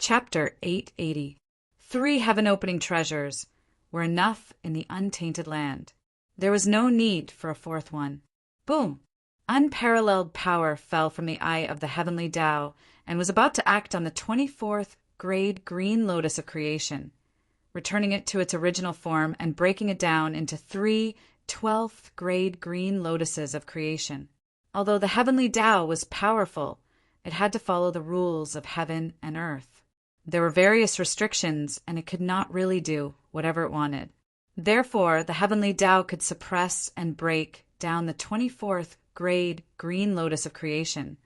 Chapter 880. 3 heaven-opening treasures were enough in the untainted land. There was no need for a fourth one. Boom! Unparalleled power fell from the eye of the heavenly Tao and was about to act on the 24th grade green lotus of creation, returning it to its original form and breaking it down into 3 12th grade green lotuses of creation. Although the heavenly Tao was powerful, it had to follow the rules of heaven and earth. There were various restrictions, and it could not really do whatever it wanted. Therefore, the heavenly Tao could suppress and break down the 24th grade green lotus of creation,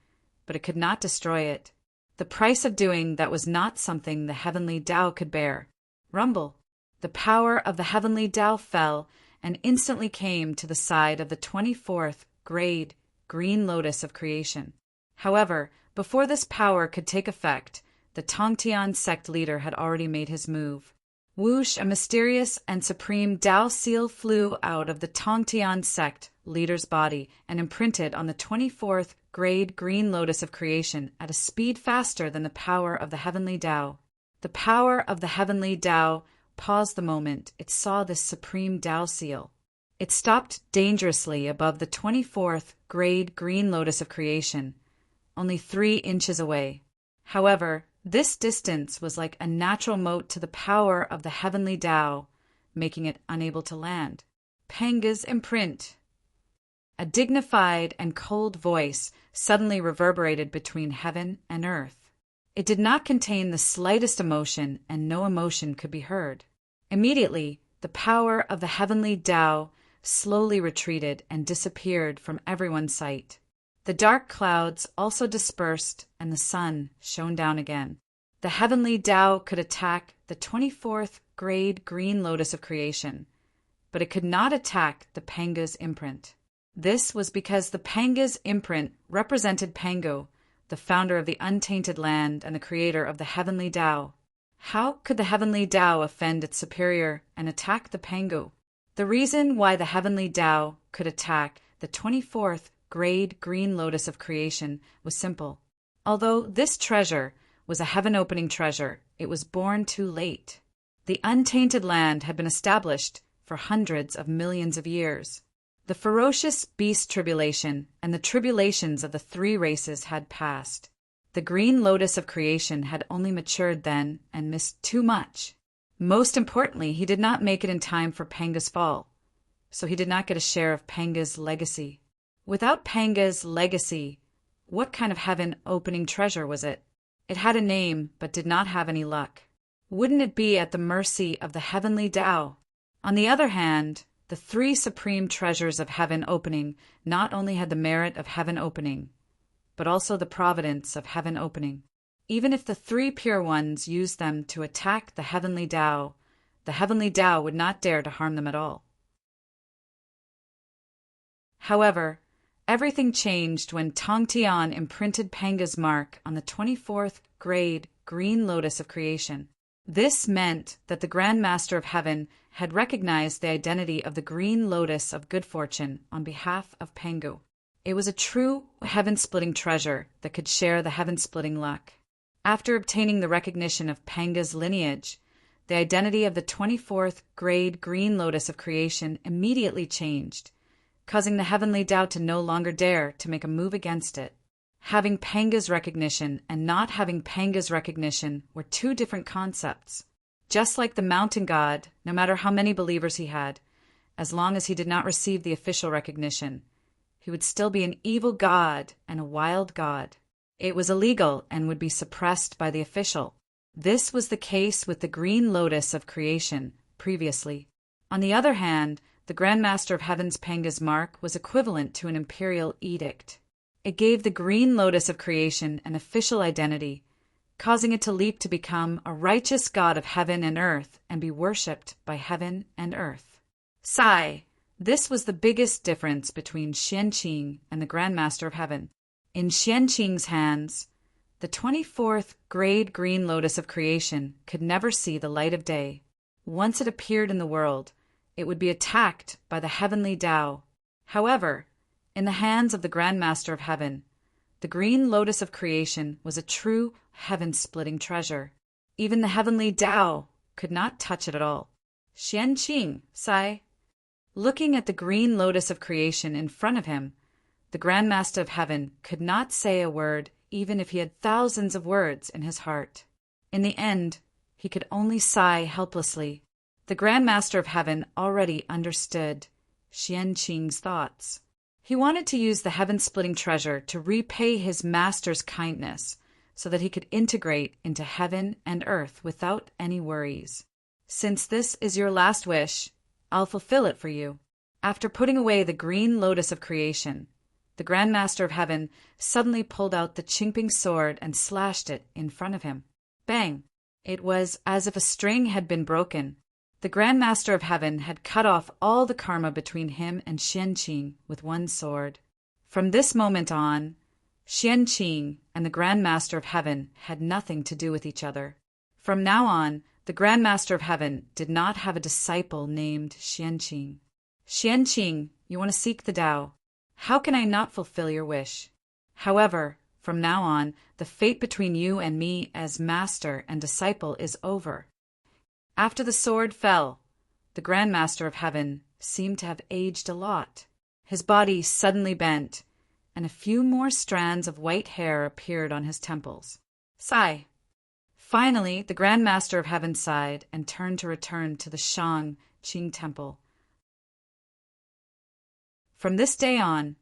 but it could not destroy it. The price of doing that was not something the heavenly Tao could bear. Rumble! The power of the heavenly Tao fell and instantly came to the side of the 24th grade green lotus of creation. However, before this power could take effect, the Tongtian sect leader had already made his move. Whoosh! A mysterious and supreme Tao seal flew out of the Tongtian sect leader's body and imprinted on the 24th grade green lotus of creation at a speed faster than the power of the heavenly Tao. The power of the heavenly Tao paused the moment it saw this supreme Tao seal. It stopped dangerously above the 24th grade green lotus of creation, only 3 inches away. However, this distance was like a natural moat to the power of the heavenly Tao, making it unable to land. Panga's imprint. A dignified and cold voice suddenly reverberated between heaven and earth. It did not contain the slightest emotion, and no emotion could be heard. Immediately, the power of the heavenly Tao slowly retreated and disappeared from everyone's sight. The dark clouds also dispersed, and the sun shone down again. The heavenly Tao could attack the 24th grade green lotus of creation, but it could not attack the Panga's imprint. This was because the Panga's imprint represented Pango, the founder of the untainted land and the creator of the heavenly Tao. How could the heavenly Tao offend its superior and attack the Pango? The reason why the heavenly Tao could attack the 24th grade green lotus of creation was simple. Although this treasure was a heaven-opening treasure, it was born too late. The untainted land had been established for hundreds of millions of years. The ferocious beast tribulation and the tribulations of the 3 races had passed. The green lotus of creation had only matured then and missed too much. Most importantly, he did not make it in time for Panga's fall, so he did not get a share of Panga's legacy. Without Panga's legacy, what kind of heaven-opening treasure was it? It had a name, but did not have any luck. Wouldn't it be at the mercy of the heavenly Tao? On the other hand, the 3 supreme treasures of heaven opening not only had the merit of heaven opening, but also the providence of heaven opening. Even if the 3 pure ones used them to attack the heavenly Tao would not dare to harm them at all. However, everything changed when Tongtian imprinted Panga's mark on the 24th grade green lotus of creation. This meant that the Grand Master of Heaven had recognized the identity of the green lotus of good fortune on behalf of Pango. It was a true heaven-splitting treasure that could share the heaven-splitting luck. After obtaining the recognition of Panga's lineage, the identity of the 24th grade green lotus of creation immediately changed, causing the heavenly Tao to no longer dare to make a move against it. Having Panga's recognition and not having Panga's recognition were 2 different concepts. Just like the mountain god, no matter how many believers he had, as long as he did not receive the official recognition, he would still be an evil god and a wild god. It was illegal and would be suppressed by the official. This was the case with the green lotus of creation previously. On the other hand, the Grand Master of Heaven's Panga's mark was equivalent to an imperial edict. It gave the green lotus of creation an official identity, causing it to leap to become a righteous god of heaven and earth and be worshipped by heaven and earth. Sigh! This was the biggest difference between Xianqing and the Grand Master of Heaven. In Xianqing's hands, the 24th grade green lotus of creation could never see the light of day. Once it appeared in the world, it would be attacked by the heavenly Tao. However, in the hands of the Grand Master of Heaven, the green lotus of creation was a true heaven-splitting treasure. Even the heavenly Tao could not touch it at all. Xianqing, sigh. Looking at the green lotus of creation in front of him, the Grand Master of Heaven could not say a word, even if he had thousands of words in his heart. In the end, he could only sigh helplessly. The Grand Master of Heaven already understood Xianqing's thoughts. He wanted to use the heaven-splitting treasure to repay his master's kindness, so that he could integrate into heaven and earth without any worries. Since this is your last wish, I'll fulfill it for you. After putting away the green lotus of creation, the Grand Master of Heaven suddenly pulled out the Qingping sword and slashed it in front of him. Bang! It was as if a string had been broken. The Grand Master of Heaven had cut off all the karma between him and Xianqing with one sword. From this moment on, Xianqing and the Grand Master of Heaven had nothing to do with each other. From now on, the Grand Master of Heaven did not have a disciple named Xianqing. Xianqing, you want to seek the Tao. How can I not fulfill your wish? However, from now on, the fate between you and me as master and disciple is over. After the sword fell, the Grand Master of Heaven seemed to have aged a lot. His body suddenly bent, and a few more strands of white hair appeared on his temples. Sigh. Finally, the Grand Master of Heaven sighed and turned to return to the Shang-Qing Temple. From this day on,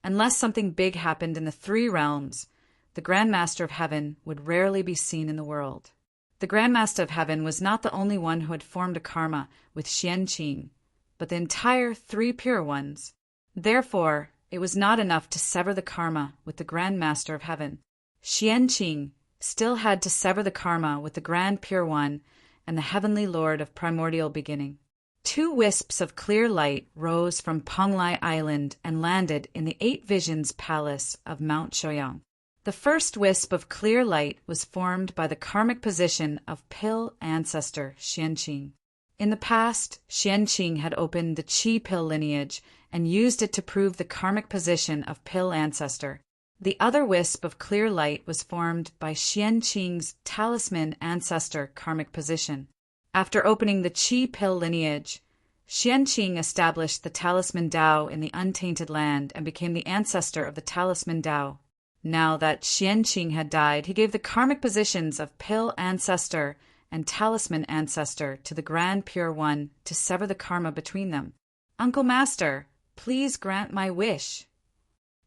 unless something big happened in the three realms, the Grand Master of Heaven would rarely be seen in the world. The Grand Master of Heaven was not the only one who had formed a karma with Xianqing, but the entire three pure ones. Therefore, it was not enough to sever the karma with the Grand Master of Heaven. Xianqing still had to sever the karma with the Grand Pure One and the Heavenly Lord of Primordial Beginning. 2 wisps of clear light rose from Penglai Island and landed in the 8 Visions Palace of Mount Shoyang. The first wisp of clear light was formed by the karmic position of Pill ancestor Xianqing. In the past, Xianqing had opened the Qi Pill lineage and used it to prove the karmic position of Pill ancestor. The other wisp of clear light was formed by Xianqing's talisman ancestor karmic position. After opening the Qi Pill lineage, Xianqing established the talisman Tao in the untainted land and became the ancestor of the talisman Tao. Now that Xianqing had died, he gave the karmic positions of Pill ancestor and talisman ancestor to the Grand Pure One to sever the karma between them. Uncle Master, please grant my wish.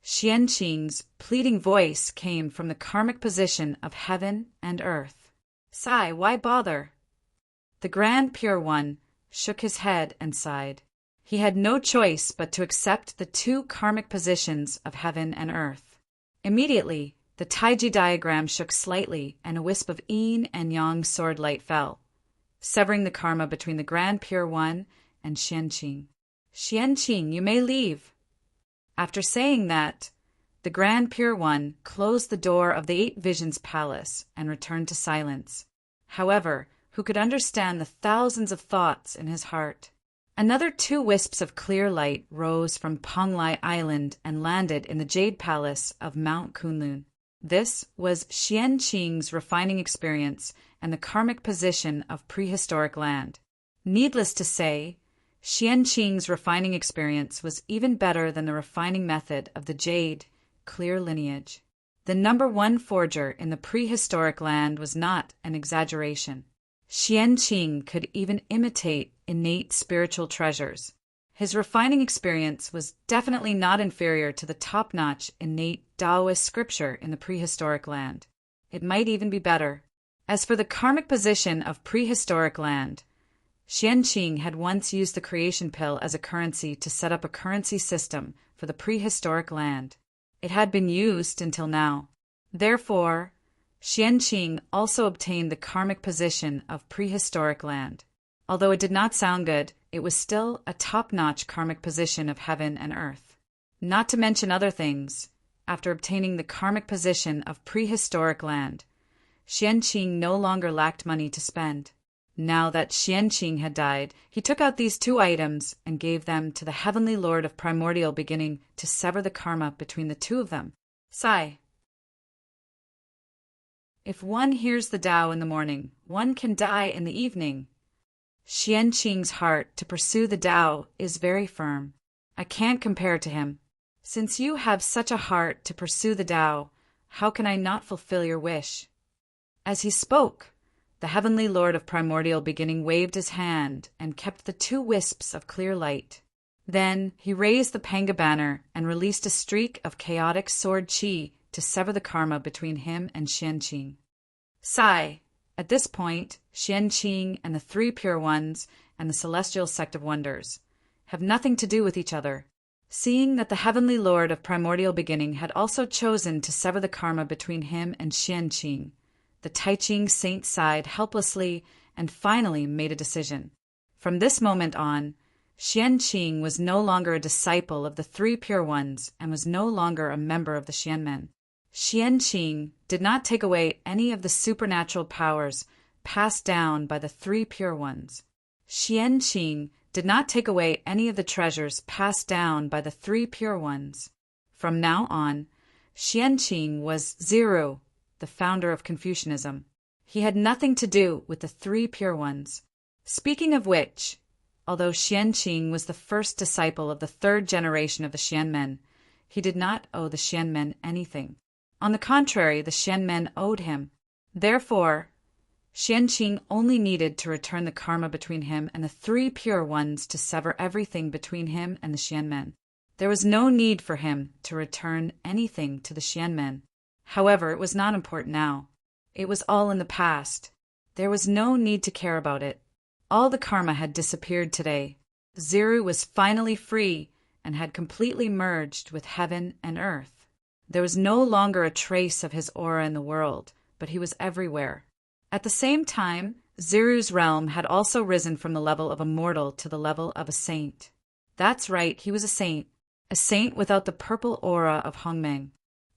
Xianqing's pleading voice came from the karmic position of heaven and earth. Sigh, why bother? The Grand Pure One shook his head and sighed. He had no choice but to accept the 2 karmic positions of heaven and earth. Immediately, the Taiji diagram shook slightly and a wisp of yin and yang sword light fell, severing the karma between the Grand Pure One and Xianqing. Xianqing, you may leave. After saying that, the Grand Pure One closed the door of the 8 Visions Palace and returned to silence. However, who could understand the thousands of thoughts in his heart? Another 2 wisps of clear light rose from Penglai Island and landed in the Jade Palace of Mount Kunlun. This was Xianqing's refining experience and the karmic position of prehistoric land. Needless to say, Xianqing's refining experience was even better than the refining method of the Jade clear lineage. The number 1 forger in the prehistoric land was not an exaggeration. Xianqing could even imitate innate spiritual treasures. His refining experience was definitely not inferior to the top-notch innate Taoist scripture in the prehistoric land. It might even be better. As for the karmic position of prehistoric land, Xianqing had once used the creation pill as a currency to set up a currency system for the prehistoric land. It had been used until now. Therefore, Xianqing also obtained the karmic position of prehistoric land. Although it did not sound good, it was still a top-notch karmic position of heaven and earth. Not to mention other things, after obtaining the karmic position of prehistoric land, Xianqing no longer lacked money to spend. Now that Xianqing had died, he took out these 2 items and gave them to the Heavenly Lord of Primordial Beginning to sever the karma between the 2 of them. Sigh. If one hears the Tao in the morning, one can die in the evening. Xianqing's heart to pursue the Tao is very firm. I can't compare to him. Since you have such a heart to pursue the Tao, how can I not fulfill your wish? As he spoke, the heavenly Lord of primordial beginning waved his hand and kept the two wisps of clear light. Then he raised the Panga banner and released a streak of chaotic sword chi to sever the karma between him and Xianqing. Sigh. At this point, Xianqing and the three pure ones and the celestial sect of wonders have nothing to do with each other. Seeing that the heavenly Lord of primordial beginning had also chosen to sever the karma between him and Xianqing, the Taiching saint sighed helplessly and finally made a decision. From this moment on, Xianqing was no longer a disciple of the three pure ones and was no longer a member of the Xianmen. Xianqing did not take away any of the supernatural powers passed down by the three pure ones. Xianqing did not take away any of the treasures passed down by the three pure ones. From now on, Xianqing was Ziru, the founder of Confucianism. He had nothing to do with the three pure ones. Speaking of which, although Xianqing was the first disciple of the third generation of the Xianmen, he did not owe the Xianmen anything. On the contrary, the Xianmen owed him. Therefore, Xianqing only needed to return the karma between him and the three pure ones to sever everything between him and the Xianmen. There was no need for him to return anything to the Xianmen. However, it was not important now. It was all in the past. There was no need to care about it. All the karma had disappeared today. Ziru was finally free and had completely merged with heaven and earth. There was no longer a trace of his aura in the world, but he was everywhere. At the same time, Ziru's realm had also risen from the level of a mortal to the level of a saint. That's right, he was a saint without the purple aura of Hongmeng.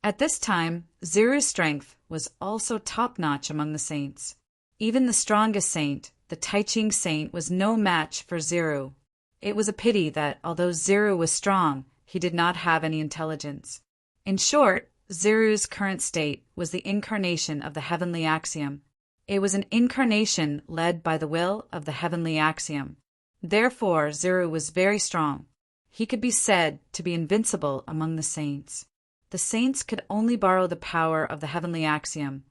At this time, Ziru's strength was also top-notch among the saints. Even the strongest saint, the Taiching saint, was no match for Ziru. It was a pity that, although Ziru was strong, he did not have any intelligence. In short, Ziru's current state was the incarnation of the heavenly axiom. It was an incarnation led by the will of the heavenly axiom. Therefore, Ziru was very strong. He could be said to be invincible among the saints. The saints could only borrow the power of the heavenly axiom,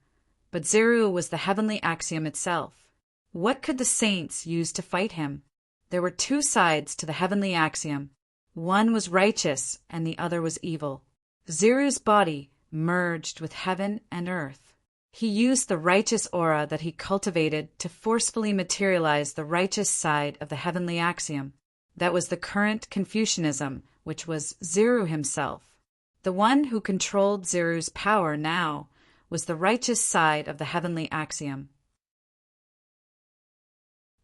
but Ziru was the heavenly axiom itself. What could the saints use to fight him? There were two sides to the heavenly axiom. One was righteous and the other was evil. Ziru's body merged with heaven and earth. He used the righteous aura that he cultivated to forcefully materialize the righteous side of the heavenly axiom. That was the current Confucianism, which was Ziru himself. The one who controlled Ziru's power now was the righteous side of the heavenly axiom.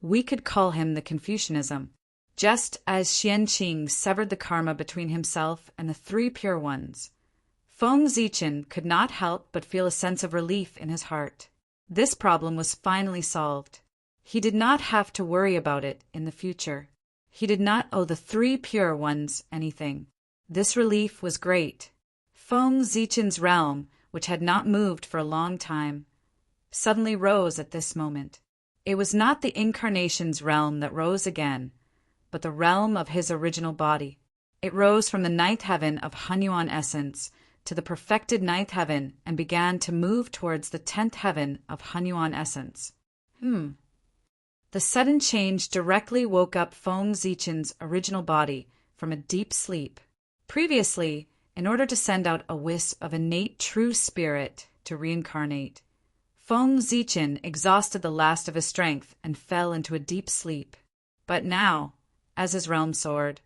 We could call him the Confucianism. Just as Xianqing severed the karma between himself and the three pure ones, Feng Zichen could not help but feel a sense of relief in his heart. This problem was finally solved. He did not have to worry about it in the future. He did not owe the three pure ones anything. This relief was great. Feng Zichen's realm, which had not moved for a long time, suddenly rose at this moment. It was not the incarnation's realm that rose again, but the realm of his original body. It rose from the ninth heaven of Hunyuan essence to the perfected ninth heaven and began to move towards the 10th heaven of Hunyuan essence. The sudden change directly woke up Feng Zichen's original body from a deep sleep. Previously, in order to send out a wisp of innate true spirit to reincarnate, Feng Zichen exhausted the last of his strength and fell into a deep sleep. But now, as his realm soared,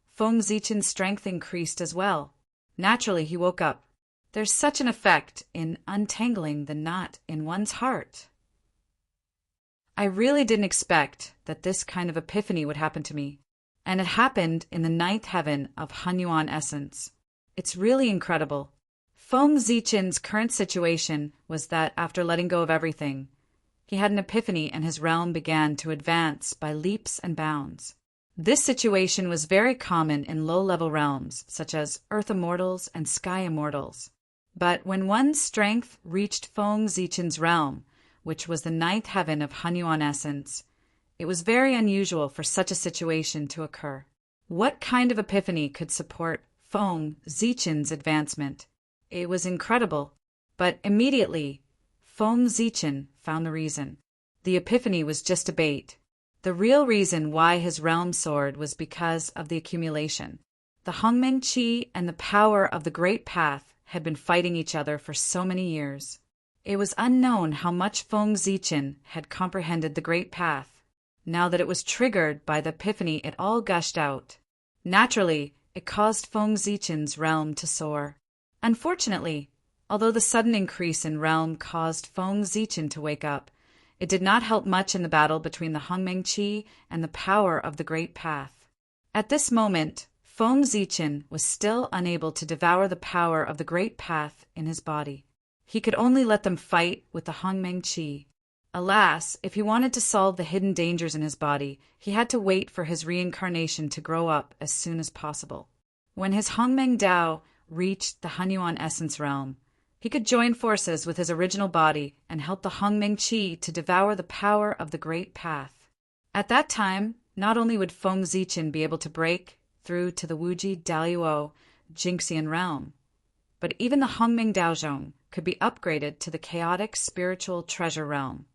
Feng Zichen's strength increased as well. Naturally, he woke up. There's such an effect in untangling the knot in one's heart. I really didn't expect that this kind of epiphany would happen to me, and it happened in the ninth heaven of Hunyuan essence. It's really incredible. Feng Zichen's current situation was that after letting go of everything, he had an epiphany and his realm began to advance by leaps and bounds. This situation was very common in low-level realms, such as Earth Immortals and Sky Immortals. But when one's strength reached Feng Zichen's realm, which was the ninth heaven of Hunyuan essence, it was very unusual for such a situation to occur. What kind of epiphany could support Feng Zichen's advancement? It was incredible, but immediately Feng Zichen found the reason. The epiphany was just a bait. The real reason why his realm soared was because of the accumulation. The Hongmeng Qi and the power of the Great Path had been fighting each other for so many years. It was unknown how much Feng Zichen had comprehended the Great Path. Now that it was triggered by the epiphany, it all gushed out. Naturally, it caused Feng Zichen's realm to soar. Unfortunately, although the sudden increase in realm caused Feng Zichen to wake up, it did not help much in the battle between the Hongmeng Qi and the power of the Great Path. At this moment, Feng Zichen was still unable to devour the power of the Great Path in his body. He could only let them fight with the Hongmeng Qi. Alas, if he wanted to solve the hidden dangers in his body, he had to wait for his reincarnation to grow up as soon as possible. When his Hongmeng Dao reached the Hunyuan essence realm, he could join forces with his original body and help the Hongmeng Qi to devour the power of the Great Path. At that time, not only would Feng Zichen be able to break through to the Wuji Daluo Jingxian realm, but even the Hongmeng Daozhong could be upgraded to the chaotic spiritual treasure realm.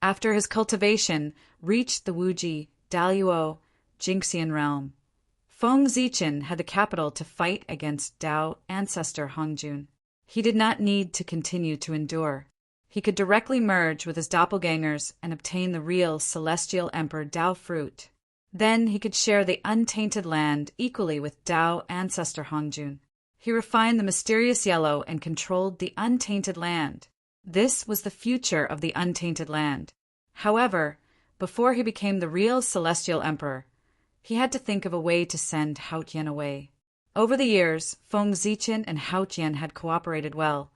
After his cultivation reached the Wuji Daluo Jingxian realm, Feng Zichen had the capital to fight against Dao ancestor Hongjun. He did not need to continue to endure. He could directly merge with his doppelgangers and obtain the real celestial emperor Dao fruit. Then he could share the untainted land equally with Dao ancestor Hongjun. He refined the mysterious yellow and controlled the untainted land. This was the future of the untainted land. However, before he became the real celestial emperor, he had to think of a way to send Haotian away. Over the years, Feng Zichen and Haotian had cooperated well,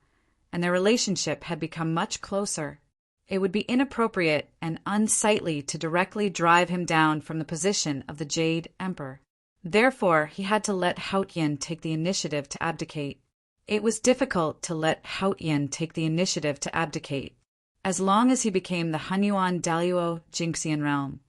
and their relationship had become much closer. It would be inappropriate and unsightly to directly drive him down from the position of the Jade Emperor. Therefore, he had to let Haotian take the initiative to abdicate. It was difficult to let Haotian take the initiative to abdicate. As long as he became the Hunyuan Daluo Jingxian realm,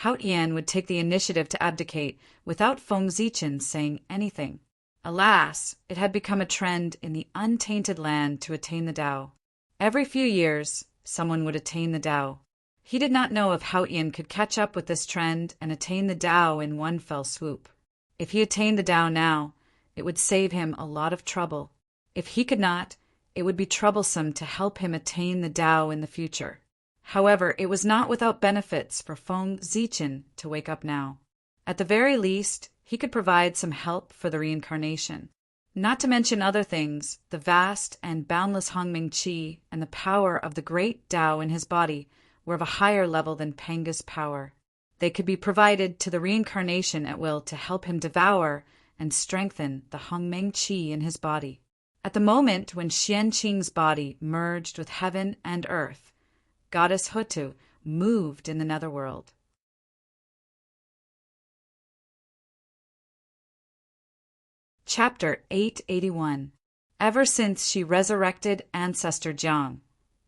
Haotian would take the initiative to abdicate without Feng Zichen saying anything. Alas, it had become a trend in the untainted land to attain the Tao. Every few years, someone would attain the Tao. He did not know if Haotian could catch up with this trend and attain the Tao in one fell swoop. If he attained the Tao now, it would save him a lot of trouble. If he could not, it would be troublesome to help him attain the Tao in the future. However, it was not without benefits for Feng Zichen to wake up now. At the very least, he could provide some help for the reincarnation. Not to mention other things, the vast and boundless Hongmeng Qi and the power of the great Tao in his body were of a higher level than Panga's power. They could be provided to the reincarnation at will to help him devour and strengthen the Hongmeng Qi in his body. At the moment when Xianqing's body merged with heaven and earth, Goddess Hutu moved in the netherworld. Chapter 881. Ever since she resurrected Ancestor Jiang,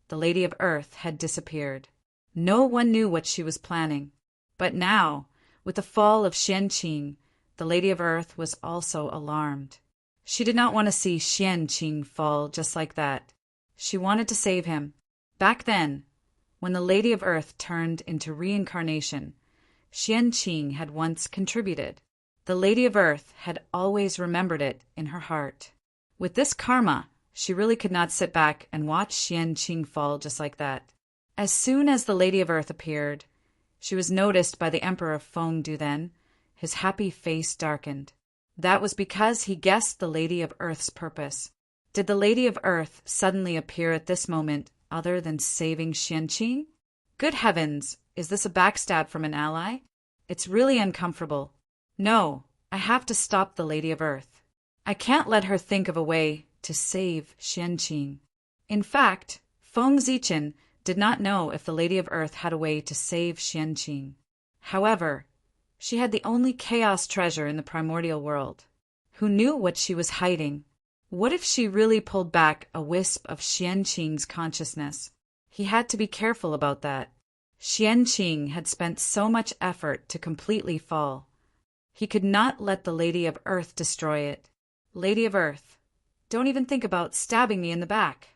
the Lady of Earth had disappeared. No one knew what she was planning. But now, with the fall of Xianqing, the Lady of Earth was also alarmed. She did not want to see Xianqing fall just like that. She wanted to save him. Back then, when the Lady of Earth turned into reincarnation, Xianqing had once contributed. The Lady of Earth had always remembered it in her heart. With this karma, she really could not sit back and watch Xianqing fall just like that. As soon as the Lady of Earth appeared, she was noticed by the Emperor Feng Duden. His happy face darkened. That was because he guessed the Lady of Earth's purpose. Did the Lady of Earth suddenly appear at this moment other than saving Xianqing? Good heavens, is this a backstab from an ally? It's really uncomfortable. No, I have to stop the Lady of Earth. I can't let her think of a way to save Xianqing. In fact, Feng Zichen did not know if the Lady of Earth had a way to save Xianqing. However, she had the only chaos treasure in the primordial world. Who knew what she was hiding? What if she really pulled back a wisp of Xianqing's consciousness? He had to be careful about that. Xianqing had spent so much effort to completely fall. He could not let the Lady of Earth destroy it. Lady of Earth, don't even think about stabbing me in the back.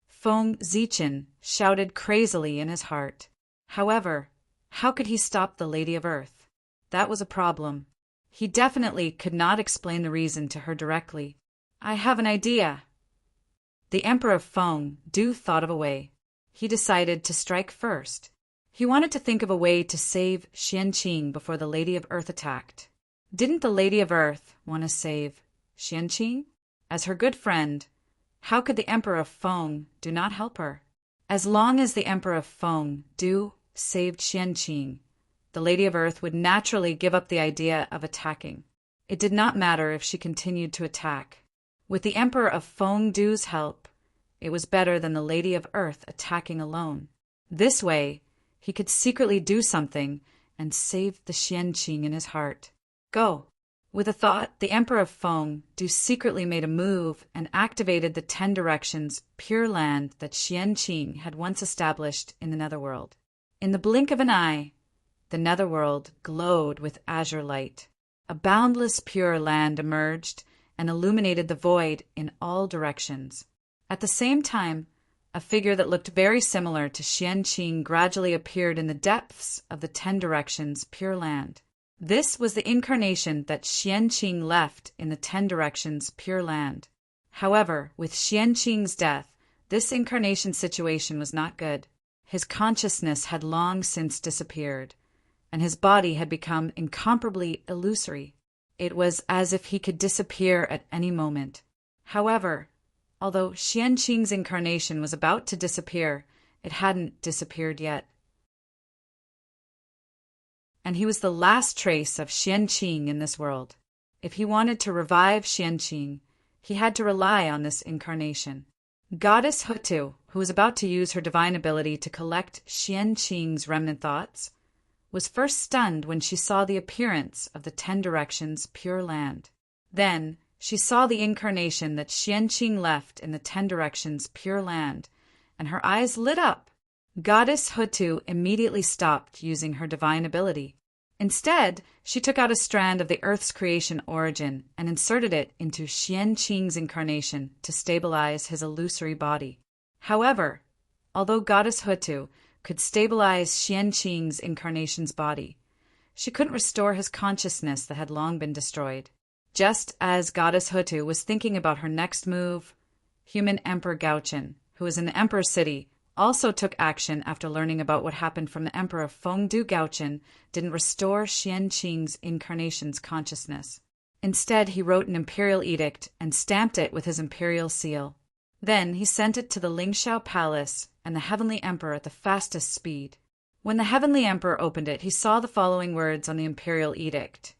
Feng Zichen shouted crazily in his heart. However, how could he stop the Lady of Earth? That was a problem. He definitely could not explain the reason to her directly. I have an idea. The Emperor Feng Du thought of a way. He decided to strike first. He wanted to think of a way to save Xianqing before the Lady of Earth attacked. Didn't the Lady of Earth want to save Xianqing? As her good friend, how could the Emperor Feng Du not help her? As long as the Emperor Feng Du saved Xianqing, the Lady of Earth would naturally give up the idea of attacking. It did not matter if she continued to attack. With the Emperor of Feng Du's help, it was better than the Lady of Earth attacking alone. This way, he could secretly do something and save the Xianqing in his heart. Go! With a thought, the Emperor of Feng Du secretly made a move and activated the 10 directions Pure Land that Xianqing had once established in the Netherworld. In the blink of an eye, the Netherworld glowed with azure light. A boundless pure land emerged and illuminated the void in all directions. At the same time, a figure that looked very similar to Xianqing gradually appeared in the depths of the 10 directions Pure Land. This was the incarnation that Xianqing left in the 10 directions Pure Land. However, with Xianqing's death, this incarnation situation was not good. His consciousness had long since disappeared, and his body had become incomparably illusory. It was as if he could disappear at any moment. However, although Xianqing's incarnation was about to disappear, it hadn't disappeared yet. And he was the last trace of Xianqing in this world. If he wanted to revive Xianqing, he had to rely on this incarnation. Goddess Hutu, who was about to use her divine ability to collect Xianqing's remnant thoughts, was first stunned when she saw the appearance of the 10 directions Pure Land. Then, she saw the incarnation that Xianqing left in the 10 directions Pure Land, and her eyes lit up. Goddess Hutu immediately stopped using her divine ability. Instead, she took out a strand of the Earth's creation origin and inserted it into Xianqing's incarnation to stabilize his illusory body. However, although Goddess Hutu could stabilize Xianqing's incarnation's body, she couldn't restore his consciousness that had long been destroyed. Just as Goddess Hutu was thinking about her next move, human Emperor Gaochen, who was in the Emperor's city, also took action after learning about what happened from the Emperor Feng Du. Gaochen didn't restore Xianqing's incarnation's consciousness. Instead, he wrote an imperial edict and stamped it with his imperial seal. Then he sent it to the Lingxiao Palace and the Heavenly Emperor at the fastest speed. When the Heavenly Emperor opened it, he saw the following words on the imperial edict.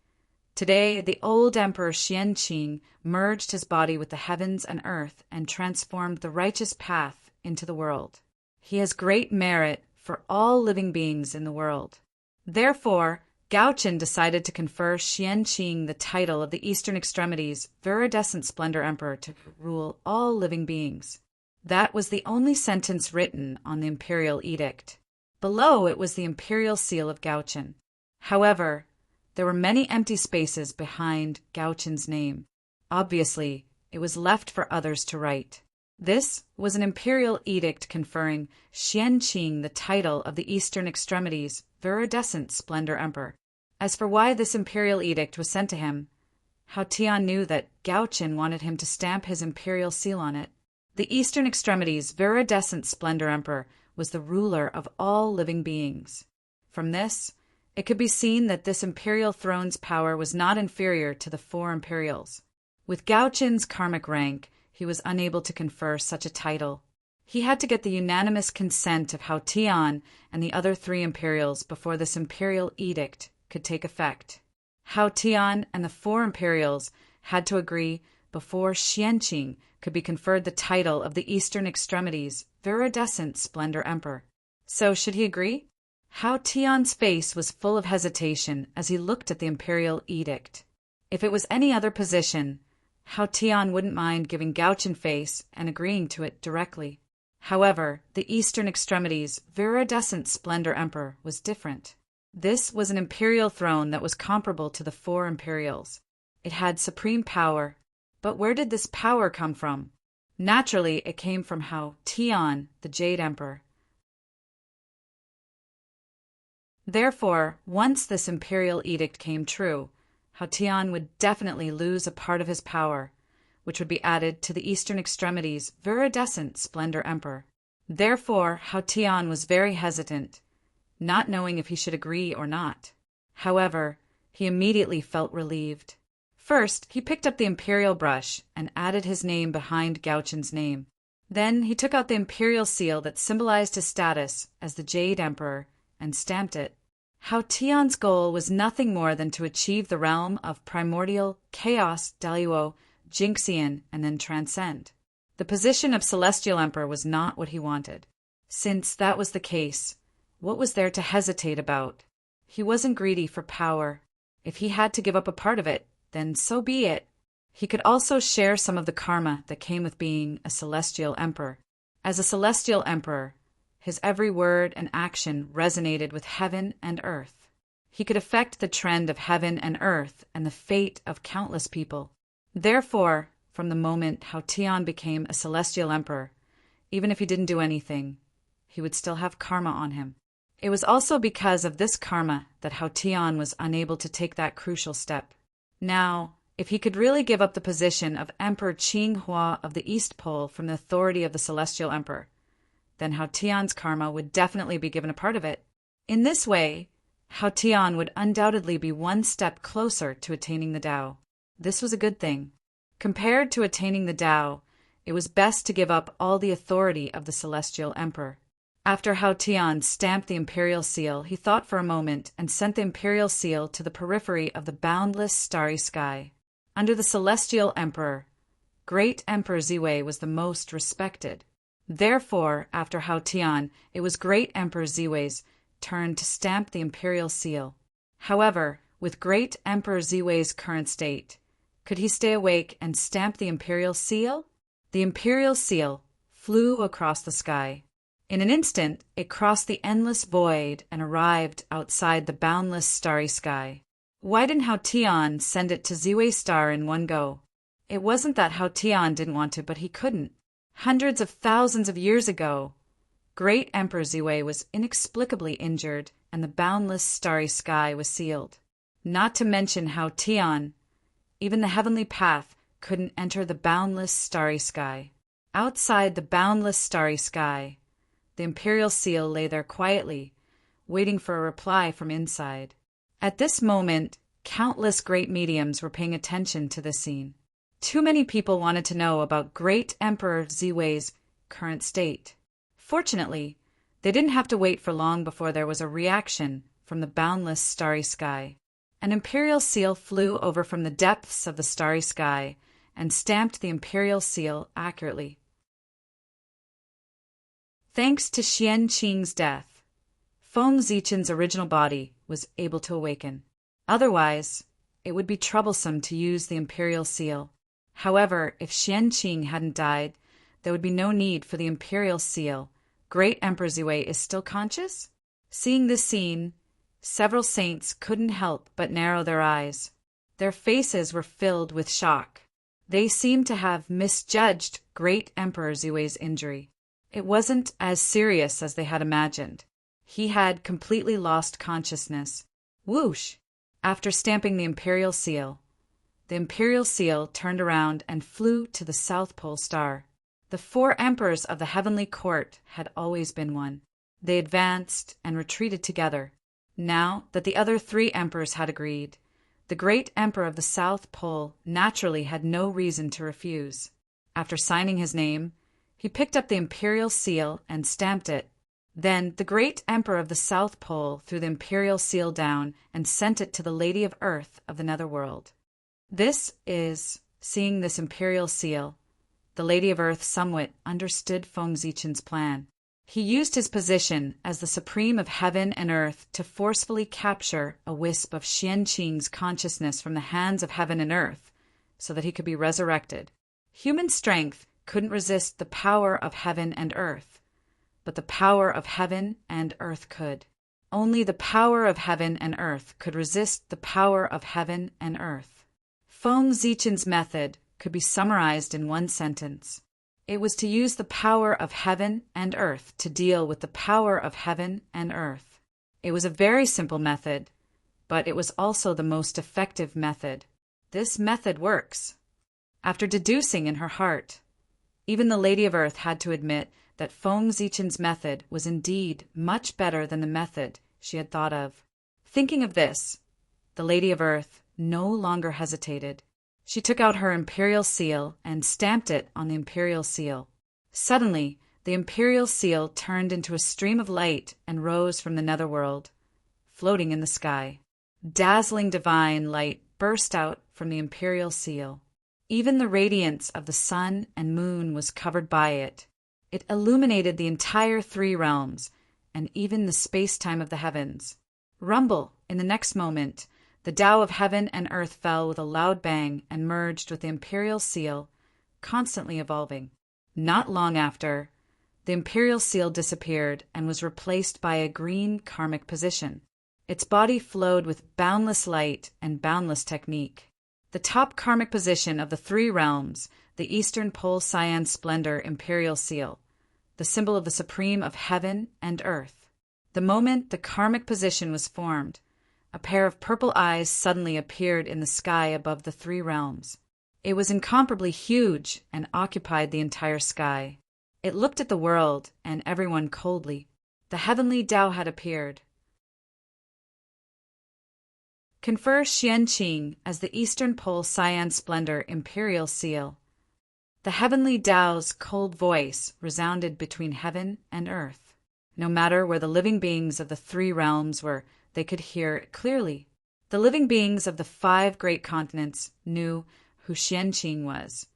Today, the old Emperor Xianqing merged his body with the heavens and earth and transformed the righteous path into the world. He has great merit for all living beings in the world. Therefore, Gaochen decided to confer Xianqing the title of the Eastern Extremities Viridescent Splendor Emperor to rule all living beings. That was the only sentence written on the imperial edict. Below it was the imperial seal of Gaochen. However, there were many empty spaces behind Gaochen's name. Obviously, it was left for others to write. This was an imperial edict conferring Xianqing the title of the Eastern Extremities Viridescent Splendor Emperor. As for why this imperial edict was sent to him, Hao Tian knew that Gaochen wanted him to stamp his imperial seal on it. The Eastern Extremities Viridescent Splendor Emperor was the ruler of all living beings. From this, it could be seen that this imperial throne's power was not inferior to the 4 imperials. With Gaochen's karmic rank, he was unable to confer such a title. He had to get the unanimous consent of Hao Tian and the other 3 imperials before this imperial edict could take effect. Hao Tian and the 4 imperials had to agree before Xianqing could be conferred the title of the Eastern Extremities Viridescent Splendor Emperor. So should he agree? Hao Tian's face was full of hesitation as he looked at the imperial edict. If it was any other position, Hao Tian wouldn't mind giving Gouchen face and agreeing to it directly. However, the Eastern Extremities' viridescent splendor emperor was different. This was an imperial throne that was comparable to the four imperials. It had supreme power, but where did this power come from? Naturally, it came from Hao Tian, the Jade Emperor. Therefore, once this imperial edict came true, Hao Tian would definitely lose a part of his power, which would be added to the Eastern Extremities' viridescent splendor emperor. Therefore, Hao Tian was very hesitant, not knowing if he should agree or not. However, he immediately felt relieved. First, he picked up the imperial brush and added his name behind Gouchen's name. Then he took out the imperial seal that symbolized his status as the Jade Emperor and stamped it. Hao Tian's goal was nothing more than to achieve the realm of primordial chaos Daluo Jinxian and then transcend. The position of Celestial Emperor was not what he wanted. Since that was the case, what was there to hesitate about? He wasn't greedy for power. If he had to give up a part of it, then so be it. He could also share some of the karma that came with being a Celestial Emperor. As a Celestial Emperor, his every word and action resonated with heaven and earth. He could affect the trend of heaven and earth and the fate of countless people. Therefore, from the moment Hao Tian became a Celestial Emperor, even if he didn't do anything, he would still have karma on him. It was also because of this karma that Hao Tian was unable to take that crucial step. Now, if he could really give up the position of Emperor Qing Hua of the East Pole from the authority of the Celestial Emperor, then Hao Tian's karma would definitely be given a part of it. In this way, Hao Tian would undoubtedly be one step closer to attaining the Tao. This was a good thing. Compared to attaining the Tao, it was best to give up all the authority of the Celestial Emperor. After Hao Tian stamped the imperial seal, he thought for a moment and sent the imperial seal to the periphery of the boundless starry sky. Under the Celestial Emperor, Great Emperor Ziwei was the most respected. Therefore, after Hao Tian, it was Great Emperor Ziwei's turn to stamp the imperial seal. However, with Great Emperor Ziwei's current state, could he stay awake and stamp the imperial seal? The imperial seal flew across the sky. In an instant, it crossed the endless void and arrived outside the boundless starry sky. Why didn't Hao Tian send it to Ziwei's star in one go? It wasn't that Hao Tian didn't want to, but he couldn't. Hundreds of thousands of years ago, Great Emperor Ziwei was inexplicably injured and the boundless starry sky was sealed. Not to mention Hao Tian, even the heavenly path couldn't enter the boundless starry sky. Outside the boundless starry sky, the imperial seal lay there quietly, waiting for a reply from inside. At this moment, countless great mediums were paying attention to this scene. Too many people wanted to know about Great Emperor Ziwei's current state. Fortunately, they didn't have to wait for long before there was a reaction from the boundless starry sky. An imperial seal flew over from the depths of the starry sky and stamped the imperial seal accurately. Thanks to Xian Qing's death, Feng Zichen's original body was able to awaken. Otherwise, it would be troublesome to use the imperial seal. However, if Xian Qing hadn't died, there would be no need for the imperial seal. Great Emperor Ziwei is still conscious? Seeing this scene, several saints couldn't help but narrow their eyes. Their faces were filled with shock. They seemed to have misjudged Great Emperor Ziwei's injury. It wasn't as serious as they had imagined. He had completely lost consciousness. Whoosh! After stamping the imperial seal turned around and flew to the South Pole star. The four emperors of the heavenly court had always been one. They advanced and retreated together. Now that the other three emperors had agreed, the great emperor of the South Pole naturally had no reason to refuse. After signing his name, he picked up the imperial seal and stamped it. Then the great emperor of the South Pole threw the imperial seal down and sent it to the Lady of Earth of the Netherworld. Seeing this imperial seal, the Lady of Earth somewhat understood Feng Zichen's plan. He used his position as the supreme of heaven and earth to forcefully capture a wisp of Xianqing's consciousness from the hands of heaven and earth so that he could be resurrected. Human strength couldn't resist the power of heaven and earth, but the power of heaven and earth could. Only the power of heaven and earth could resist the power of heaven and earth. Feng Zichen's method could be summarized in one sentence. It was to use the power of heaven and earth to deal with the power of heaven and earth. It was a very simple method, but it was also the most effective method. This method works. After deducing in her heart, even the Lady of Earth had to admit that Feng Zichen's method was indeed much better than the method she had thought of. Thinking of this, the Lady of Earth no longer hesitated. She took out her imperial seal and stamped it on the imperial seal. Suddenly, the imperial seal turned into a stream of light and rose from the netherworld, floating in the sky. Dazzling divine light burst out from the imperial seal. Even the radiance of the sun and moon was covered by it. It illuminated the entire three realms, and even the space-time of the heavens. Rumble! In the next moment, the Tao of heaven and earth fell with a loud bang and merged with the imperial seal, constantly evolving. Not long after, the imperial seal disappeared and was replaced by a green karmic position. Its body flowed with boundless light and boundless technique. The top karmic position of the three realms, the Eastern Pole Cyan Splendor imperial seal, the symbol of the supreme of heaven and earth. The moment the karmic position was formed, a pair of purple eyes suddenly appeared in the sky above the three realms. It was incomparably huge and occupied the entire sky. It looked at the world and everyone coldly. The heavenly Tao had appeared. Confer Xianqing as the Eastern Pole Cyan Splendor imperial seal. The heavenly Tao's cold voice resounded between heaven and earth. No matter where the living beings of the three realms were, they could hear it clearly. The living beings of the 5 great continents knew who Xianqing was.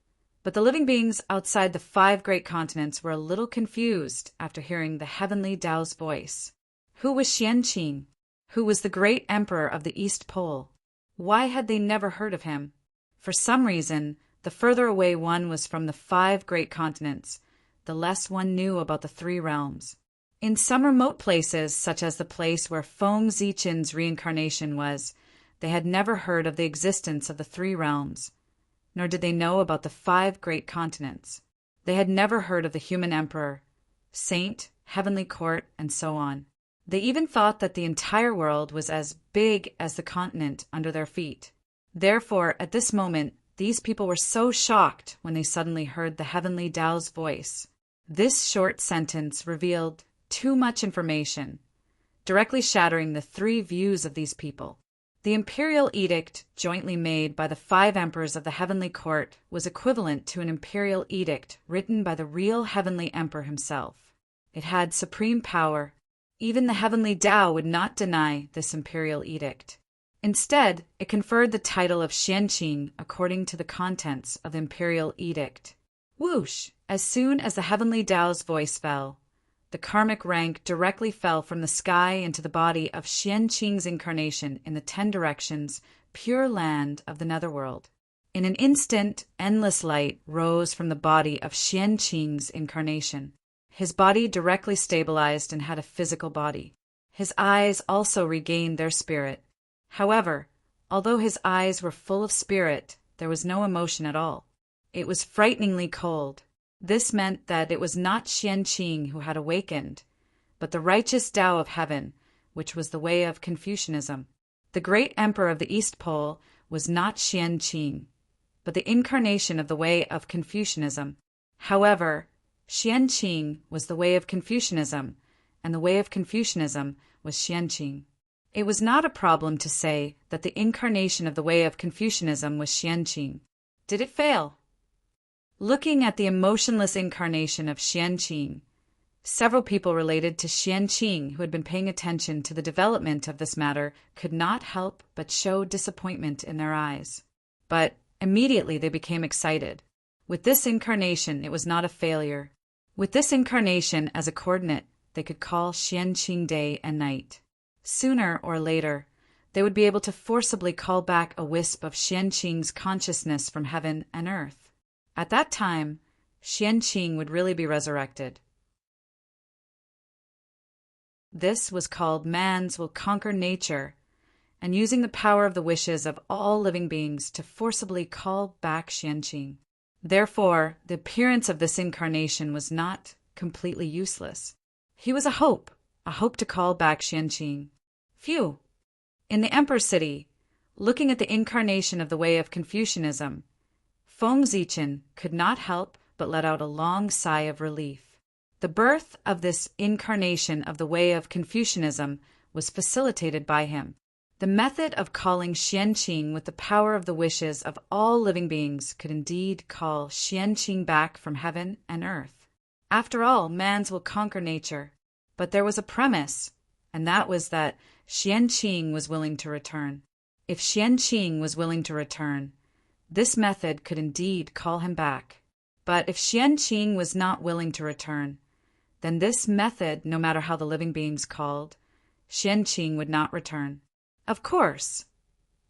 But the living beings outside the 5 great continents were a little confused after hearing the heavenly Tao's voice. Who was Xianqing? Who was the great emperor of the East Pole? Why had they never heard of him? For some reason, the further away one was from the 5 great continents, the less one knew about the 3 realms. In some remote places, such as the place where Feng Zichen's reincarnation was, they had never heard of the existence of the 3 realms, nor did they know about the 5 great continents. They had never heard of the human emperor, saint, heavenly court, and so on. They even thought that the entire world was as big as the continent under their feet. Therefore, at this moment, these people were so shocked when they suddenly heard the heavenly Tao's voice. This short sentence revealed too much information, directly shattering the 3 views of these people. The imperial edict jointly made by the 5 emperors of the heavenly court was equivalent to an imperial edict written by the real heavenly emperor himself. It had supreme power. Even the heavenly Tao would not deny this imperial edict. Instead, it conferred the title of Xianqing according to the contents of the imperial edict. Whoosh! As soon as the heavenly Tao's voice fell, the karmic rank directly fell from the sky into the body of Xianqing's incarnation in the 10 directions, pure land of the netherworld. In an instant, endless light rose from the body of Xianqing's incarnation. His body directly stabilized and had a physical body. His eyes also regained their spirit. However, although his eyes were full of spirit, there was no emotion at all. It was frighteningly cold. This meant that it was not Xianqing who had awakened, but the righteous Tao of heaven, which was the way of Confucianism. The great emperor of the East Pole was not Xianqing, but the incarnation of the way of Confucianism. However, Xianqing was the way of Confucianism, and the way of Confucianism was Xianqing. It was not a problem to say that the incarnation of the way of Confucianism was Xianqing. Did it fail? Looking at the emotionless incarnation of Xianqing, several people related to Xianqing who had been paying attention to the development of this matter could not help but show disappointment in their eyes. But immediately they became excited. With this incarnation, it was not a failure. With this incarnation as a coordinate, they could call Xianqing day and night. Sooner or later, they would be able to forcibly call back a wisp of Xianqing's consciousness from heaven and earth. At that time, Xianqing would really be resurrected. This was called Man's Will Conquer Nature, and using the power of the wishes of all living beings to forcibly call back Xianqing. Therefore, the appearance of this incarnation was not completely useless. He was a hope to call back Xianqing. Phew! In the Emperor City, looking at the incarnation of the way of Confucianism, Feng Zichen could not help but let out a long sigh of relief. The birth of this incarnation of the way of Confucianism was facilitated by him. The method of calling Xianqing with the power of the wishes of all living beings could indeed call Xianqing back from heaven and earth. After all, man's will conquer nature. But there was a premise, and that was that Xianqing was willing to return. If Xianqing was willing to return, this method could indeed call him back. But if Xianqing was not willing to return, then this method, no matter how the living beings called, Xianqing would not return. Of course,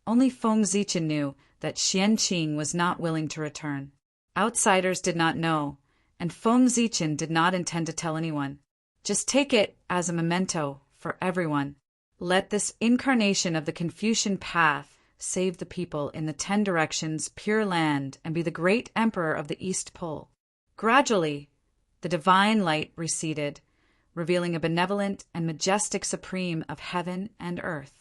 only Feng Zichen knew that Xianqing was not willing to return. Outsiders did not know, and Feng Zichen did not intend to tell anyone. Just take it as a memento for everyone. Let this incarnation of the Confucian path save the people in the 10 directions Pure Land and be the great emperor of the East Pole. Gradually, the divine light receded, revealing a benevolent and majestic supreme of heaven and earth.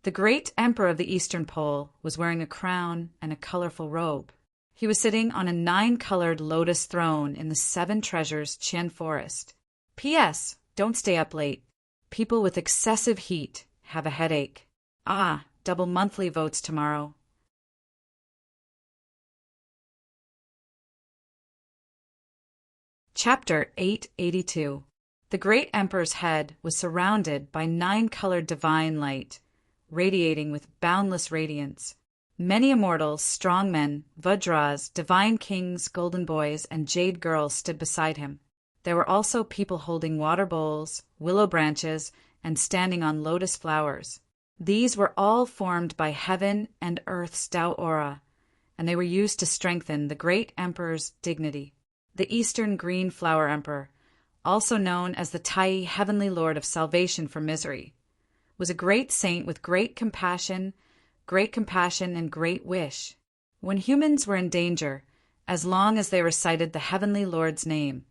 The great emperor of the Eastern Pole was wearing a crown and a colorful robe. He was sitting on a 9-colored lotus throne in the 7 Treasures Qian Forest. P.S. Don't stay up late. People with excessive heat have a headache. Double monthly votes tomorrow. Chapter 882. The great emperor's head was surrounded by 9-colored divine light, radiating with boundless radiance. Many immortals, strong men, Vajras, divine kings, golden boys, and jade girls stood beside him. There were also people holding water bowls, willow branches, and standing on lotus flowers. These were all formed by heaven and earth's Tao aura, and they were used to strengthen the great emperor's dignity. The Eastern Green Flower Emperor, also known as the Tai Heavenly Lord of Salvation from Misery, was a great saint with great compassion and great wish. When humans were in danger, as long as they recited the Heavenly Lord's name,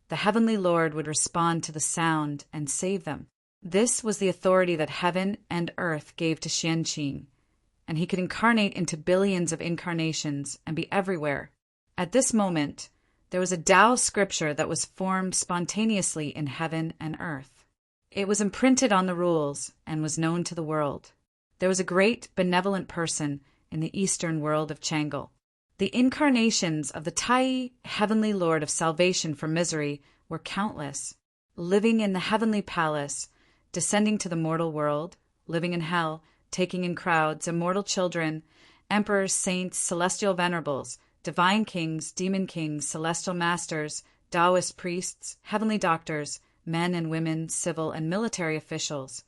the Heavenly Lord would respond to the sound and save them. This was the authority that heaven and earth gave to Xianqing, and he could incarnate into billions of incarnations and be everywhere. At this moment, there was a Tao scripture that was formed spontaneously in heaven and earth. It was imprinted on the rules and was known to the world. There was a great benevolent person in the eastern world of Chang'e. The incarnations of the Tai Heavenly Lord of Salvation from Misery were countless, living in the heavenly palace, descending to the mortal world, living in hell, taking in crowds, immortal children, emperors, saints, celestial venerables, divine kings, demon kings, celestial masters, Taoist priests, heavenly doctors, men and women, civil and military officials,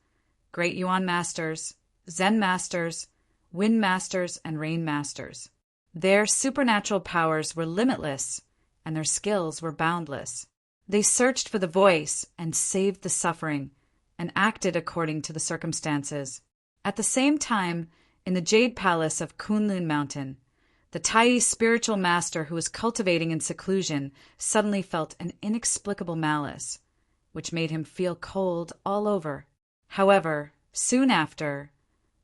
great Yuan masters, Zen masters, wind masters, and rain masters. Their supernatural powers were limitless, and their skills were boundless. They searched for the voice and saved the suffering, and acted according to the circumstances. At the same time, in the Jade Palace of Kunlun Mountain, the Tai spiritual master who was cultivating in seclusion suddenly felt an inexplicable malice, which made him feel cold all over. However, soon after,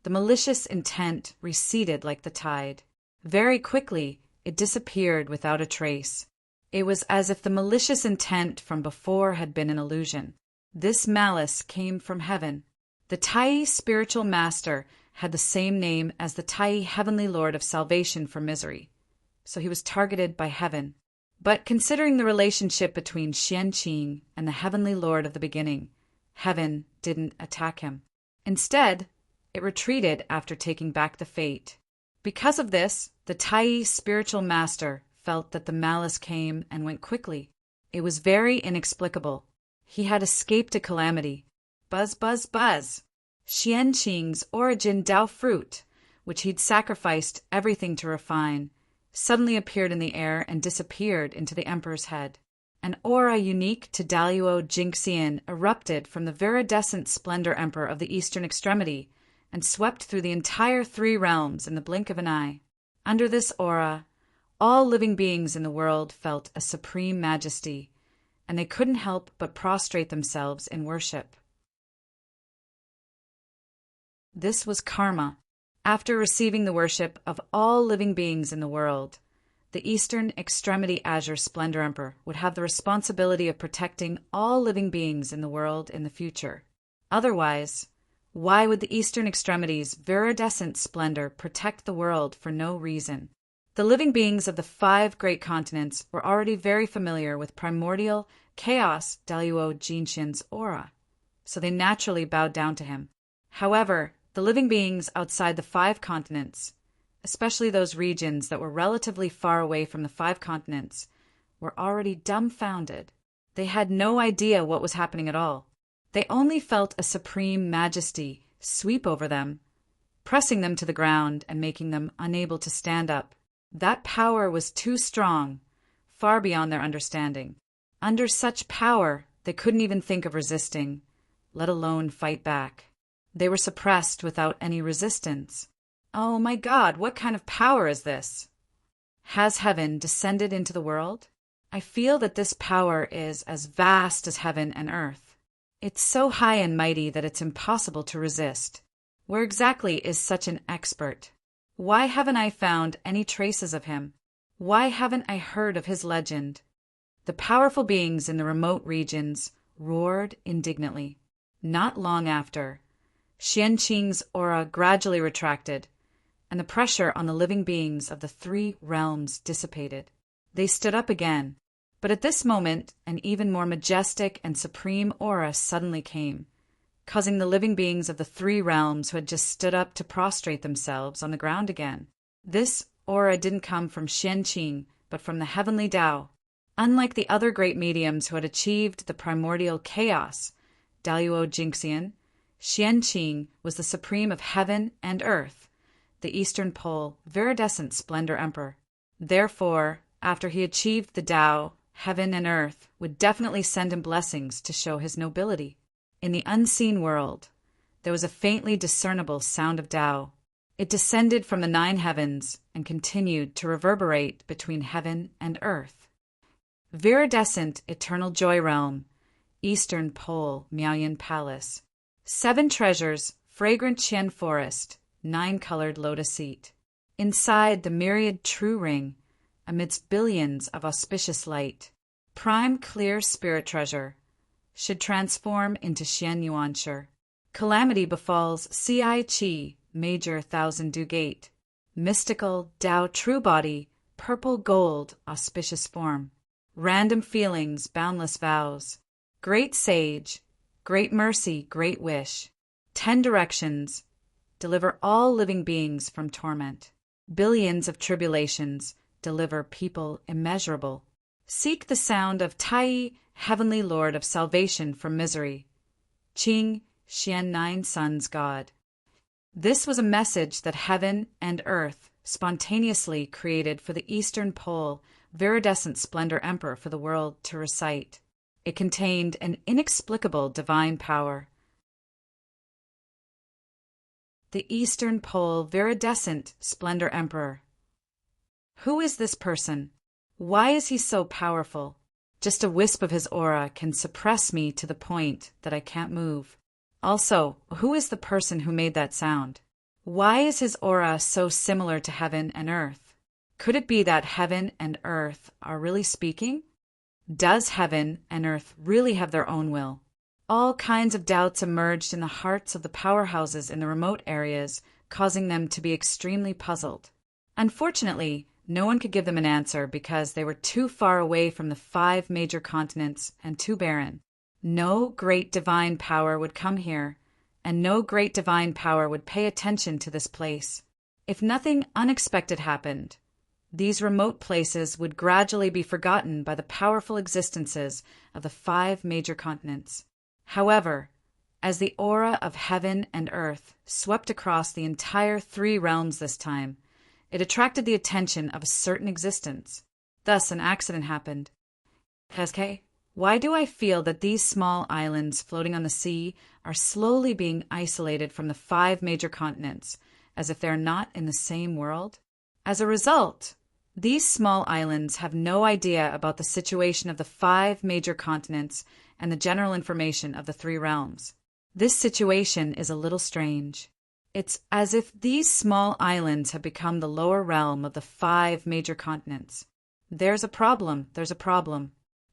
the malicious intent receded like the tide. Very quickly, it disappeared without a trace. It was as if the malicious intent from before had been an illusion. This malice came from heaven. The Tai spiritual master had the same name as the Tai Heavenly Lord of Salvation from Misery, so he was targeted by heaven. But considering the relationship between Xianqing and the Heavenly Lord of the beginning, heaven didn't attack him. Instead, it retreated after taking back the fate. Because of this, the Tai spiritual master felt that the malice came and went quickly. It was very inexplicable. He had escaped a calamity. Buzz, buzz, buzz. Xianqing's origin Dao fruit, which he'd sacrificed everything to refine, suddenly appeared in the air and disappeared into the emperor's head. An aura unique to Daluo Jingxian erupted from the viridescent splendor emperor of the eastern extremity and swept through the entire three realms in the blink of an eye. Under this aura, all living beings in the world felt a supreme majesty, and they couldn't help but prostrate themselves in worship. This was karma. After receiving the worship of all living beings in the world, the Eastern Extremity Azure Splendor Emperor would have the responsibility of protecting all living beings in the world in the future. Otherwise, why would the Eastern Extremity's viridescent splendor protect the world for no reason? The living beings of the 5 great continents were already very familiar with primordial chaos Daluo Jingxian's aura, so they naturally bowed down to him. However, the living beings outside the 5 continents, especially those regions that were relatively far away from the 5 continents, were already dumbfounded. They had no idea what was happening at all. They only felt a supreme majesty sweep over them, pressing them to the ground and making them unable to stand up. That power was too strong, far beyond their understanding. Under such power, they couldn't even think of resisting, let alone fight back. They were suppressed without any resistance. Oh my God, what kind of power is this? Has heaven descended into the world? I feel that this power is as vast as heaven and earth. It's so high and mighty that it's impossible to resist. Where exactly is such an expert? Why haven't I found any traces of him? Why haven't I heard of his legend? The powerful beings in the remote regions roared indignantly. Not long after, Xianqing's aura gradually retracted, and the pressure on the living beings of the 3 realms dissipated. They stood up again, but at this moment an even more majestic and supreme aura suddenly came, causing the living beings of the 3 realms who had just stood up to prostrate themselves on the ground again. This aura didn't come from Xianqing, but from the heavenly Tao. Unlike the other great mediums who had achieved the primordial chaos, Daluo Jingxian, Xianqing was the supreme of heaven and earth, the Eastern Pole, viridescent splendor emperor. Therefore, after he achieved the Tao, heaven and earth would definitely send him blessings to show his nobility. In the unseen world, there was a faintly discernible sound of Tao. It descended from the 9 heavens and continued to reverberate between heaven and earth. Viridescent eternal joy realm, Eastern Pole, Miaoyan Palace. 7 treasures, fragrant Qian forest, 9-colored lotus seat. Inside the myriad true ring, amidst billions of auspicious light, prime clear spirit treasure should transform into Xian Yuanshi. Calamity befalls Ci Qi, major 1000 gate, mystical Tao true body, purple gold, auspicious form. Random feelings, boundless vows. Great sage, great mercy, great wish. 10 directions, deliver all living beings from torment. Billions of tribulations, deliver people immeasurable. Seek the sound of Tai, heavenly Lord of salvation from misery. Qing, Xian 9 Sons God. This was a message that heaven and earth spontaneously created for the Eastern Pole, viridescent splendor emperor for the world to recite. It contained an inexplicable divine power. The Eastern Pole, viridescent splendor emperor. Who is this person? Why is he so powerful? Just a wisp of his aura can suppress me to the point that I can't move. Also, who is the person who made that sound? Why is his aura so similar to heaven and earth? Could it be that heaven and earth are really speaking? Does heaven and earth really have their own will? All kinds of doubts emerged in the hearts of the powerhouses in the remote areas, causing them to be extremely puzzled. Unfortunately, no one could give them an answer because they were too far away from the 5 major continents and too barren. No great divine power would come here, and no great divine power would pay attention to this place. If nothing unexpected happened, these remote places would gradually be forgotten by the powerful existences of the 5 major continents. However, as the aura of heaven and earth swept across the entire 3 realms this time, it attracted the attention of a certain existence. Thus, an accident happened. SK, why do I feel that these small islands floating on the sea are slowly being isolated from the 5 major continents, as if they are not in the same world? As a result, these small islands have no idea about the situation of the 5 major continents and the general information of the 3 realms. This situation is a little strange. It's as if these small islands have become the lower realm of the 5 major continents. There's a problem.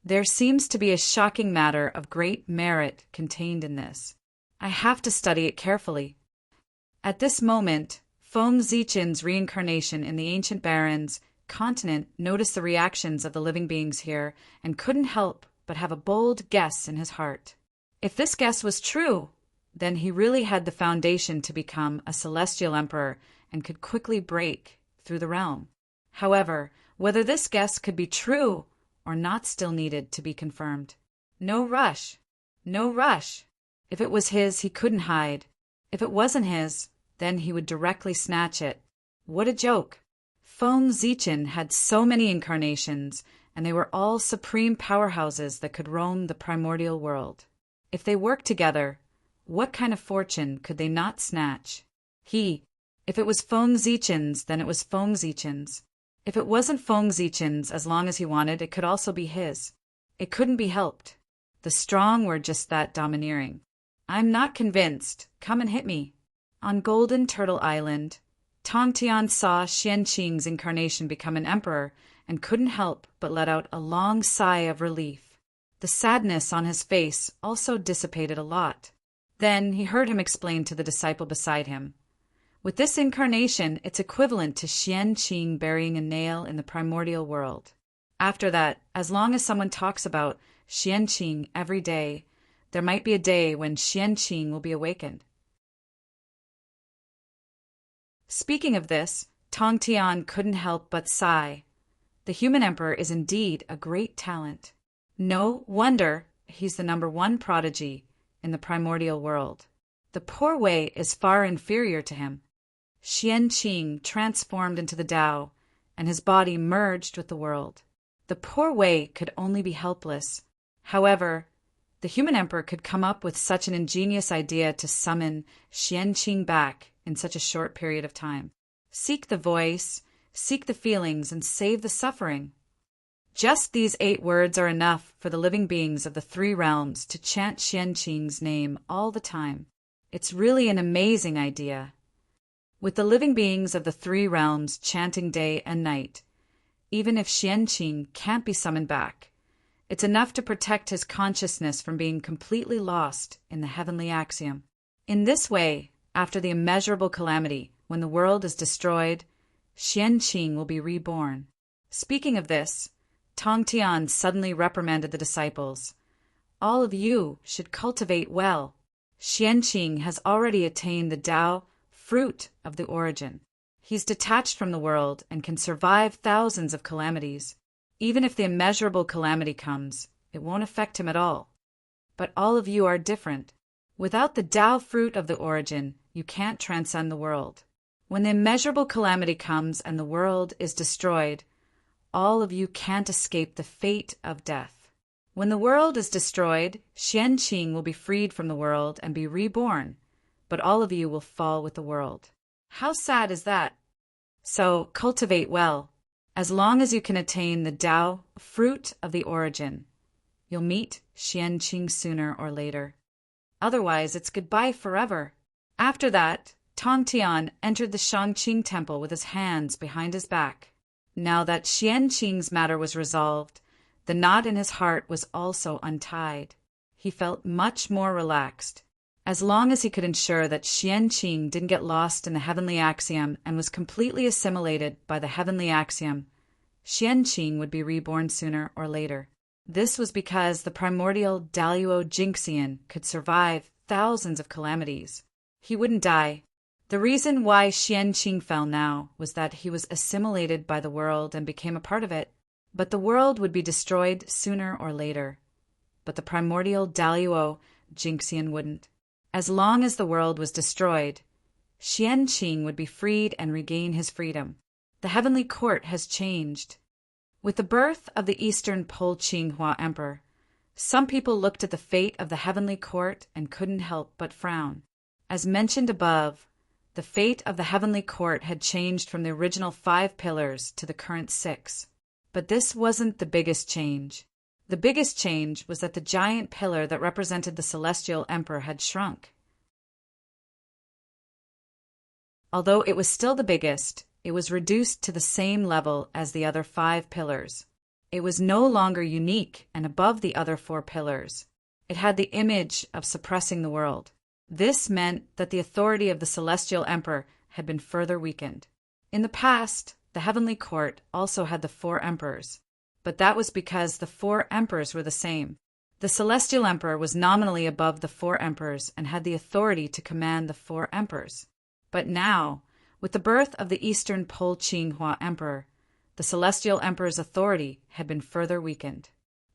There seems to be a shocking matter of great merit contained in this. I have to study it carefully. At this moment, Feng Zichen's reincarnation in the ancient barons continent noticed the reactions of the living beings here and couldn't help but have a bold guess in his heart. If this guess was true, then he really had the foundation to become a celestial emperor and could quickly break through the realm. However, whether this guess could be true or not still needed to be confirmed. No rush. If it was his, he couldn't hide. If it wasn't his, then he would directly snatch it. What a joke! Feng Zichen had so many incarnations, and they were all supreme powerhouses that could roam the primordial world. If they worked together, what kind of fortune could they not snatch? If it was Feng Zichen's, then it was Feng Zichen's. If it wasn't Feng Zichen's, as long as he wanted, it could also be his. It couldn't be helped. The strong were just that domineering. I'm not convinced. Come and hit me. On Golden Turtle Island, Tongtian saw Xianqing's incarnation become an emperor and couldn't help but let out a long sigh of relief. The sadness on his face also dissipated a lot. Then he heard him explain to the disciple beside him. With this incarnation, it's equivalent to Xianqing burying a nail in the primordial world. After that, as long as someone talks about Xianqing every day, there might be a day when Xianqing will be awakened. Speaking of this, Tongtian couldn't help but sigh. The human emperor is indeed a great talent. No wonder he's the #1 prodigy in the primordial world. The poor Wei is far inferior to him. Xianqing transformed into the Tao, and his body merged with the world. The poor Wei could only be helpless. However, the human emperor could come up with such an ingenious idea to summon Xianqing back in such a short period of time. Seek the voice, seek the feelings, and save the suffering. Just these 8 words are enough for the living beings of the 3 realms to chant Xianqing's name all the time. It's really an amazing idea. With the living beings of the 3 realms chanting day and night, even if Xianqing can't be summoned back, it's enough to protect his consciousness from being completely lost in the heavenly axiom. In this way, after the immeasurable calamity, when the world is destroyed, Xianqing will be reborn. Speaking of this, Tongtian suddenly reprimanded the disciples. All of you should cultivate well. Xianqing has already attained the Tao, fruit of the origin. He's detached from the world and can survive thousands of calamities. Even if the immeasurable calamity comes, it won't affect him at all. But all of you are different. Without the Tao fruit of the origin, you can't transcend the world. When the immeasurable calamity comes and the world is destroyed, all of you can't escape the fate of death. When the world is destroyed, Xianqing will be freed from the world and be reborn, but all of you will fall with the world. How sad is that? So cultivate well. As long as you can attain the Tao, fruit of the origin, you'll meet Xianqing sooner or later. Otherwise, it's goodbye forever. After that, Tongtian entered the Shangqing temple with his hands behind his back. Now that Xianqing's matter was resolved, the knot in his heart was also untied. He felt much more relaxed. As long as he could ensure that Xianqing didn't get lost in the heavenly axiom and was completely assimilated by the heavenly axiom, Xianqing would be reborn sooner or later. This was because the primordial Daluo Jinxian could survive thousands of calamities. He wouldn't die. The reason why Xianqing fell now was that he was assimilated by the world and became a part of it, but the world would be destroyed sooner or later. But the primordial Daluo, Jingxian, wouldn't. As long as the world was destroyed, Xianqing would be freed and regain his freedom. The heavenly court has changed. With the birth of the Eastern Pol Qinghua Emperor, some people looked at the fate of the heavenly court and couldn't help but frown. As mentioned above, the fate of the heavenly court had changed from the original 5 pillars to the current 6. But this wasn't the biggest change. The biggest change was that the giant pillar that represented the celestial emperor had shrunk. Although it was still the biggest, it was reduced to the same level as the other 5 pillars. It was no longer unique and above the other 4 pillars. It had the image of suppressing the world. This meant that the authority of the celestial emperor had been further weakened. In the past, the heavenly court also had the 4 emperors, but that was because the 4 emperors were the same. The celestial emperor was nominally above the 4 emperors and had the authority to command the 4 emperors. But now, with the birth of the Eastern Pol Qinghua Emperor, the celestial emperor's authority had been further weakened.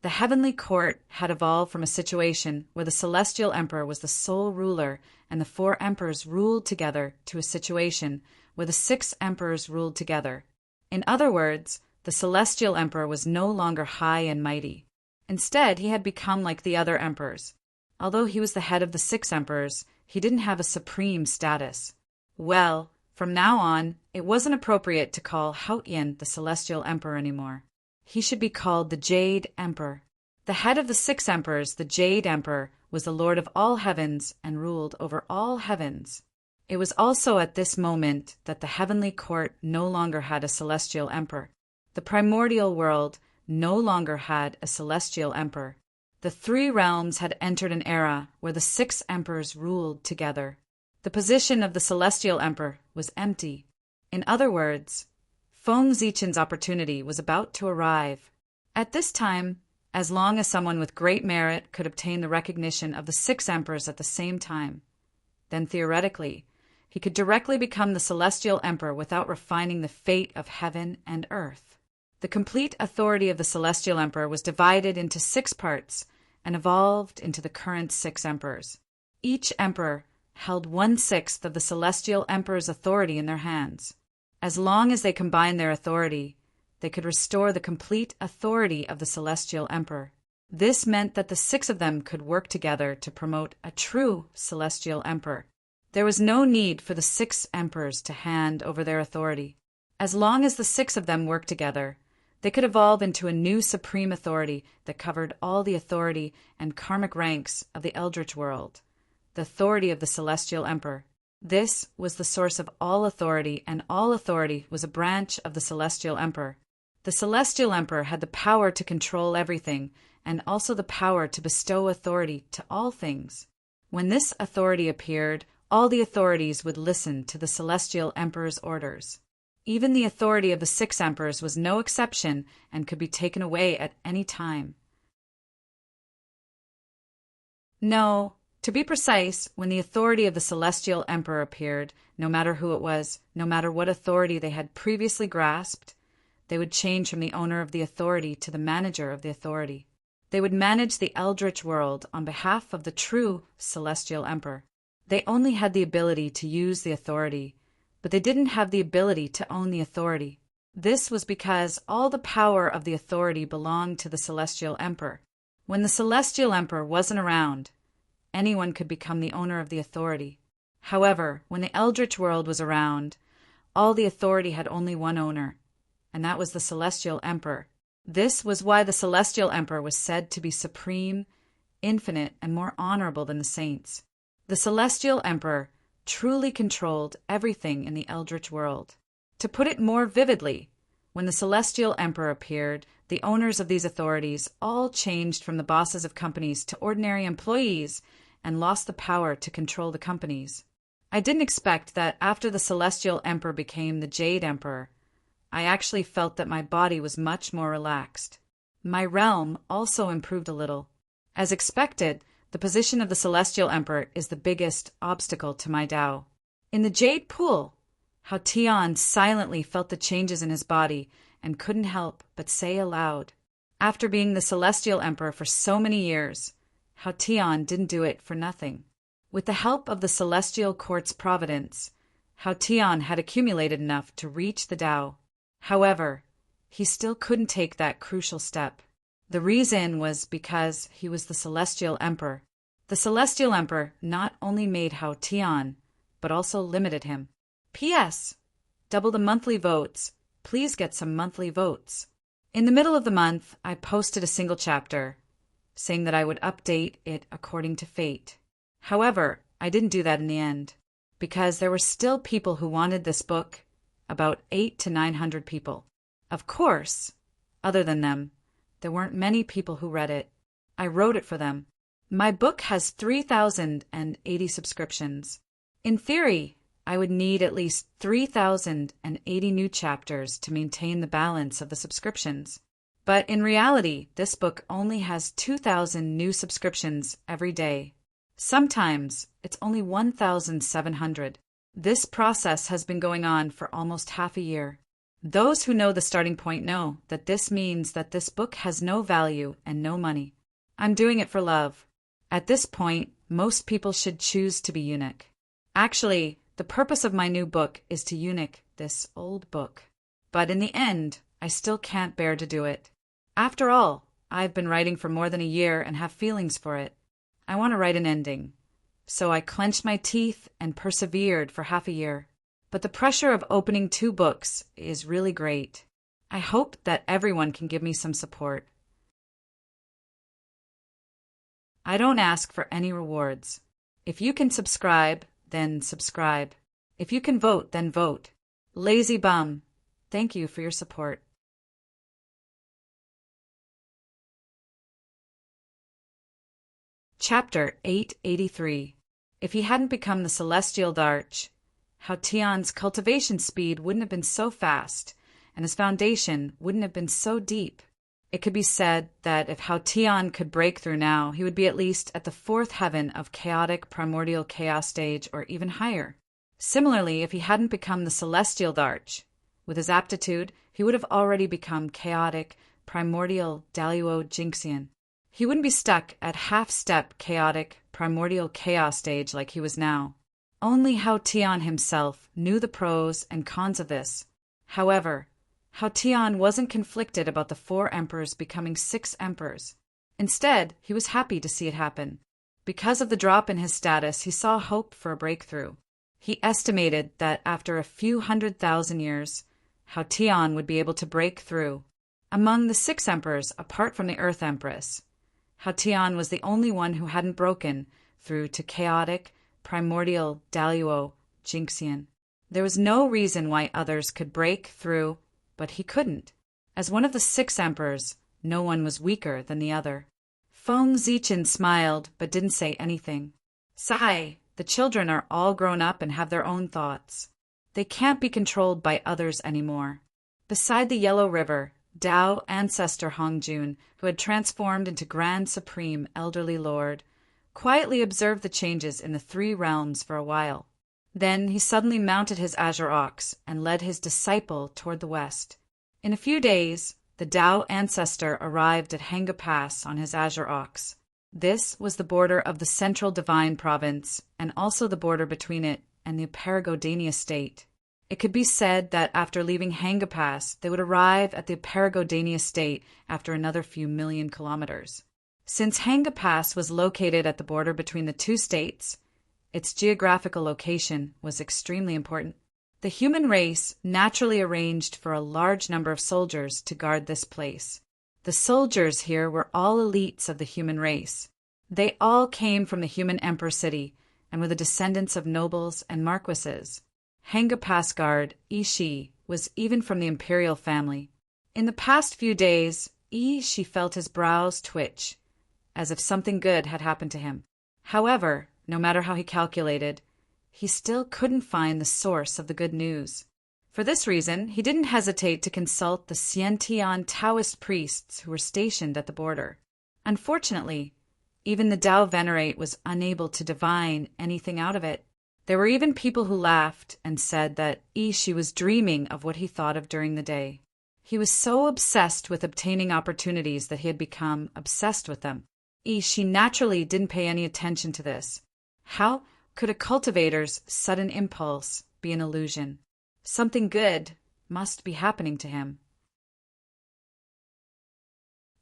The heavenly court had evolved from a situation where the celestial emperor was the sole ruler and the 4 emperors ruled together to a situation where the 6 emperors ruled together. In other words, the celestial emperor was no longer high and mighty. Instead, he had become like the other emperors. Although he was the head of the 6 emperors, he didn't have a supreme status. Well, from now on, it wasn't appropriate to call Haotian the celestial emperor anymore. He should be called the Jade Emperor. The head of the 6 emperors, the Jade Emperor, was the lord of all heavens and ruled over all heavens. It was also at this moment that the heavenly court no longer had a celestial emperor. The primordial world no longer had a celestial emperor. The 3 realms had entered an era where the 6 emperors ruled together. The position of the celestial emperor was empty. In other words, Feng Zichen's opportunity was about to arrive. At this time, as long as someone with great merit could obtain the recognition of the 6 emperors at the same time, then theoretically, he could directly become the celestial emperor without refining the fate of heaven and earth. The complete authority of the celestial emperor was divided into 6 parts and evolved into the current 6 emperors. Each emperor held 1/6 of the celestial emperor's authority in their hands. As long as they combined their authority, they could restore the complete authority of the celestial emperor. This meant that the 6 of them could work together to promote a true celestial emperor. There was no need for the 6 emperors to hand over their authority. As long as the 6 of them worked together, they could evolve into a new supreme authority that covered all the authority and karmic ranks of the Eldritch world, the authority of the celestial emperor. This was the source of all authority, and all authority was a branch of the celestial emperor. The celestial emperor had the power to control everything, and also the power to bestow authority to all things. When this authority appeared, all the authorities would listen to the celestial emperor's orders. Even the authority of the 6 emperors was no exception and could be taken away at any time. No, to be precise, when the authority of the celestial emperor appeared, no matter who it was, no matter what authority they had previously grasped, they would change from the owner of the authority to the manager of the authority. They would manage the Eldritch world on behalf of the true celestial emperor. They only had the ability to use the authority, but they didn't have the ability to own the authority. This was because all the power of the authority belonged to the celestial emperor. When the celestial emperor wasn't around, anyone could become the owner of the authority. However, when the Eldritch world was around, all the authority had only one owner, and that was the celestial emperor. This was why the celestial emperor was said to be supreme, infinite, and more honorable than the saints. The celestial emperor truly controlled everything in the Eldritch world. To put it more vividly, when the celestial emperor appeared, the owners of these authorities all changed from the bosses of companies to ordinary employees and lost the power to control the companies. I didn't expect that after the celestial emperor became the Jade Emperor, I actually felt that my body was much more relaxed. My realm also improved a little. As expected, the position of the celestial emperor is the biggest obstacle to my Tao. In the jade pool, Hao Tian silently felt the changes in his body and couldn't help but say aloud. After being the Celestial Emperor for so many years, Hao Tian didn't do it for nothing. With the help of the Celestial Court's providence, Hao Tian had accumulated enough to reach the Tao. However, he still couldn't take that crucial step. The reason was because he was the Celestial Emperor. The Celestial Emperor not only made Hao Tian, but also limited him. P.S. Double the monthly votes. Please get some monthly votes. In the middle of the month, I posted a single chapter, saying that I would update it according to fate. However, I didn't do that in the end, because there were still people who wanted this book, about 800 to 900 people. Of course, other than them, there weren't many people who read it. I wrote it for them. My book has 3,080 subscriptions. In theory, I would need at least 3,080 new chapters to maintain the balance of the subscriptions. But in reality, this book only has 2,000 new subscriptions every day. Sometimes it's only 1,700. This process has been going on for almost half a year. Those who know the starting point know that this means that this book has no value and no money. I'm doing it for love. At this point, most people should choose to be eunuch. Actually, the purpose of my new book is to eunuch this old book. But in the end, I still can't bear to do it. After all, I've been writing for more than a year and have feelings for it. I want to write an ending. So I clenched my teeth and persevered for half a year. But the pressure of opening 2 books is really great. I hope that everyone can give me some support. I don't ask for any rewards. If you can subscribe, then subscribe. If you can vote, then vote. Lazy bum, thank you for your support. Chapter 883. If he hadn't become the Celestial Darch, Hao Tian's cultivation speed wouldn't have been so fast, and his foundation wouldn't have been so deep. It could be said that if Hao Tian could break through now, he would be at least at the 4th heaven of chaotic primordial chaos stage or even higher. Similarly, if he hadn't become the Celestial Darch, with his aptitude, he would have already become chaotic primordial Daluo Jinxian. He wouldn't be stuck at half-step chaotic primordial chaos stage like he was now. Only Hao Tian himself knew the pros and cons of this. However, Hao Tian wasn't conflicted about the 4 emperors becoming 6 emperors. Instead, he was happy to see it happen. Because of the drop in his status, he saw hope for a breakthrough. He estimated that after a few 100,000 years, Hao Tian would be able to break through. Among the 6 emperors, apart from the Earth Empress, Hao Tian was the only one who hadn't broken through to chaotic, primordial Daluo Jinxian. There was no reason why others could break through, but he couldn't. As one of the 6 emperors, no one was weaker than the other. Feng Zichen smiled, but didn't say anything. Sigh, the children are all grown up and have their own thoughts. They can't be controlled by others anymore. Beside the Yellow River, Tao ancestor Hongjun, who had transformed into Grand Supreme Elderly Lord, quietly observed the changes in the 3 realms for a while. Then he suddenly mounted his azure ox and led his disciple toward the west. In a few days, the Tao ancestor arrived at Hanga Pass on his azure ox. This was the border of the Central Divine Province and also the border between it and the Paragodania state. It could be said that after leaving Hanga Pass, they would arrive at the Paragodania state after another few million kilometers. Since Hanga Pass was located at the border between the 2 states, its geographical location was extremely important. The human race naturally arranged for a large number of soldiers to guard this place. The soldiers here were all elites of the human race. They all came from the human emperor city and were the descendants of nobles and marquises. Hanga Pass guard Yi was even from the imperial family. In the past few days, Yi felt his brows twitch, as if something good had happened to him. However, no matter how he calculated, he still couldn't find the source of the good news. For this reason, he didn't hesitate to consult the Xiantian Taoist priests who were stationed at the border. Unfortunately, even the Tao Venerate was unable to divine anything out of it. There were even people who laughed and said that Ishi was dreaming of what he thought of during the day. He was so obsessed with obtaining opportunities that he had become obsessed with them. Ishi naturally didn't pay any attention to this. How could a cultivator's sudden impulse be an illusion? Something good must be happening to him.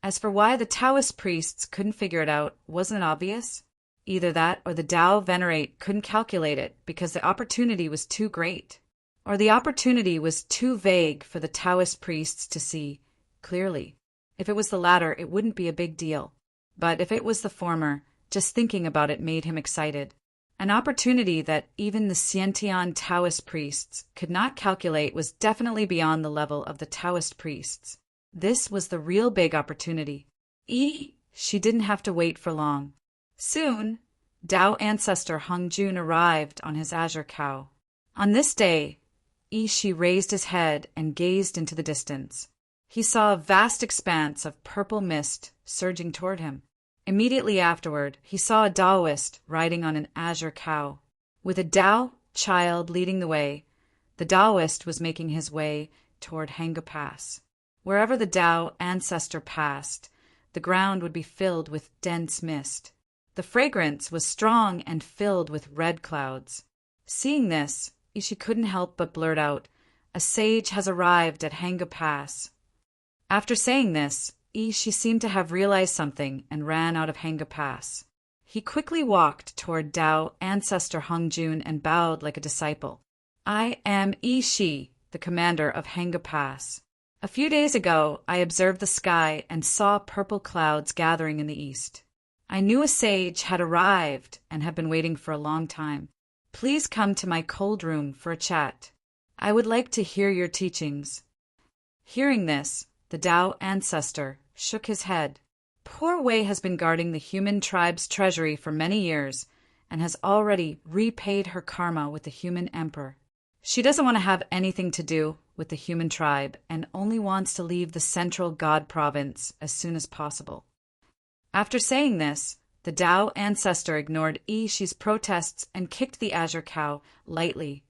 As for why the Taoist priests couldn't figure it out, wasn't it obvious? Either that or the Tao Venerate couldn't calculate it because the opportunity was too great. Or the opportunity was too vague for the Taoist priests to see clearly. If it was the latter, it wouldn't be a big deal. But if it was the former, just thinking about it made him excited. An opportunity that even the Xiantian Taoist priests could not calculate was definitely beyond the level of the Taoist priests. This was the real big opportunity. She didn't have to wait for long. Soon, Tao ancestor Hung Jun arrived on his azure cow. On this day, Ishi raised his head and gazed into the distance. He saw a vast expanse of purple mist surging toward him. Immediately afterward, he saw a Taoist riding on an azure cow. With a Tao child leading the way, the Taoist was making his way toward Hanga Pass. Wherever the Tao ancestor passed, the ground would be filled with dense mist. The fragrance was strong and filled with red clouds. Seeing this, Ishi couldn't help but blurt out, "A sage has arrived at Hanga Pass." After saying this, Ishi seemed to have realized something and ran out of Hanga Pass. He quickly walked toward Tao ancestor Hung Jun and bowed like a disciple. "I am Ishi, the commander of Hanga Pass. A few days ago, I observed the sky and saw purple clouds gathering in the east. I knew a sage had arrived and have been waiting for a long time. Please come to my cold room for a chat. I would like to hear your teachings." Hearing this, the Tao ancestor shook his head. Poor Wei has been guarding the human tribe's treasury for many years and has already repaid her karma with the human emperor. She doesn't want to have anything to do with the human tribe and only wants to leave the central God province as soon as possible. After saying this, the Tao ancestor ignored Ishi's protests and kicked the azure cow lightly,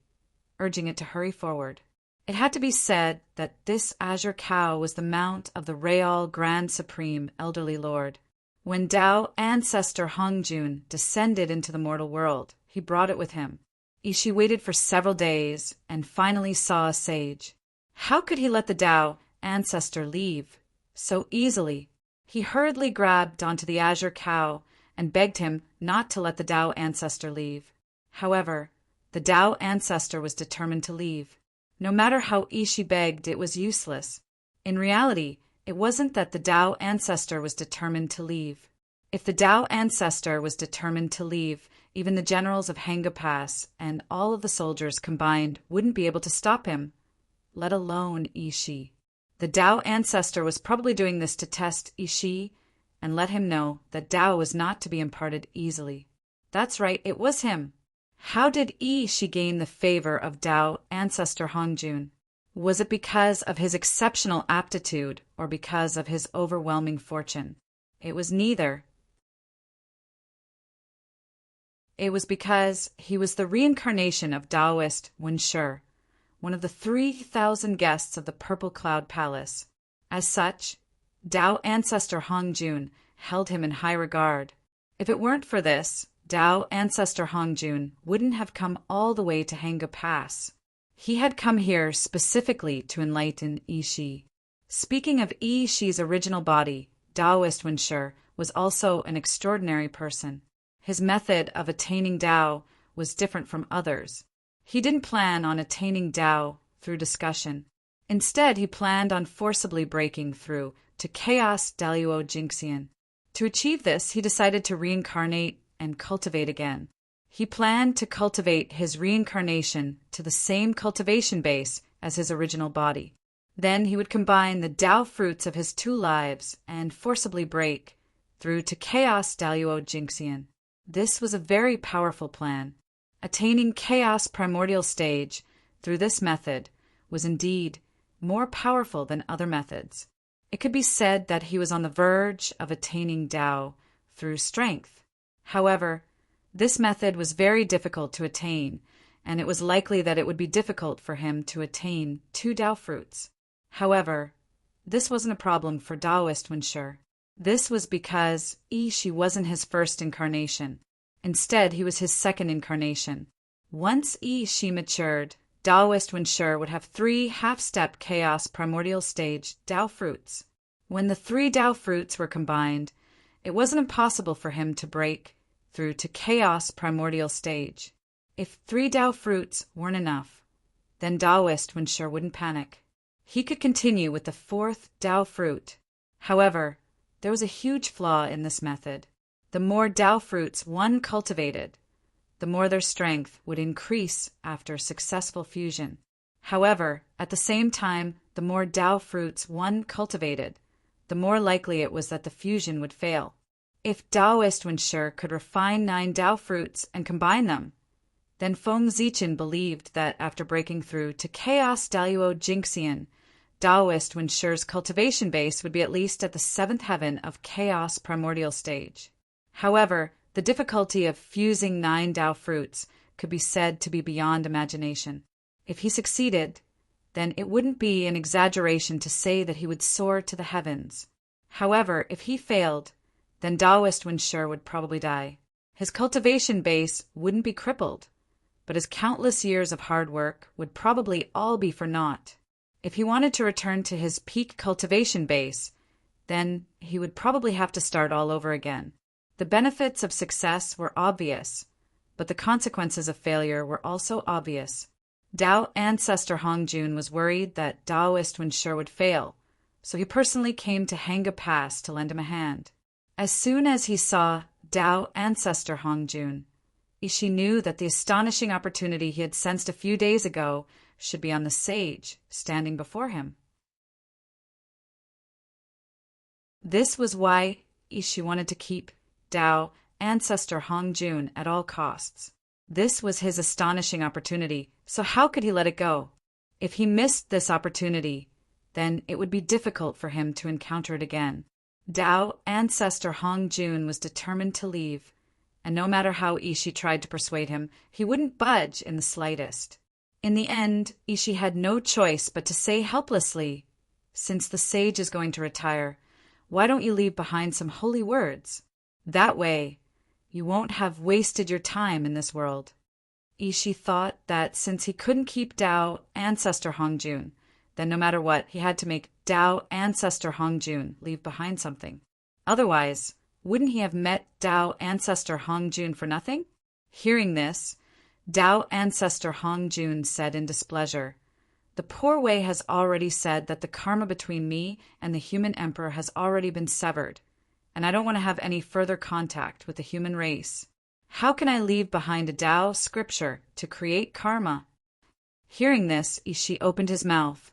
urging it to hurry forward. It had to be said that this azure cow was the mount of the Real Grand Supreme Elderly Lord. When Tao ancestor Hung Jun descended into the mortal world, he brought it with him. Ishi waited for several days and finally saw a sage. How could he let the Tao ancestor leave so easily? He hurriedly grabbed onto the azure cow and begged him not to let the Tao ancestor leave. However, the Tao ancestor was determined to leave. No matter how Ishi begged, it was useless. In reality, it wasn't that the Tao ancestor was determined to leave. If the Tao ancestor was determined to leave, even the generals of Hanga Pass and all of the soldiers combined wouldn't be able to stop him, let alone Ishi. The Tao ancestor was probably doing this to test Ishi and let him know that Tao was not to be imparted easily. That's right, it was him. How did Ishi gain the favor of Tao ancestor Hung Jun? Was it because of his exceptional aptitude or because of his overwhelming fortune? It was neither. It was because he was the reincarnation of Taoist Wenshi, one of the 3,000 guests of the Purple Cloud Palace. As such, Tao ancestor Hung Jun held him in high regard. If it weren't for this, Tao ancestor Hung Jun wouldn't have come all the way to Hanga Pass. He had come here specifically to enlighten Ishi. Speaking of Ishi's original body, Taoist Wenshi was also an extraordinary person. His method of attaining Tao was different from others. He didn't plan on attaining Tao through discussion. Instead, he planned on forcibly breaking through to Chaos Daluo Jinxian. To achieve this, he decided to reincarnate and cultivate again. He planned to cultivate his reincarnation to the same cultivation base as his original body. Then he would combine the Tao fruits of his two lives and forcibly break through to Chaos Daluo Jinxian. This was a very powerful plan. Attaining Chaos Primordial Stage through this method was indeed more powerful than other methods. It could be said that he was on the verge of attaining Tao through strength. However, This method was very difficult to attain, and it was likely that it would be difficult for him to attain 2 Tao fruits. However, this wasn't a problem for Taoist Wenshi. This was because Shi wasn't his first incarnation. Instead, he was his second incarnation. Once Shi matured, Taoist Wenshi would have 3 half-step chaos primordial stage Tao fruits. When the 3 Tao fruits were combined, it wasn't impossible for him to break through to chaos primordial stage. If 3 Tao fruits weren't enough, then Taoist Wenshi wouldn't panic. He could continue with the 4th Tao fruit. However, there was a huge flaw in this method. The more Tao fruits one cultivated, the more their strength would increase after successful fusion. However, at the same time, the more Tao fruits one cultivated, the more likely it was that the fusion would fail. If Taoist Wenshi could refine 9 Tao fruits and combine them, then Feng Zichen believed that after breaking through to Chaos Daluo Jinxian, Taoist Wenshi's cultivation base would be at least at the 7th heaven of Chaos Primordial Stage. However, the difficulty of fusing 9 Tao fruits could be said to be beyond imagination. If he succeeded, then it wouldn't be an exaggeration to say that he would soar to the heavens. However, if he failed, then Taoist Wenshi would probably die. His cultivation base wouldn't be crippled, but his countless years of hard work would probably all be for naught. If he wanted to return to his peak cultivation base, then he would probably have to start all over again. The benefits of success were obvious, but the consequences of failure were also obvious. Tao ancestor Hongjun was worried that Taoist Wenshi would fail, so he personally came to Hanga Pass to lend him a hand. As soon as he saw Tao ancestor Hongjun, Shi knew that the astonishing opportunity he had sensed a few days ago should be on the sage standing before him. This was why Shi wanted to keep Tao ancestor Hongjun at all costs. This was his astonishing opportunity, so how could he let it go? If he missed this opportunity, then it would be difficult for him to encounter it again. Tao ancestor Hongjun was determined to leave, and no matter how Shi tried to persuade him, he wouldn't budge in the slightest. In the end, Shi had no choice but to say helplessly, "Since the sage is going to retire, why don't you leave behind some holy words? That way, you won't have wasted your time in this world." Shi thought that since he couldn't keep Tao ancestor Hongjun, then no matter what, he had to make Tao ancestor Hongjun leave behind something. Otherwise, wouldn't he have met Tao ancestor Hongjun for nothing? Hearing this, Tao ancestor Hongjun said in displeasure, "The poor way has already said that the karma between me and the human emperor has already been severed, and I don't want to have any further contact with the human race. How can I leave behind a Tao scripture to create karma?" Hearing this, Shi opened his mouth,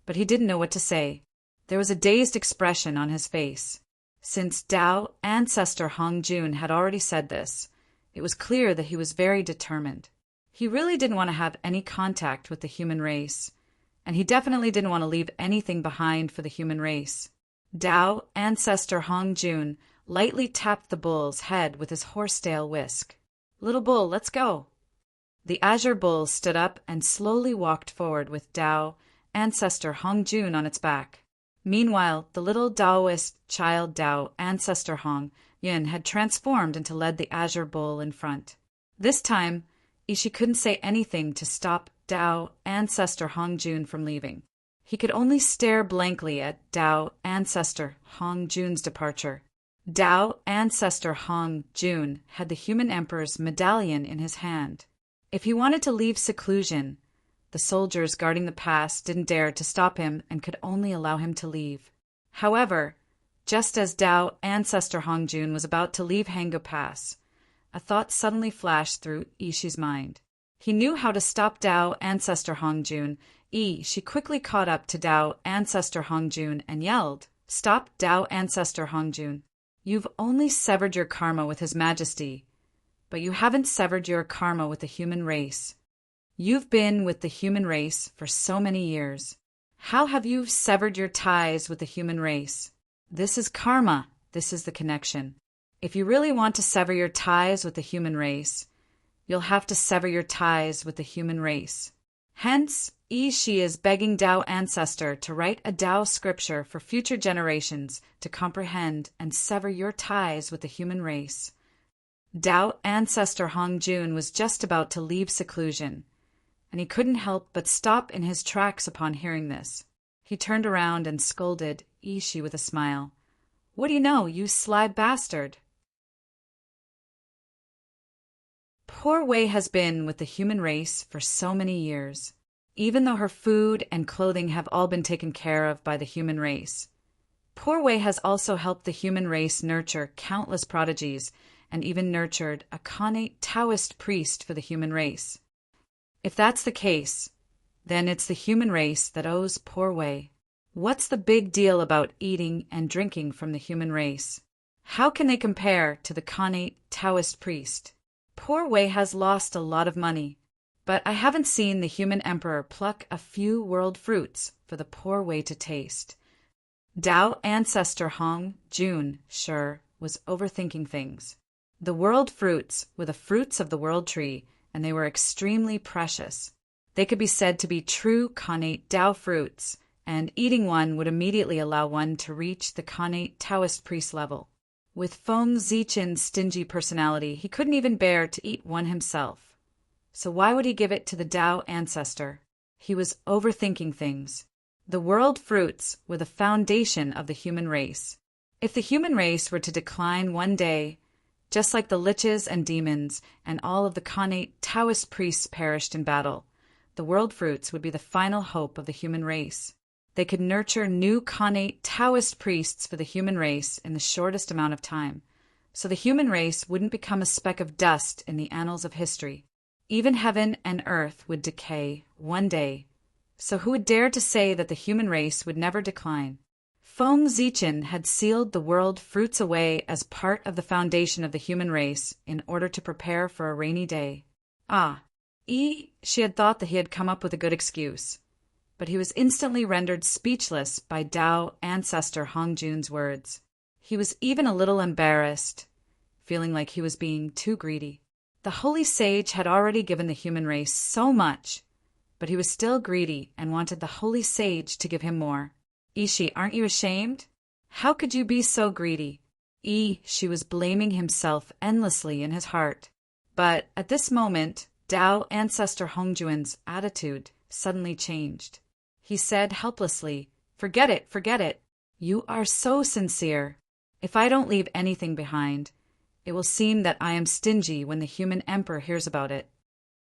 but he didn't know what to say. There was a dazed expression on his face. Since Tao ancestor Hongjun had already said this, it was clear that he was very determined. He really didn't want to have any contact with the human race, and he definitely didn't want to leave anything behind for the human race. Tao ancestor Hongjun lightly tapped the bull's head with his horsetail whisk. "Little bull, let's go." The azure bull stood up and slowly walked forward with Tao ancestor Hongjun on its back. Meanwhile, the little Taoist child Tao ancestor Hong Yun had transformed and led the azure bull in front. This time, Shi couldn't say anything to stop Tao ancestor Hongjun from leaving. He could only stare blankly at Tao ancestor Hongjun's departure. Tao ancestor Hongjun had the human emperor's medallion in his hand. If he wanted to leave seclusion, the soldiers guarding the pass didn't dare to stop him and could only allow him to leave. However, just as Tao ancestor Hongjun was about to leave Hango Pass, a thought suddenly flashed through Ishi's mind. He knew how to stop Tao ancestor Hongjun. She quickly caught up to Tao ancestor Hongjun and yelled, "Stop Tao ancestor Hongjun. You've only severed your karma with His Majesty, but you haven't severed your karma with the human race. You've been with the human race for so many years. How have you severed your ties with the human race? This is karma. This is the connection. If you really want to sever your ties with the human race, you'll have to sever your ties with the human race. Hence, Shi is begging Tao Ancestor to write a Tao scripture for future generations to comprehend and sever your ties with the human race. Tao Ancestor Hongjun was just about to leave seclusion, and he couldn't help but stop in his tracks upon hearing this. He turned around and scolded Shi with a smile. "What do you know, you sly bastard?" Poor Wei has been with the human race for so many years, even though her food and clothing have all been taken care of by the human race. Poor Wei has also helped the human race nurture countless prodigies and even nurtured a Khanate Taoist priest for the human race. If that's the case, then it's the human race that owes poor Wei. What's the big deal about eating and drinking from the human race? How can they compare to the Khanate Taoist priest? Poor Wei has lost a lot of money, but I haven't seen the human emperor pluck a few world fruits for the poor Wei to taste. Tao Ancestor Hong Jun, sure, was overthinking things. The world fruits were the fruits of the world tree, and they were extremely precious. They could be said to be true Khanate Tao fruits, and eating one would immediately allow one to reach the Khanate Taoist priest level. With Feng Zichen's stingy personality, he couldn't even bear to eat one himself. So why would he give it to the Tao Ancestor? He was overthinking things. The world fruits were the foundation of the human race. If the human race were to decline one day, just like the liches and demons and all of the Khanate Taoist priests perished in battle, the world fruits would be the final hope of the human race. They could nurture new Khanate Taoist priests for the human race in the shortest amount of time, so the human race wouldn't become a speck of dust in the annals of history. Even heaven and earth would decay one day, so who would dare to say that the human race would never decline? Feng Zichen had sealed the world fruits away as part of the foundation of the human race in order to prepare for a rainy day. She had thought that he had come up with a good excuse, but he was instantly rendered speechless by Tao Ancestor Hongjun's words. He was even a little embarrassed, feeling like he was being too greedy. The holy sage had already given the human race so much, but he was still greedy and wanted the holy sage to give him more. Shi, aren't you ashamed? How could you be so greedy? She was blaming himself endlessly in his heart. But at this moment, Tao Ancestor Hongjun's attitude suddenly changed. He said helplessly, "Forget it, forget it. You are so sincere. If I don't leave anything behind, it will seem that I am stingy when the human emperor hears about it.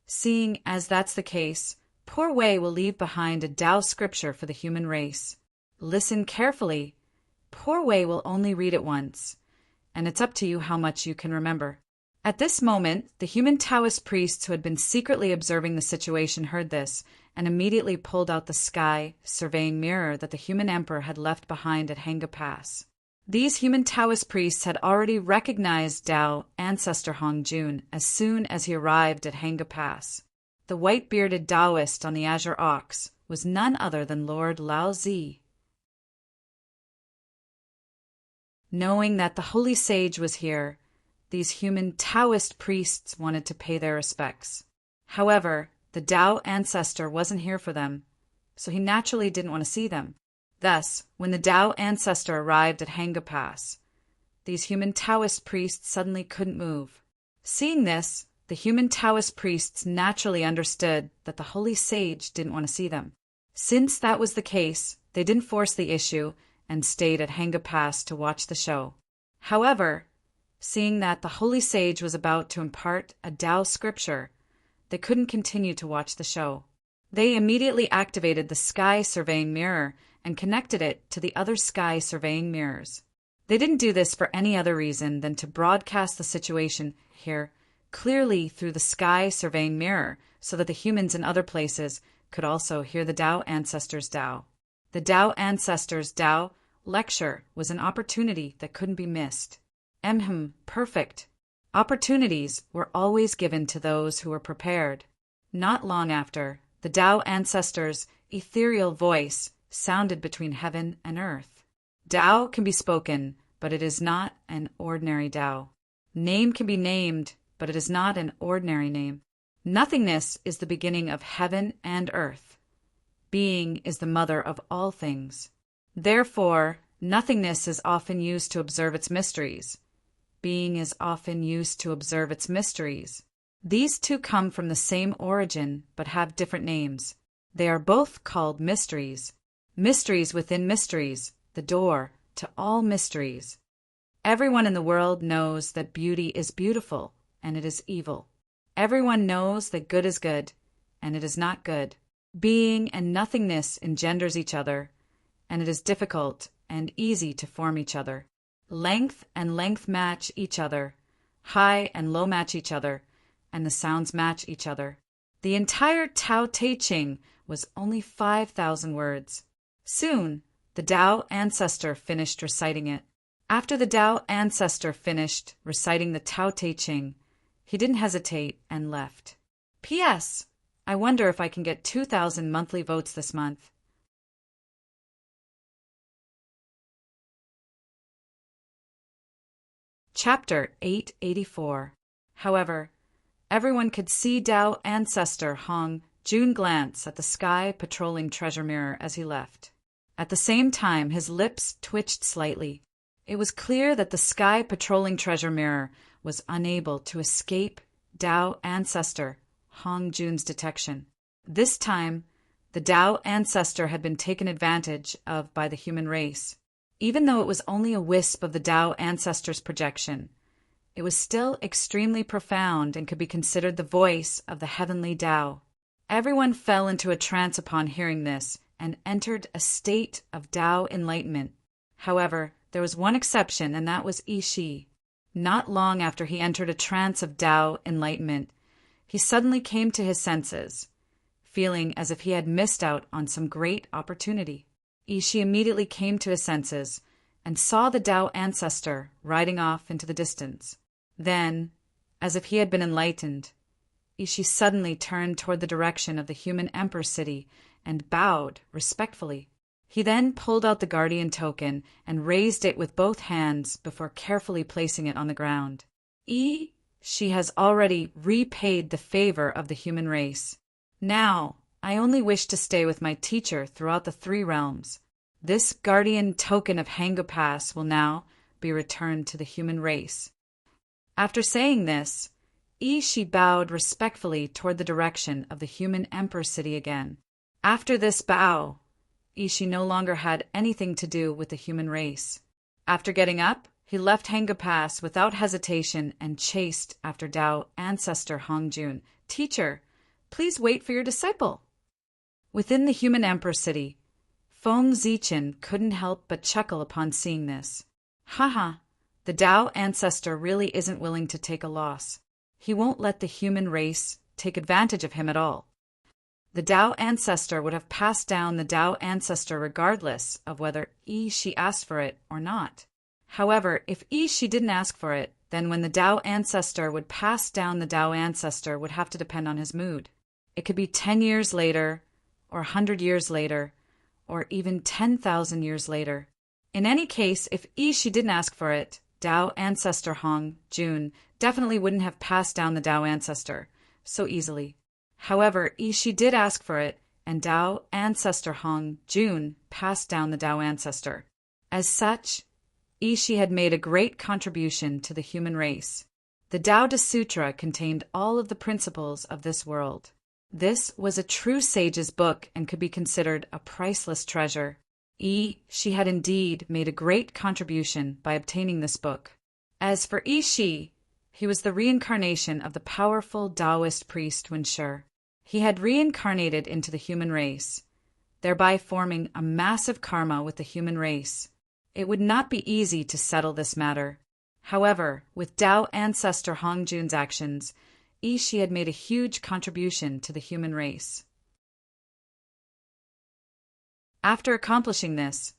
Seeing as that's the case, poor Wei will leave behind a Tao scripture for the human race. Listen carefully. Poor Wei will only read it once, and it's up to you how much you can remember." At this moment, the human Taoist priests who had been secretly observing the situation heard this and immediately pulled out the sky surveying mirror that the human emperor had left behind at Hanga Pass. These human Taoist priests had already recognized Tao Ancestor Hongjun as soon as he arrived at Hanga Pass. The white-bearded Taoist on the azure ox was none other than Lord Lao Zi. Knowing that the holy sage was here, these human Taoist priests wanted to pay their respects. However, the Tao Ancestor wasn't here for them, so he naturally didn't want to see them. Thus, when the Tao Ancestor arrived at Hanga Pass, these human Taoist priests suddenly couldn't move. Seeing this, the human Taoist priests naturally understood that the holy sage didn't want to see them. Since that was the case, they didn't force the issue and stayed at Hanga Pass to watch the show. However, seeing that the holy sage was about to impart a Tao scripture, they couldn't continue to watch the show. They immediately activated the sky surveying mirror and connected it to the other sky surveying mirrors. They didn't do this for any other reason than to broadcast the situation here clearly through the sky surveying mirror so that the humans in other places could also hear the Tao Ancestors' Tao. The Tao Ancestors' Tao lecture was an opportunity that couldn't be missed. Perfect. Opportunities were always given to those who were prepared. Not long after, the Tao Ancestors' ethereal voice sounded between heaven and earth. Tao can be spoken, but it is not an ordinary Tao. Name can be named, but it is not an ordinary name. Nothingness is the beginning of heaven and earth. Being is the mother of all things. Therefore, nothingness is often used to observe its mysteries. Being is often used to observe its mysteries. These two come from the same origin, but have different names. They are both called mysteries. Mysteries within mysteries, the door to all mysteries. Everyone in the world knows that beauty is beautiful, and it is evil. Everyone knows that good is good, and it is not good. Being and nothingness engenders each other, and it is difficult and easy to form each other. Length and length match each other, high and low match each other, and the sounds match each other. The entire Tao Te Ching was only 5,000 words. Soon, the Tao ancestor finished reciting it. After the Tao ancestor finished reciting the Tao Te Ching, he didn't hesitate and left. P.S. I wonder if I can get 2,000 monthly votes this month. Chapter 884. However, everyone could see Tao ancestor Hong Jun glance at the sky patrolling treasure mirror as he left. At the same time, his lips twitched slightly. It was clear that the sky patrolling treasure mirror was unable to escape Tao ancestor Hong Jun's detection. This time, the Tao ancestor had been taken advantage of by the human race. Even though it was only a wisp of the Tao ancestor's projection, it was still extremely profound and could be considered the voice of the heavenly Tao. Everyone fell into a trance upon hearing this and entered a state of Tao enlightenment. However, there was one exception, and that was Yi Shi. Not long after he entered a trance of Tao enlightenment, he suddenly came to his senses, feeling as if he had missed out on some great opportunity. Yi Shi immediately came to his senses and saw the Tao ancestor riding off into the distance. Then, as if he had been enlightened, Yi Shi suddenly turned toward the direction of the human emperor city and bowed respectfully. He then pulled out the guardian token and raised it with both hands before carefully placing it on the ground. Yi Shi has already repaid the favor of the human race. Now, I only wish to stay with my teacher throughout the 3 realms. This guardian token of Hangupass will now be returned to the human race. After saying this, Yi Shi bowed respectfully toward the direction of the human emperor city again. After this bow, Yi Shi no longer had anything to do with the human race. After getting up, he left Hangupass without hesitation and chased after Tao ancestor Hong Jun. Teacher, please wait for your disciple. Within the human emperor city, Feng Zichen couldn't help but chuckle upon seeing this. Haha, the Tao ancestor really isn't willing to take a loss. He won't let the human race take advantage of him at all. The Tao ancestor would have passed down the Tao ancestor regardless of whether Yi Shi asked for it or not. However, if Yi Shi didn't ask for it, then when the Tao ancestor would pass down the Tao ancestor would have to depend on his mood. It could be 10 years later, or 100 years later, or even 10,000 years later. In any case, if Yi Shi didn't ask for it, Tao ancestor Hong Jun definitely wouldn't have passed down the Tao ancestor so easily. However, Yi Shi did ask for it, and Tao ancestor Hong Jun passed down the Tao ancestor. As such, Yi Shi had made a great contribution to the human race. The Tao Te Sutra contained all of the principles of this world. This was a true sage's book and could be considered a priceless treasure. Yi Shi had indeed made a great contribution by obtaining this book. As for Yi Shi, he was the reincarnation of the powerful Taoist priest Wenshi. He had reincarnated into the human race, thereby forming a massive karma with the human race. It would not be easy to settle this matter. However, with Tao ancestor Hong Jun's actions, Yi Shi had made a huge contribution to the human race. After accomplishing this,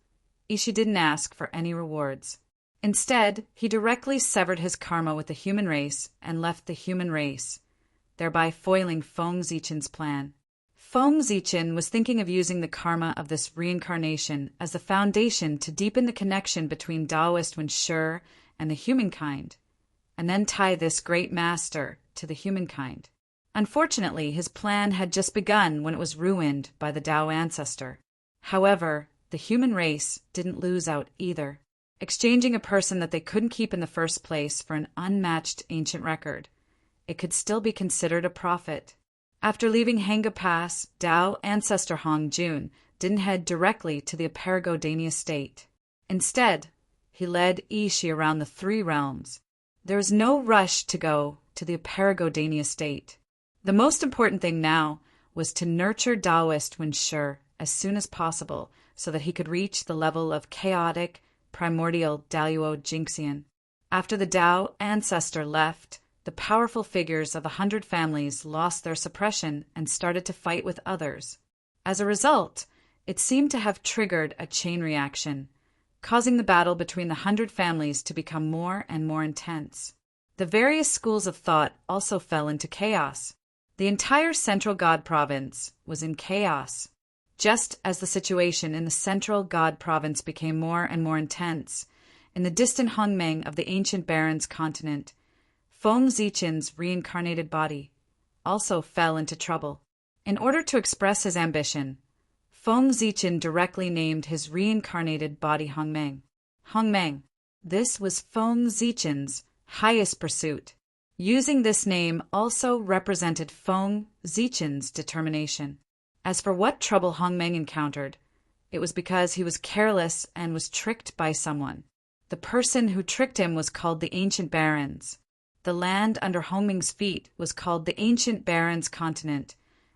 Yi Shi didn't ask for any rewards. Instead, he directly severed his karma with the human race and left the human race, thereby foiling Feng Zichen's plan. Feng Zichen was thinking of using the karma of this reincarnation as the foundation to deepen the connection between Taoist Wenshi and the humankind, and then tie this great master to the humankind. Unfortunately, his plan had just begun when it was ruined by the Tao ancestor. However, the human race didn't lose out either, exchanging a person that they couldn't keep in the first place for an unmatched ancient record. It could still be considered a prophet. After leaving Hanga Pass, Tao ancestor Hong Jun didn't head directly to the Aparagodania state. Instead, he led Ishi around the three realms. There was no rush to go to the Aparagodania state. The most important thing now was to nurture Taoist Wenshi as soon as possible so that he could reach the level of chaotic, primordial Daluo Jinxian. After the Tao ancestor left, the powerful figures of 100 families lost their suppression and started to fight with others. As a result, it seemed to have triggered a chain reaction, causing the battle between the 100 families to become more and more intense. The various schools of thought also fell into chaos. The entire central God province was in chaos. Just as the situation in the central God province became more and more intense, in the distant Hongmeng of the ancient Barons continent, Feng Zichen's reincarnated body also fell into trouble. In order to express his ambition, Feng Zichen directly named his reincarnated body Hongmeng. Hongmeng. This was Feng Zichen's highest pursuit. Using this name also represented Feng Zichen's determination. As for what trouble Hongmeng encountered, it was because he was careless and was tricked by someone. The person who tricked him was called the Ancient Barons. The land under Hongmeng's feet was called the Ancient Barons continent,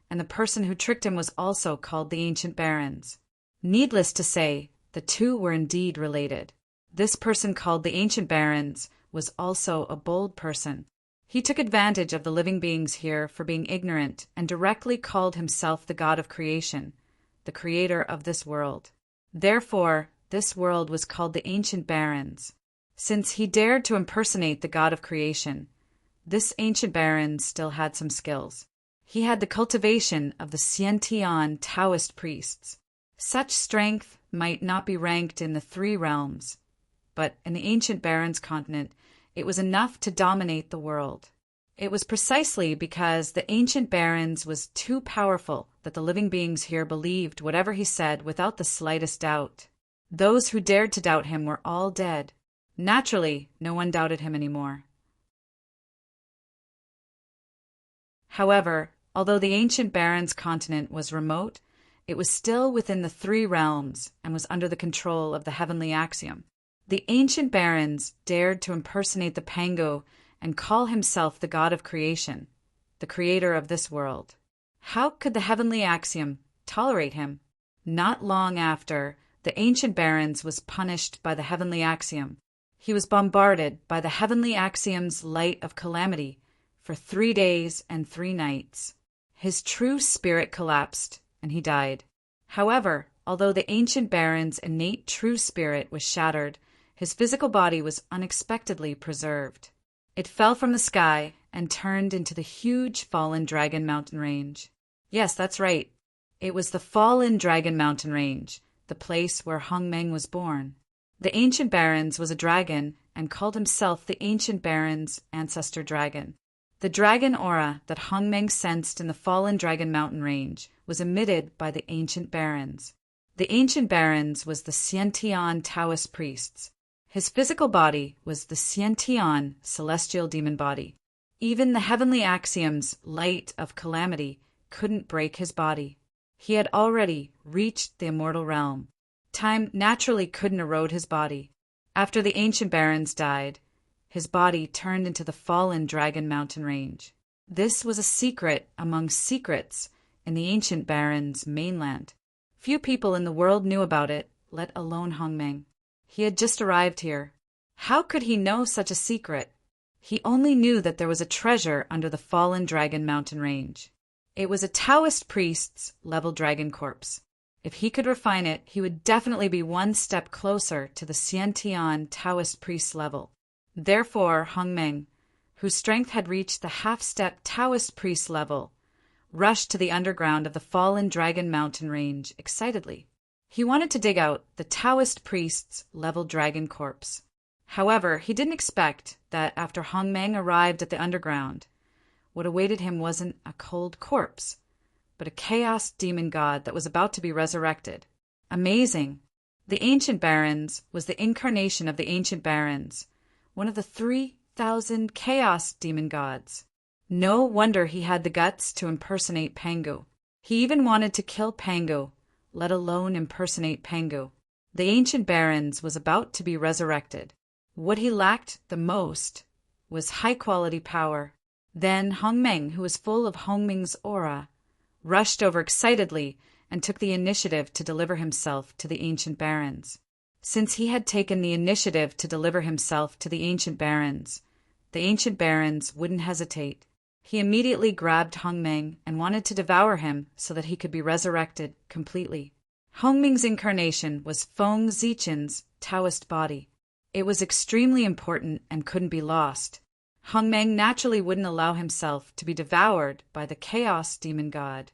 and the person who tricked him was also called the Ancient Barons. Needless to say, the two were indeed related. This person called the Ancient Barons was also a bold person. He took advantage of the living beings here for being ignorant and directly called himself the God of creation, the creator of this world. Therefore, this world was called the Ancient Barons. Since he dared to impersonate the God of creation, this Ancient Baron still had some skills. He had the cultivation of the Xiantian Taoist priests. Such strength might not be ranked in the three realms, but in the Ancient Barons continent, it was enough to dominate the world. It was precisely because the Ancient Barons was too powerful that the living beings here believed whatever he said without the slightest doubt. Those who dared to doubt him were all dead. Naturally, no one doubted him anymore. However, although the Ancient Barons continent was remote, it was still within the three realms and was under the control of the heavenly axiom. The Ancient Barons dared to impersonate the Pango and call himself the God of creation, the creator of this world. How could the heavenly axiom tolerate him? Not long after, the Ancient Barons was punished by the heavenly axiom. He was bombarded by the heavenly axiom's light of calamity for 3 days and 3 nights. His true spirit collapsed, and he died. However, although the Ancient Baron's innate true spirit was shattered, his physical body was unexpectedly preserved. It fell from the sky and turned into the huge Fallen Dragon mountain range. Yes, that's right. It was the Fallen Dragon mountain range, the place where Hongmeng was born. The Ancient Barons was a dragon and called himself the Ancient Barons' ancestor dragon. The dragon aura that Hongmeng sensed in the Fallen Dragon mountain range was emitted by the Ancient Barons. The Ancient Barons was the Xiantian Taoist priests. His physical body was the Xiantian celestial demon body. Even the heavenly axiom's light of calamity couldn't break his body. He had already reached the immortal realm. Time naturally couldn't erode his body. After the Ancient Barons died, his body turned into the Fallen Dragon mountain range. This was a secret among secrets in the Ancient Barons' mainland. Few people in the world knew about it, let alone Hongmeng. He had just arrived here. How could he know such a secret? He only knew that there was a treasure under the Fallen Dragon mountain range. It was a Taoist priest's level dragon corpse. If he could refine it, he would definitely be one step closer to the Xiantian Taoist priest level. Therefore, Hongmeng, whose strength had reached the half-step Taoist priest level, rushed to the underground of the fallen Dragon Mountain range excitedly. He wanted to dig out the Taoist priest's level dragon corpse. However, he didn't expect that after Hongmeng arrived at the underground, what awaited him wasn't a cold corpse, but a chaos demon god that was about to be resurrected. Amazing! The Ancient Barons was the incarnation of the Ancient Barons, one of the 3,000 chaos demon gods. No wonder he had the guts to impersonate Pangu. He even wanted to kill Pangu, let alone impersonate Pangu. The Ancient Barons was about to be resurrected. What he lacked the most was high-quality power. Then Hongmeng, who was full of Hongmeng's aura, rushed over excitedly and took the initiative to deliver himself to the Ancient Barons. Since he had taken the initiative to deliver himself to the Ancient Barons wouldn't hesitate. He immediately grabbed Hongmeng and wanted to devour him so that he could be resurrected completely. Hongmeng's incarnation was Feng Zichen's Taoist body. It was extremely important and couldn't be lost. Hongmeng naturally wouldn't allow himself to be devoured by the chaos demon god.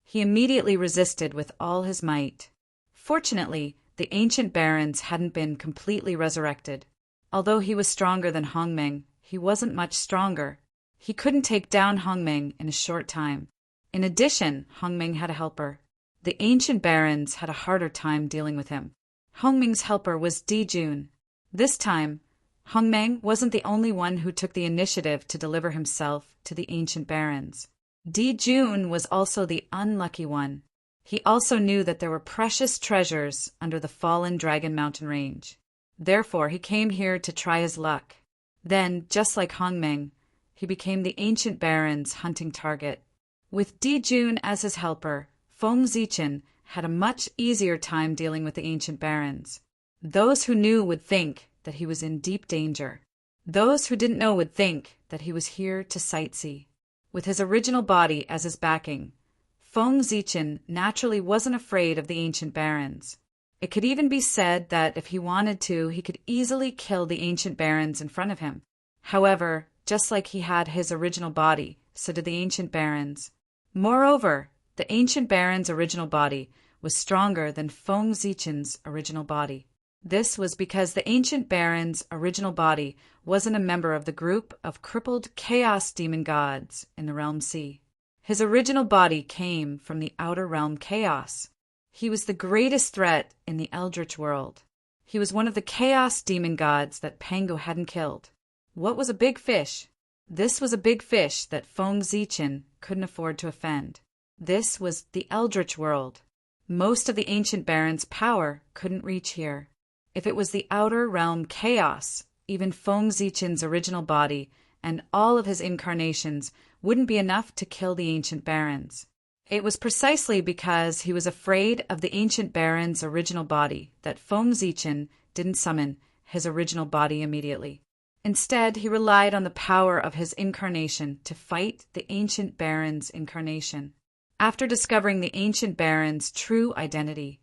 He immediately resisted with all his might. Fortunately, the Ancient Barons hadn't been completely resurrected. Although he was stronger than Hongmeng, he wasn't much stronger. He couldn't take down Hongmeng in a short time. In addition, Hongmeng had a helper. The Ancient Barons had a harder time dealing with him. Hongmeng's helper was Dijun. This time, Hongmeng wasn't the only one who took the initiative to deliver himself to the Ancient Barons. Dijun was also the unlucky one. He also knew that there were precious treasures under the fallen Dragon Mountain range. Therefore, he came here to try his luck. Then, just like Hongmeng, he became the Ancient Barons' hunting target. With Dijun as his helper, Feng Zichen had a much easier time dealing with the Ancient Barons. Those who knew would think that he was in deep danger. Those who didn't know would think that he was here to sightsee. With his original body as his backing, Feng Zichen naturally wasn't afraid of the Ancient Barons. It could even be said that if he wanted to, he could easily kill the Ancient Barons in front of him. However, just like he had his original body, so did the Ancient Barons. Moreover, the Ancient Barons' original body was stronger than Feng Zichen's original body. This was because the Ancient Barons' original body wasn't a member of the group of crippled chaos demon gods in the Realm Sea. His original body came from the outer realm chaos. He was the greatest threat in the Eldritch world. He was one of the chaos demon gods that Pangu hadn't killed. What was a big fish? This was a big fish that Feng Zichen couldn't afford to offend. This was the Eldritch world. Most of the Ancient Barons' power couldn't reach here. If it was the outer realm chaos, even Feng Zichen's original body and all of his incarnations wouldn't be enough to kill the Ancient Barons. It was precisely because he was afraid of the Ancient Barons' original body that Feng Zichen didn't summon his original body immediately. Instead, he relied on the power of his incarnation to fight the Ancient Barons' incarnation. After discovering the Ancient Barons' true identity,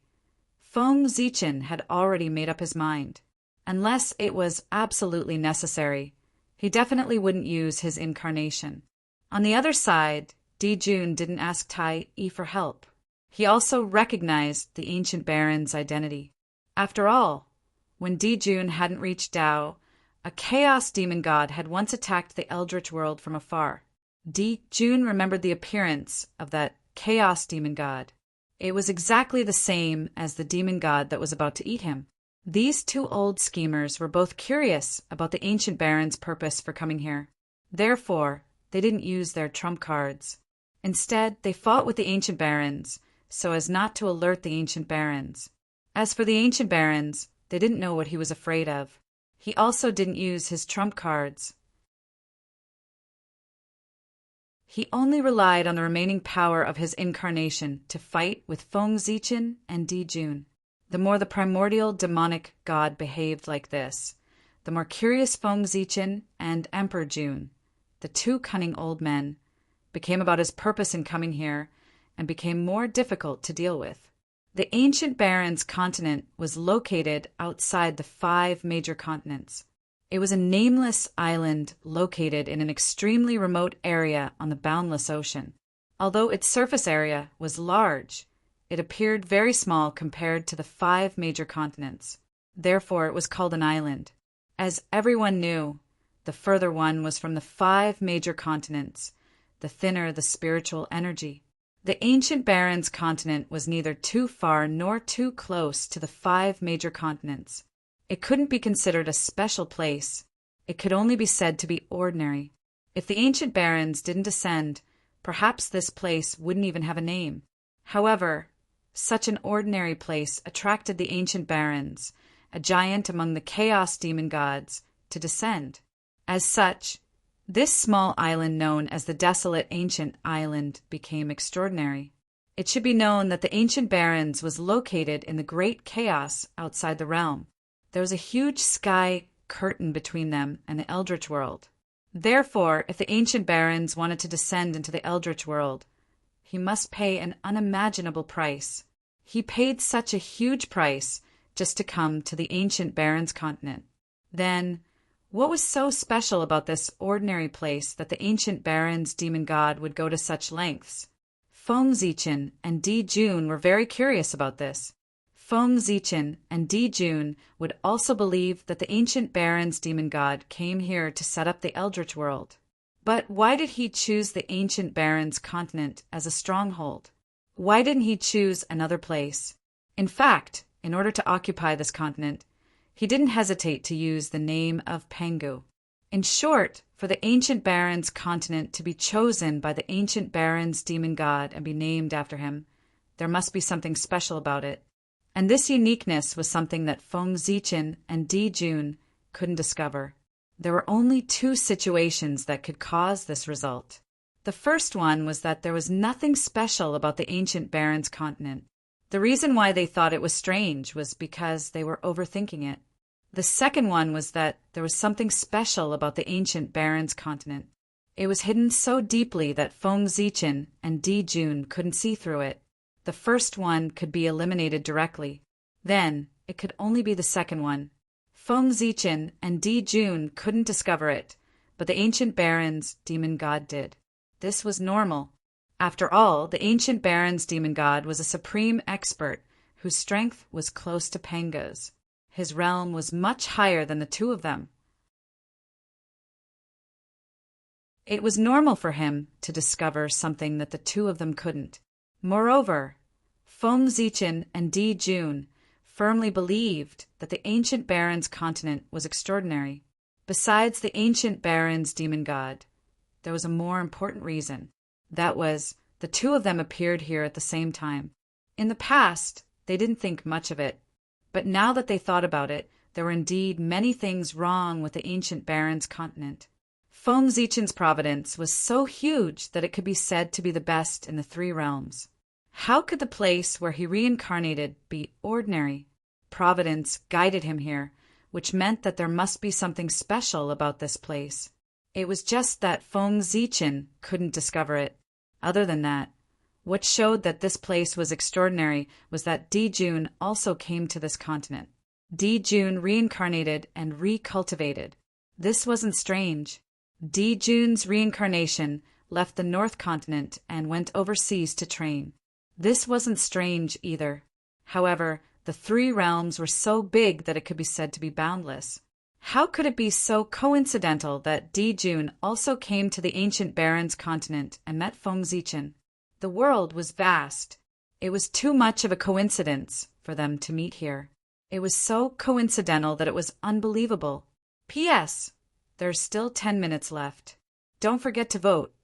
Feng Zichen had already made up his mind. Unless it was absolutely necessary, he definitely wouldn't use his incarnation. On the other side, Dijun didn't ask Tai Yi for help. He also recognized the Ancient Barons' identity. After all, when Dijun hadn't reached Dao, a chaos demon god had once attacked the Eldritch world from afar. Dijun remembered the appearance of that chaos demon god. It was exactly the same as the demon god that was about to eat him. These two old schemers were both curious about the Ancient Barons' purpose for coming here. Therefore, they didn't use their trump cards. Instead, they fought with the Ancient Barons so as not to alert the Ancient Barons. As for the Ancient Barons, they didn't know what he was afraid of. He also didn't use his trump cards. He only relied on the remaining power of his incarnation to fight with Feng Zichen and Dijun. The more the primordial demonic god behaved like this, the more curious Feng Zichen and Emperor Jun, the two cunning old men, became about his purpose in coming here and became more difficult to deal with. The Ancient Barons' continent was located outside the 5 major continents. It was a nameless island located in an extremely remote area on the boundless ocean. Although its surface area was large, it appeared very small compared to the 5 major continents. Therefore, it was called an island. As everyone knew, the further one was from the 5 major continents, the thinner the spiritual energy. The ancient Barrens continent was neither too far nor too close to the 5 major continents. It couldn't be considered a special place. It could only be said to be ordinary. If the ancient Barrens didn't descend, perhaps this place wouldn't even have a name. However, such an ordinary place attracted the ancient Barrens, a giant among the chaos demon gods, to descend. As such, this small island known as the Desolate Ancient Island became extraordinary. It should be known that the ancient Barrens was located in the great chaos outside the realm. There was a huge sky curtain between them and the Eldritch world. Therefore, if the ancient Barrens wanted to descend into the Eldritch world, he must pay an unimaginable price. He paid such a huge price just to come to the ancient Barrens continent. Then, what was so special about this ordinary place that the ancient Barrens demon god would go to such lengths? Feng Zichen and Di Jun were very curious about this. Feng Zichen and Di Jun would also believe that the ancient Barrens demon god came here to set up the Eldritch world. But why did he choose the ancient Barrens continent as a stronghold? Why didn't he choose another place? In fact, in order to occupy this continent, he didn't hesitate to use the name of Pengu. In short, for the ancient Barrens continent to be chosen by the ancient Barrens demon god and be named after him, there must be something special about it. And this uniqueness was something that Feng Zichen and Di Jun couldn't discover. There were only 2 situations that could cause this result. The first one was that there was nothing special about the ancient Barrens continent. The reason why they thought it was strange was because they were overthinking it. The second one was that there was something special about the ancient Barrens continent. It was hidden so deeply that Feng Zichen and Di Jun couldn't see through it. The first one could be eliminated directly. Then, it could only be the second one. Feng Zichen and Di Jun couldn't discover it, but the ancient Barrens demon god did. This was normal. After all, the ancient Barrens demon god was a supreme expert whose strength was close to Pengu's. His realm was much higher than the 2 of them. It was normal for him to discover something that the 2 of them couldn't. Moreover, Feng Zichen and Di Jun firmly believed that the ancient Barrens continent was extraordinary. Besides the ancient Barrens demon god, there was a more important reason. That was, the 2 of them appeared here at the same time. In the past, they didn't think much of it, but now that they thought about it, there were indeed many things wrong with the ancient Barrens continent. Feng Zichen's providence was so huge that it could be said to be the best in the 3 realms. How could the place where he reincarnated be ordinary? Providence guided him here, which meant that there must be something special about this place. It was just that Feng Zichen couldn't discover it. Other than that, what showed that this place was extraordinary was that Di Jun also came to this continent. Di Jun reincarnated and recultivated. This wasn't strange. Di Jun's reincarnation left the North Continent and went overseas to train. This wasn't strange either. However, the 3 realms were so big that it could be said to be boundless. How could it be so coincidental that Di Jun also came to the ancient Barrens continent and met Feng Zichen? The world was vast. It was too much of a coincidence for them to meet here. It was so coincidental that it was unbelievable. P.S. There's still 10 minutes left. Don't forget to vote.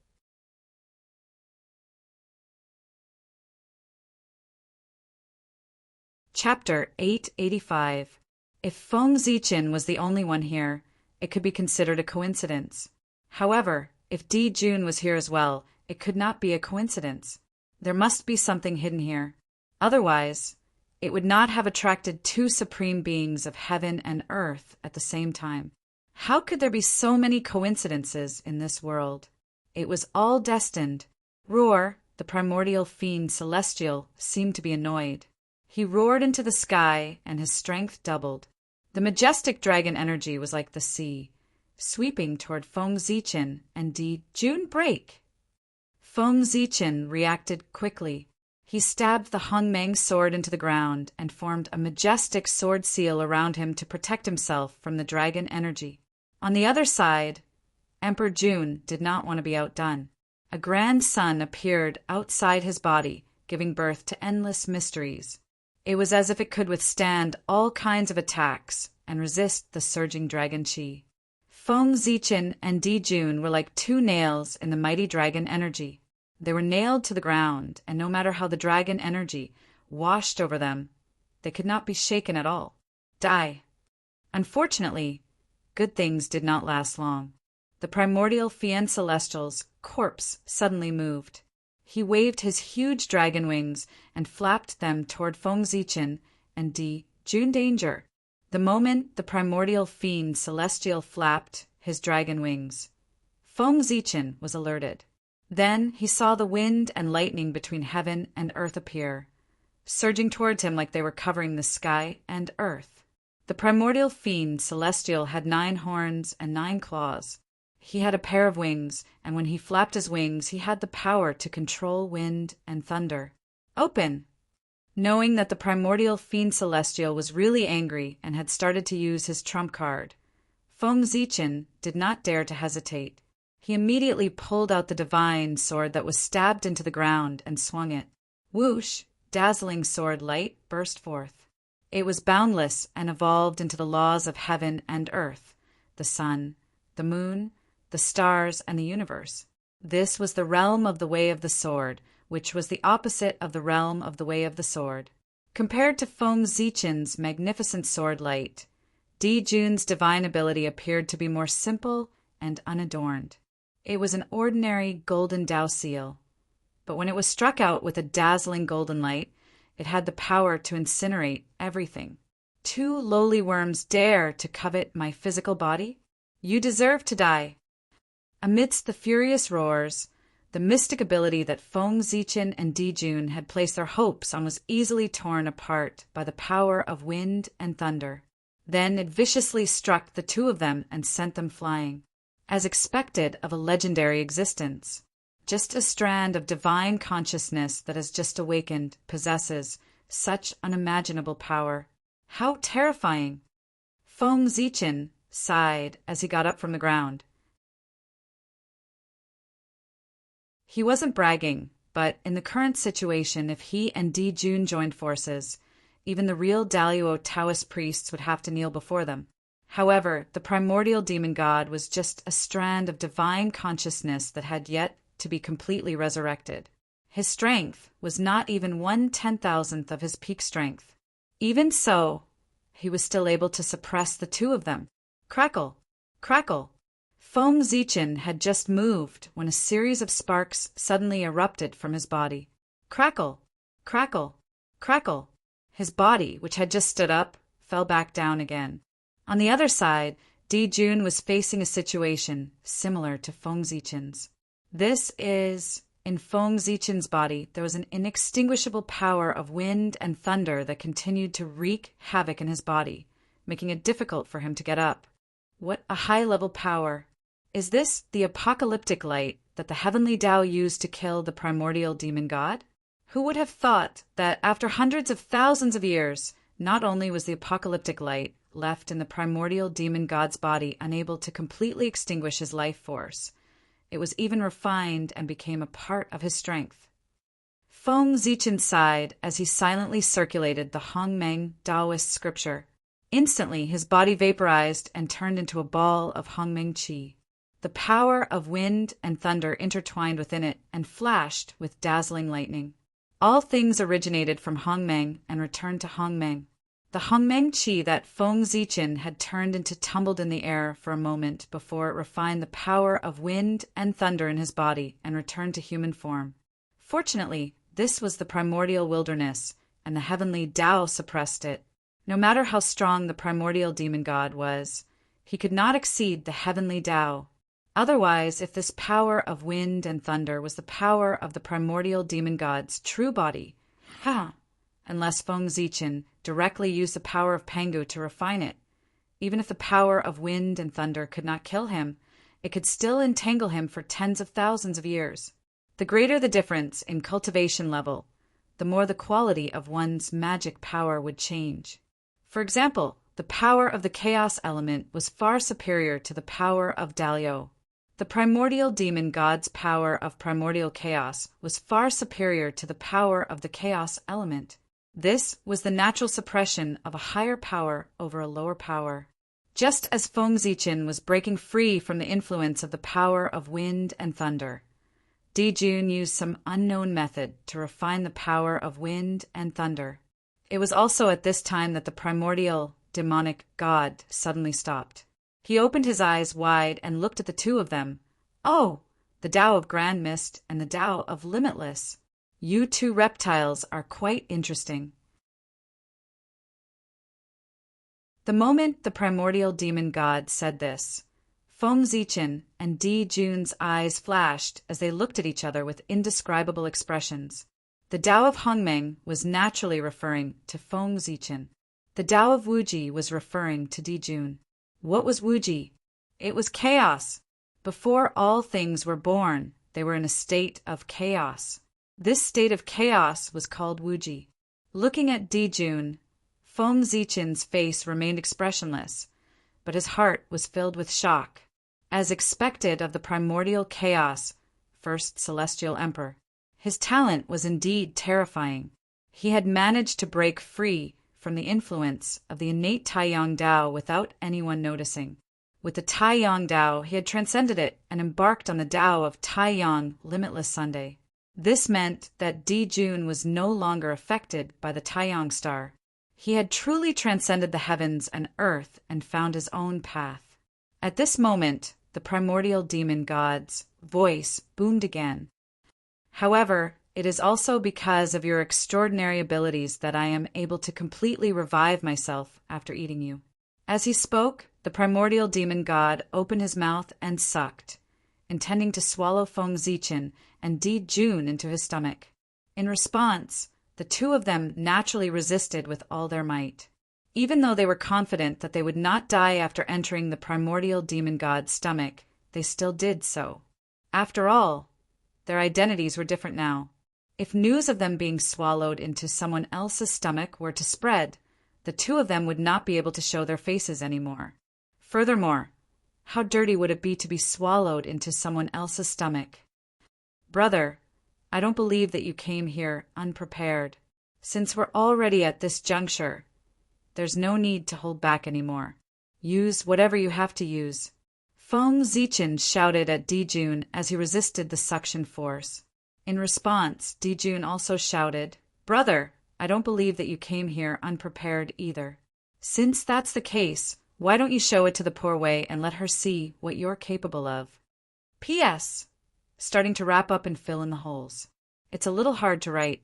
Chapter 885. If Feng Zichen was the only one here, it could be considered a coincidence. However, if Di Jun was here as well, it could not be a coincidence. There must be something hidden here. Otherwise, it would not have attracted 2 supreme beings of heaven and earth at the same time. How could there be so many coincidences in this world? It was all destined. Roar, the primordial fiend celestial, seemed to be annoyed. He roared into the sky, and his strength doubled. The majestic dragon energy was like the sea, sweeping toward Feng Zichen and Di Jun break. Feng Zichen reacted quickly. He stabbed the Hongmeng sword into the ground and formed a majestic sword seal around him to protect himself from the dragon energy. On the other side, Emperor Jun did not want to be outdone. A grand sun appeared outside his body, giving birth to endless mysteries. It was as if it could withstand all kinds of attacks and resist the surging dragon qi. Feng Zichen and Di Jun were like two nails in the mighty dragon energy. They were nailed to the ground, and no matter how the dragon energy washed over them, they could not be shaken at all. Die. Unfortunately, good things did not last long. The primordial Fian Celestial's corpse suddenly moved. He waved his huge dragon wings and flapped them toward Feng Zichen and Di Jun danger. The moment the primordial fiend celestial flapped his dragon wings, Feng Zichen was alerted. Then he saw the wind and lightning between heaven and earth appear, surging towards him like they were covering the sky and earth. The primordial fiend celestial had 9 horns and 9 claws. He had a pair of wings, and when he flapped his wings, he had the power to control wind and thunder. Open! Knowing that the primordial fiend celestial was really angry and had started to use his trump card, Feng Zichen did not dare to hesitate. He immediately pulled out the divine sword that was stabbed into the ground and swung it. Whoosh! Dazzling sword light burst forth. It was boundless and evolved into the laws of heaven and earth, the sun, the moon, the stars, and the universe. This was the realm of the way of the sword, which was the opposite of the realm of the way of the sword. Compared to Feng Zichen's magnificent sword light, Di Jun's divine ability appeared to be more simple and unadorned. It was an ordinary golden Dao seal, but when it was struck out with a dazzling golden light, it had the power to incinerate everything. 2 lowly worms dare to covet my physical body? You deserve to die. Amidst the furious roars, the mystic ability that Feng Zichen and Di Jun had placed their hopes on was easily torn apart by the power of wind and thunder. Then it viciously struck the 2 of them and sent them flying. As expected of a legendary existence, just a strand of divine consciousness that has just awakened possesses such unimaginable power. How terrifying! Feng Zichen sighed as he got up from the ground. He wasn't bragging, but in the current situation, if he and Di Jun joined forces, even the real Daluo Taoist priests would have to kneel before them. However, the primordial demon god was just a strand of divine consciousness that had yet to be completely resurrected. His strength was not even 1/10,000th of his peak strength. Even so, he was still able to suppress the 2 of them. Crackle! Crackle! Feng Zichen had just moved when a series of sparks suddenly erupted from his body. Crackle! Crackle! Crackle! His body, which had just stood up, fell back down again. On the other side, Di Jun was facing a situation similar to Feng Zichen's. In Feng Zichen's body, there was an inextinguishable power of wind and thunder that continued to wreak havoc in his body, making it difficult for him to get up. What a high-level power! Is this the apocalyptic light that the heavenly Tao used to kill the primordial demon god? Who would have thought that after hundreds of thousands of years, not only was the apocalyptic light left in the primordial demon god's body unable to completely extinguish his life force, it was even refined and became a part of his strength. Feng Zichen sighed as he silently circulated the Hongmeng Taoist scripture. Instantly, his body vaporized and turned into a ball of Hongmeng qi. The power of wind and thunder intertwined within it and flashed with dazzling lightning. All things originated from Hongmeng and returned to Hongmeng. The Hongmeng qi that Feng Zichen had turned into tumbled in the air for a moment before it refined the power of wind and thunder in his body and returned to human form. Fortunately, this was the primordial wilderness, and the heavenly Tao suppressed it. No matter how strong the primordial demon god was, he could not exceed the heavenly Tao. Otherwise, if this power of wind and thunder was the power of the primordial demon god's true body, unless Feng Zichen directly used the power of Pangu to refine it, Even if the power of wind and thunder could not kill him, it could still entangle him for tens of thousands of years. The greater the difference in cultivation level, the more the quality of one's magic power would change. For example, the power of the chaos element was far superior to the power of Dalio. The primordial demon god's power of primordial chaos was far superior to the power of the chaos element. This was the natural suppression of a higher power over a lower power. Just as Feng Zichen was breaking free from the influence of the power of wind and thunder, Dijun used some unknown method to refine the power of wind and thunder. It was also at this time that the primordial demonic god suddenly stopped. He opened his eyes wide and looked at the two of them. "Oh, the Tao of Grand Mist and the Tao of Limitless. You two reptiles are quite interesting." The moment the primordial demon god said this, Feng Zichen and Dijun's eyes flashed as they looked at each other with indescribable expressions. The Tao of Hongmeng was naturally referring to Feng Zichen. The Tao of Wuji was referring to Dijun. What was Wuji? It was chaos. Before all things were born, they were in a state of chaos. This state of chaos was called Wuji. Looking at Dijun, Feng Zichen's face remained expressionless, but his heart was filled with shock. As expected of the primordial chaos, first celestial emperor, his talent was indeed terrifying. He had managed to break free from the influence of the innate Taiyang Tao without anyone noticing. With the Taiyang Tao, he had transcended it and embarked on the Tao of Taiyang Limitless Sunday. This meant that Dijun was no longer affected by the Taiyang star. He had truly transcended the heavens and earth and found his own path. At this moment, the primordial demon god's voice boomed again. "However, it is also because of your extraordinary abilities that I am able to completely revive myself after eating you." As he spoke, the primordial demon god opened his mouth and sucked, intending to swallow Feng Zichen and Dijun into his stomach. In response, the two of them naturally resisted with all their might. Even though they were confident that they would not die after entering the primordial demon god's stomach, they still did so. After all, their identities were different now. If news of them being swallowed into someone else's stomach were to spread, the two of them would not be able to show their faces anymore. Furthermore, how dirty would it be to be swallowed into someone else's stomach? "Brother, I don't believe that you came here unprepared. Since we're already at this juncture, there's no need to hold back anymore. Use whatever you have to use." Feng Zichen shouted at Dijun as he resisted the suction force. In response, Dijun also shouted, "Brother, I don't believe that you came here unprepared either. Since that's the case, why don't you show it to the poor Wei and let her see what you're capable of?" P.S. Starting to wrap up and fill in the holes. It's a little hard to write.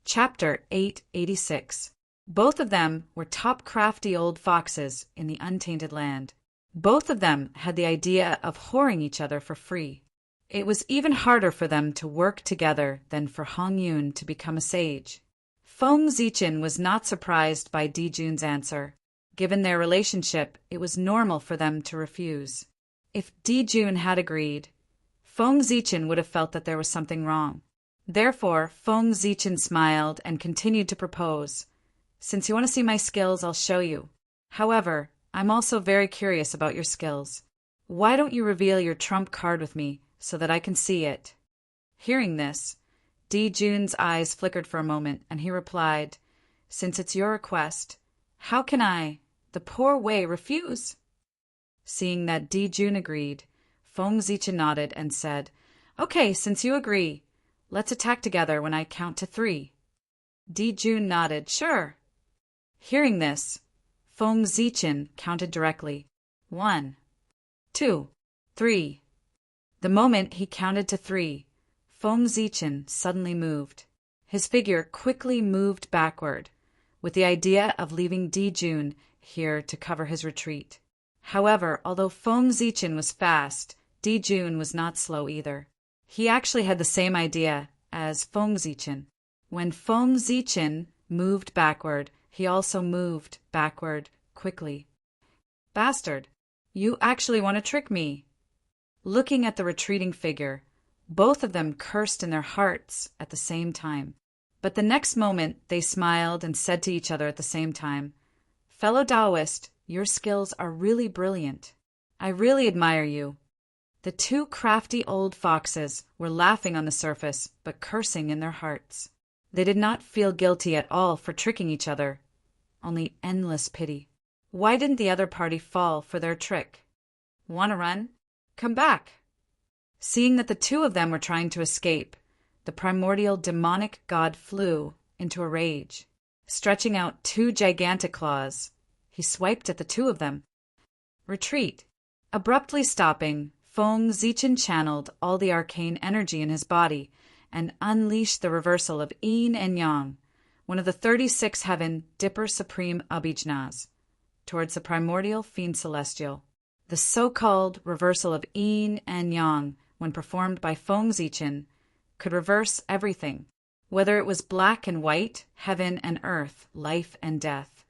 Chapter 886. Both of them were top crafty old foxes in the untainted land. Both of them had the idea of whoring each other for free. It was even harder for them to work together than for Hong Yun to become a sage. Feng Zichen was not surprised by Dijun's answer. Given their relationship, it was normal for them to refuse. If Dijun had agreed, Feng Zichen would have felt that there was something wrong. Therefore, Feng Zichen smiled and continued to propose. "Since you want to see my skills, I'll show you. However, I'm also very curious about your skills. Why don't you reveal your trump card with me so that I can see it?" Hearing this, Dijun's eyes flickered for a moment, and he replied, "Since it's your request, how can I, the poor Wei, refuse?" Seeing that Dijun agreed, Feng Zichen nodded and said, "Okay, since you agree, let's attack together when I count to 3. Dijun nodded, "Sure." Hearing this, Feng Zichen counted directly. 1, 2, 3. The moment he counted to 3, Feng Zichen suddenly moved. His figure quickly moved backward, with the idea of leaving Dijun here to cover his retreat. However, although Feng Zichen was fast, Dijun was not slow either. He actually had the same idea as Feng Zichen. When Feng Zichen moved backward, he also moved backward quickly. Bastard, you actually want to trick me? Looking at the retreating figure, both of them cursed in their hearts at the same time. But the next moment they smiled and said to each other at the same time, "Fellow Taoist, your skills are really brilliant. I really admire you." The two crafty old foxes were laughing on the surface, but cursing in their hearts. They did not feel guilty at all for tricking each other, only endless pity. Why didn't the other party fall for their trick? "Want to run? Come back." Seeing that the two of them were trying to escape, the primordial demonic god flew into a rage. Stretching out two gigantic claws, he swiped at the two of them. Retreat. Abruptly stopping, Feng Zichen channeled all the arcane energy in his body and unleashed the reversal of Yin and Yang, one of the 36 heaven Dipper Supreme Abhijnas, towards the primordial fiend celestial. The so-called reversal of Yin and Yang, when performed by Feng Zichen, could reverse everything, whether it was black and white, heaven and earth, life and death.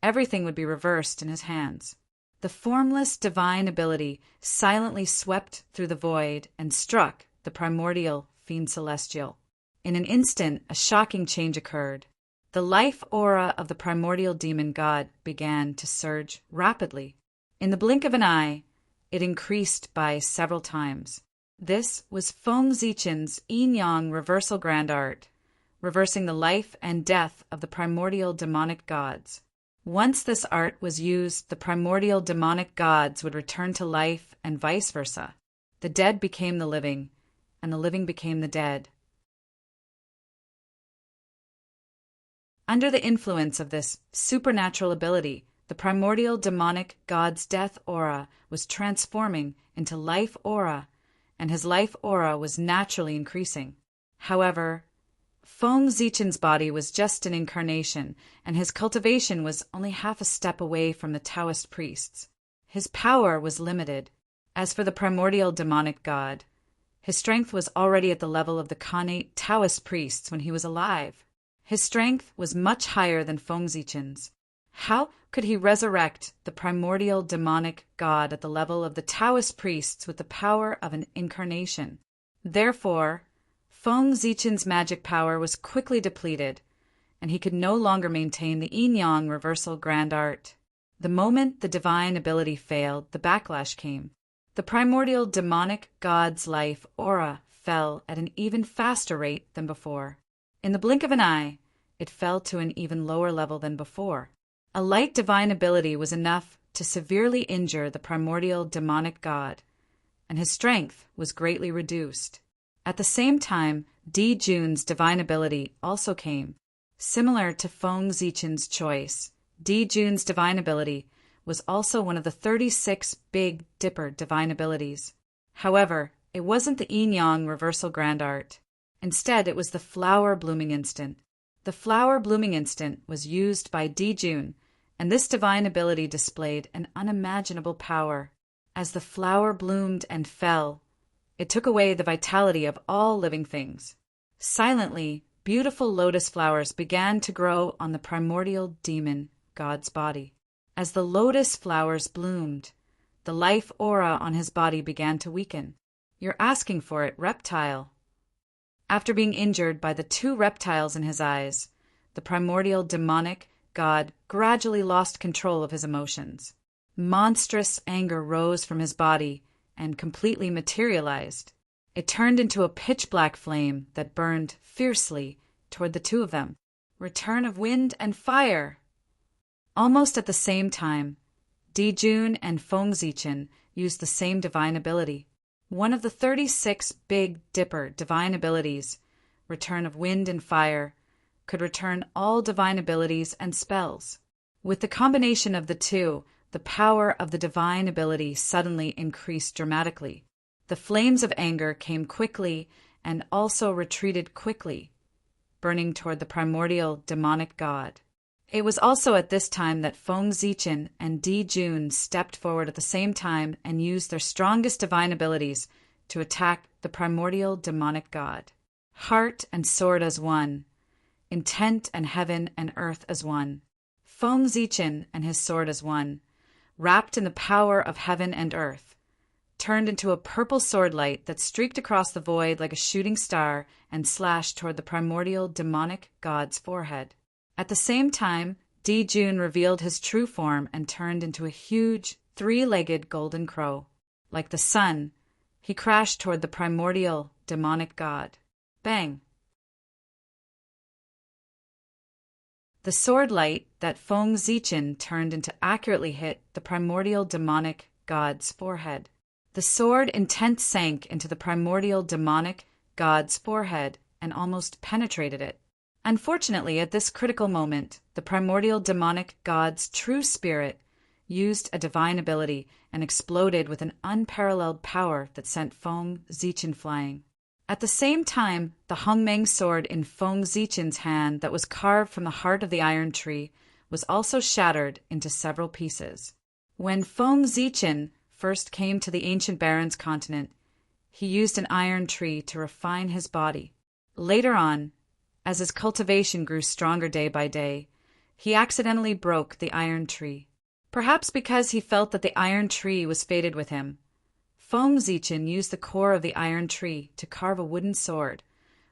Everything would be reversed in his hands. The formless divine ability silently swept through the void and struck the primordial fiend celestial. In an instant, a shocking change occurred. The life aura of the primordial demon god began to surge rapidly. In the blink of an eye, it increased by several times. This was Feng Zichen's yin-yang reversal grand art, reversing the life and death of the primordial demonic gods. Once this art was used, the primordial demonic gods would return to life and vice versa. The dead became the living, and the living became the dead. Under the influence of this supernatural ability, the primordial demonic god's death aura was transforming into life aura, and his life aura was naturally increasing. However, Feng Zichen's body was just an incarnation, and his cultivation was only half a step away from the Taoist priests. His power was limited. As for the primordial demonic god, his strength was already at the level of the Khanate Taoist priests when he was alive. His strength was much higher than Feng Zichen's. How could he resurrect the primordial demonic god at the level of the Taoist priests with the power of an incarnation? Therefore, Feng Zichen's magic power was quickly depleted, and he could no longer maintain the yin-yang reversal grand art. The moment the divine ability failed, the backlash came. The primordial demonic god's life aura fell at an even faster rate than before. In the blink of an eye, it fell to an even lower level than before. A light divine ability was enough to severely injure the primordial demonic god, and his strength was greatly reduced. At the same time, Di Jun's divine ability also came. Similar to Feng Zichen's choice, Di Jun's divine ability was also one of the 36 Big Dipper divine abilities. However, it wasn't the yin-yang reversal grand art. Instead, it was the flower blooming instant. The flower blooming instant was used by Di Jun, and this divine ability displayed an unimaginable power. As the flower bloomed and fell, it took away the vitality of all living things. Silently, beautiful lotus flowers began to grow on the primordial demon god's body. As the lotus flowers bloomed, the life aura on his body began to weaken. "You're asking for it, reptile." After being injured by the two reptiles in his eyes, the primordial demonic god gradually lost control of his emotions. Monstrous anger rose from his body and completely materialized. It turned into a pitch-black flame that burned fiercely toward the two of them. Return of wind and fire! Almost at the same time, Di Jun and Feng Zichen used the same divine ability. One of the 36 Big Dipper divine abilities, Return of Wind and Fire, could return all divine abilities and spells. With the combination of the two, the power of the divine ability suddenly increased dramatically. The flames of anger came quickly and also retreated quickly, burning toward the primordial demonic god. It was also at this time that Feng Zichen and Di Jun stepped forward at the same time and used their strongest divine abilities to attack the primordial demonic god. Heart and sword as one, intent and heaven and earth as one. Feng Zichen and his sword as one, wrapped in the power of heaven and earth, turned into a purple sword light that streaked across the void like a shooting star and slashed toward the primordial demonic god's forehead. At the same time, Di Jun revealed his true form and turned into a huge, three-legged golden crow. Like the sun, he crashed toward the primordial demonic god. Bang! The sword light that Feng Zichen turned into accurately hit the primordial demonic god's forehead. The sword intent sank into the primordial demonic god's forehead and almost penetrated it. Unfortunately, at this critical moment, the primordial demonic god's true spirit used a divine ability and exploded with an unparalleled power that sent Feng Zichen flying. At the same time, the Hongmeng sword in Feng Zichen's hand that was carved from the heart of the iron tree was also shattered into several pieces. When Feng Zichen first came to the ancient Baron's continent, he used an iron tree to refine his body. Later on, as his cultivation grew stronger day by day, he accidentally broke the iron tree. Perhaps because he felt that the iron tree was fated with him, Feng Zichen used the core of the iron tree to carve a wooden sword,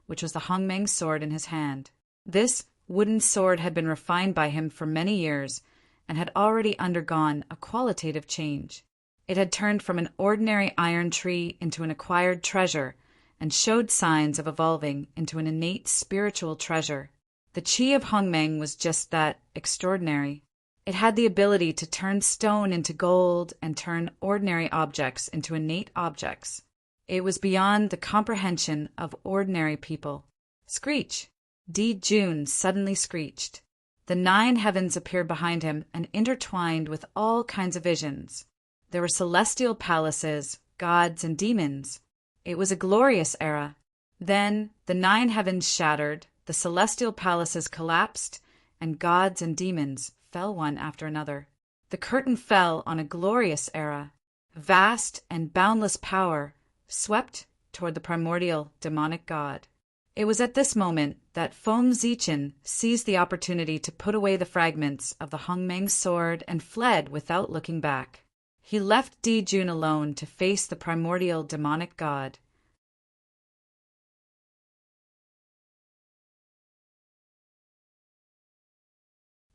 which was the Hongmeng sword in his hand. This wooden sword had been refined by him for many years and had already undergone a qualitative change. It had turned from an ordinary iron tree into an acquired treasure and showed signs of evolving into an innate spiritual treasure. The Qi of Hongmeng was just that, extraordinary. It had the ability to turn stone into gold and turn ordinary objects into innate objects. It was beyond the comprehension of ordinary people. Screech! Di Jun suddenly screeched. The 9 heavens appeared behind him and intertwined with all kinds of visions. There were celestial palaces, gods, and demons. It was a glorious era. Then the 9 heavens shattered, the celestial palaces collapsed, and gods and demons fell one after another. The curtain fell on a glorious era. Vast and boundless power swept toward the primordial demonic god. It was at this moment that Feng Zichen seized the opportunity to put away the fragments of the Hongmeng sword and fled without looking back. He left Di Jun alone to face the primordial demonic god.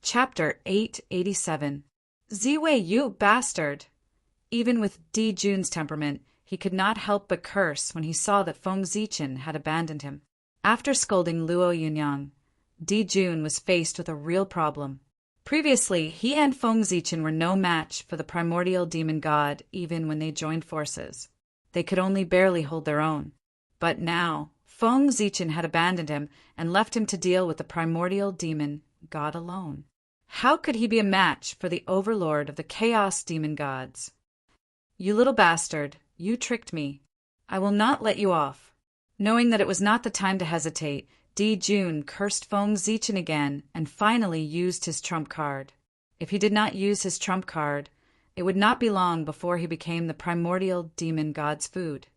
Chapter 887. Ziwei, you bastard! Even with Di Jun's temperament, he could not help but curse when he saw that Feng Zichen had abandoned him. After scolding Luo Yunyang, Di Jun was faced with a real problem. Previously, he and Feng Zichen were no match for the primordial demon god even when they joined forces. They could only barely hold their own. But now, Feng Zichen had abandoned him and left him to deal with the primordial demon god alone. How could he be a match for the overlord of the chaos demon gods? You little bastard, you tricked me. I will not let you off. Knowing that it was not the time to hesitate, Di Jun cursed Feng Zichen again and finally used his trump card. If he did not use his trump card, it would not be long before he became the primordial demon god's food.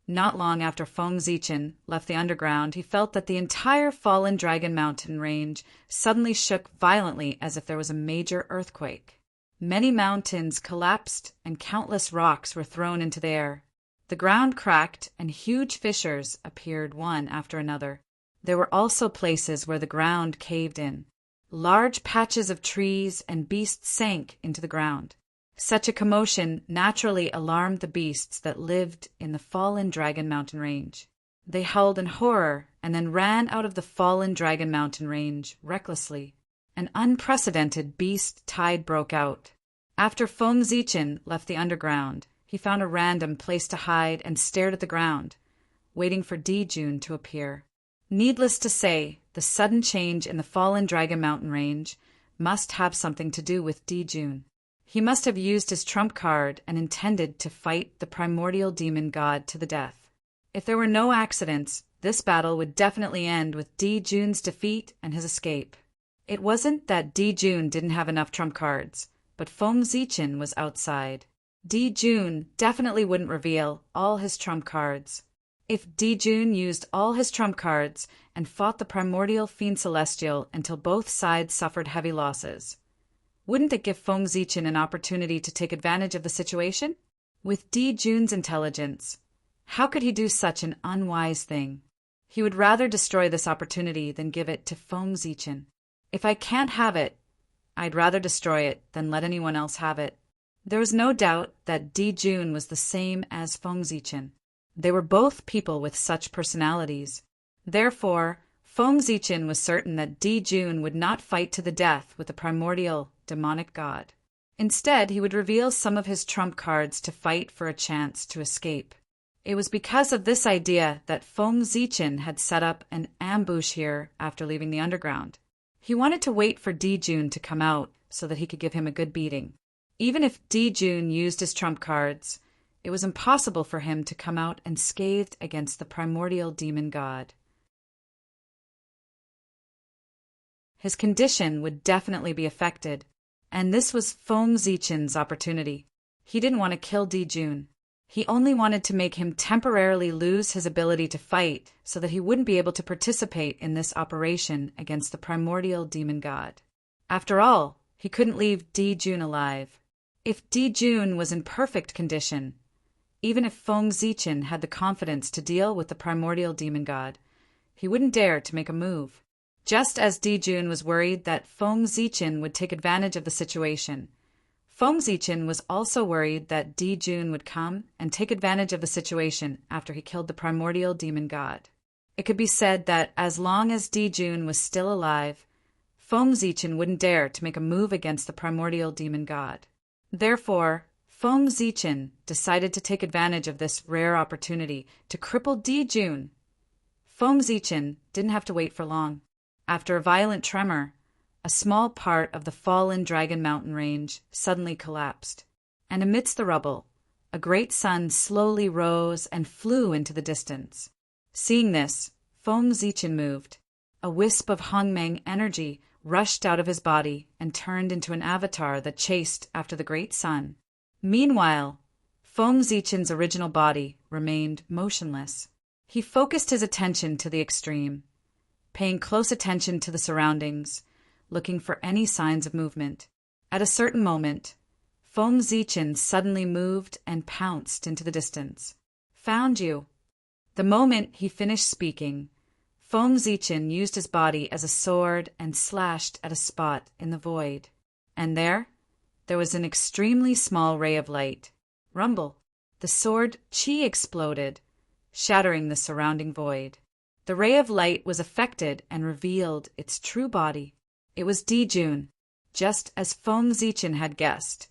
Not long after Feng Zichen left the underground, he felt that the entire fallen Dragon Mountain range suddenly shook violently as if there was a major earthquake. Many mountains collapsed and countless rocks were thrown into the air. The ground cracked and huge fissures appeared one after another. There were also places where the ground caved in. Large patches of trees and beasts sank into the ground. Such a commotion naturally alarmed the beasts that lived in the fallen Dragon Mountain range. They howled in horror and then ran out of the fallen Dragon Mountain range recklessly. An unprecedented beast tide broke out. After Feng Zichen left the underground, he found a random place to hide and stared at the ground, waiting for Di Jun to appear. Needless to say, the sudden change in the fallen Dragon Mountain range must have something to do with Di Jun. He must have used his trump card and intended to fight the primordial demon god to the death. If there were no accidents, this battle would definitely end with Di Jun's defeat and his escape. It wasn't that Di Jun didn't have enough trump cards, but Feng Zichen was outside. Di Jun definitely wouldn't reveal all his trump cards. If Dijun used all his trump cards and fought the primordial fiend celestial until both sides suffered heavy losses, wouldn't it give Feng Zichen an opportunity to take advantage of the situation? With Dijun's intelligence, how could he do such an unwise thing? He would rather destroy this opportunity than give it to Feng Zichen. If I can't have it, I'd rather destroy it than let anyone else have it. There was no doubt that Dijun was the same as Feng Zichen. They were both people with such personalities. Therefore, Feng Zichen was certain that Dijun would not fight to the death with the primordial demonic god. Instead, he would reveal some of his trump cards to fight for a chance to escape. It was because of this idea that Feng Zichen had set up an ambush here after leaving the underground. He wanted to wait for Dijun to come out so that he could give him a good beating. Even if Dijun used his trump cards, it was impossible for him to come out unscathed against the primordial demon god. His condition would definitely be affected, and this was Feng Zichen's opportunity. He didn't want to kill Dijun. He only wanted to make him temporarily lose his ability to fight so that he wouldn't be able to participate in this operation against the primordial demon god. After all, he couldn't leave Dijun alive. If Dijun was in perfect condition, even if Feng Zichen had the confidence to deal with the primordial demon god, he wouldn't dare to make a move. Just as Dijun was worried that Feng Zichen would take advantage of the situation, Feng Zichen was also worried that Dijun would come and take advantage of the situation after he killed the primordial demon god. It could be said that as long as Dijun was still alive, Feng Zichen wouldn't dare to make a move against the primordial demon god. Therefore, Feng Zichen decided to take advantage of this rare opportunity to cripple Dijun. Feng Zichen didn't have to wait for long. After a violent tremor, a small part of the fallen Dragon Mountain range suddenly collapsed, and amidst the rubble, a great sun slowly rose and flew into the distance. Seeing this, Feng Zichen moved. A wisp of Hongmeng energy rushed out of his body and turned into an avatar that chased after the great sun. Meanwhile, Feng Zichen's original body remained motionless. He focused his attention to the extreme, paying close attention to the surroundings, looking for any signs of movement. At a certain moment, Feng Zichen suddenly moved and pounced into the distance. "Found you." The moment he finished speaking, Feng Zichen used his body as a sword and slashed at a spot in the void. And there was an extremely small ray of light. Rumble. The sword chi exploded, shattering the surrounding void. The ray of light was affected and revealed its true body. It was Dijun. Just as Feng Zichen had guessed,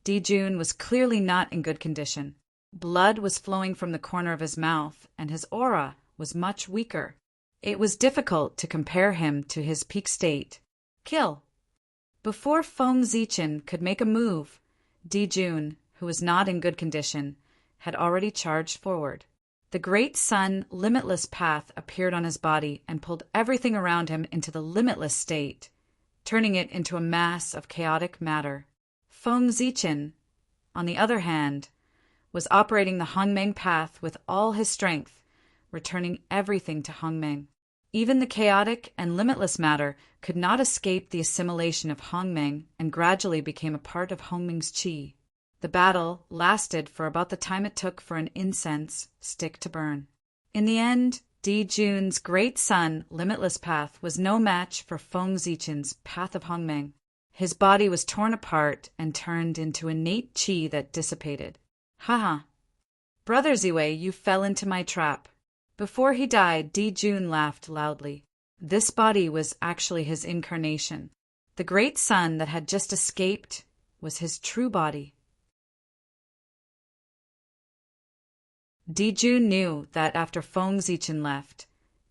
Dijun was clearly not in good condition. Blood was flowing from the corner of his mouth, and his aura was much weaker. It was difficult to compare him to his peak state. Kill. Before Feng Zichen could make a move, Dijun, who was not in good condition, had already charged forward. The great sun limitless path appeared on his body and pulled everything around him into the limitless state, turning it into a mass of chaotic matter. Feng Zichen, on the other hand, was operating the Hongmeng path with all his strength, returning everything to Hongmeng. Even the chaotic and limitless matter could not escape the assimilation of Hongmeng and gradually became a part of Hongmeng's qi. The battle lasted for about the time it took for an incense stick to burn. In the end, Dijun's great sun limitless path was no match for Feng Zichen's path of Hongmeng. His body was torn apart and turned into innate qi that dissipated. Haha. Brother Ziwei, you fell into my trap. Before he died, Dijun laughed loudly. This body was actually his incarnation. The great sun that had just escaped was his true body. Dijun knew that after Feng Zichen left,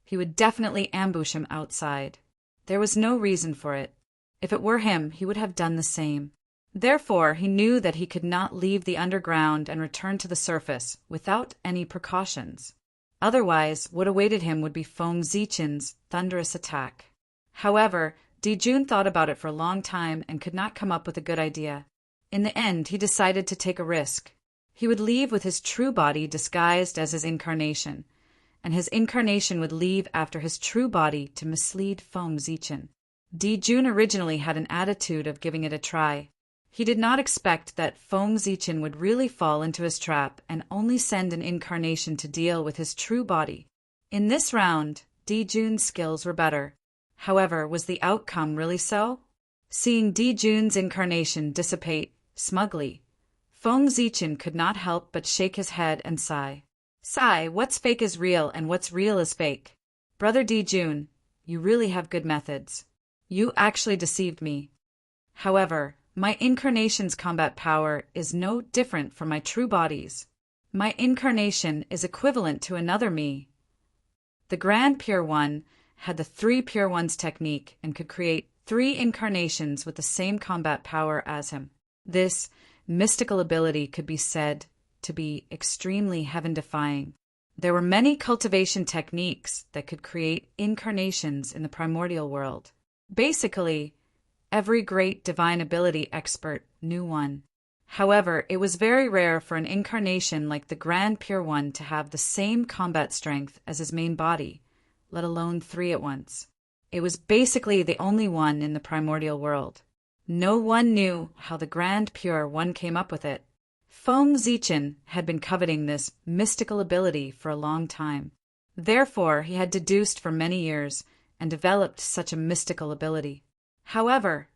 he would definitely ambush him outside. There was no reason for it. If it were him, he would have done the same. Therefore, he knew that he could not leave the underground and return to the surface without any precautions. Otherwise, what awaited him would be Feng Zichen's thunderous attack. However, Dijun thought about it for a long time and could not come up with a good idea. In the end, he decided to take a risk. He would leave with his true body disguised as his incarnation, and his incarnation would leave after his true body to mislead Feng Zichen. Jun originally had an attitude of giving it a try. He did not expect that Feng Zichen would really fall into his trap and only send an incarnation to deal with his true body. In this round, Jun's skills were better. However, was the outcome really so? Seeing Jun's incarnation dissipate smugly, Feng Zichen could not help but shake his head and sigh. Sigh, what's fake is real and what's real is fake. Brother Jun, you really have good methods. You actually deceived me. However, my incarnation's combat power is no different from my true body's. My incarnation is equivalent to another me. The Grand Pure One had the 3 Pure Ones technique and could create 3 incarnations with the same combat power as him. This mystical ability could be said to be extremely heaven-defying. There were many cultivation techniques that could create incarnations in the primordial world. Basically, every great divine ability expert knew one. However, it was very rare for an incarnation like the Grand Pure One to have the same combat strength as his main body, let alone 3 at once. It was basically the only one in the primordial world. No one knew how the Grand Pure One came up with it. Feng Zichen had been coveting this mystical ability for a long time. Therefore, he had deduced for many years and developed such a mystical ability. However,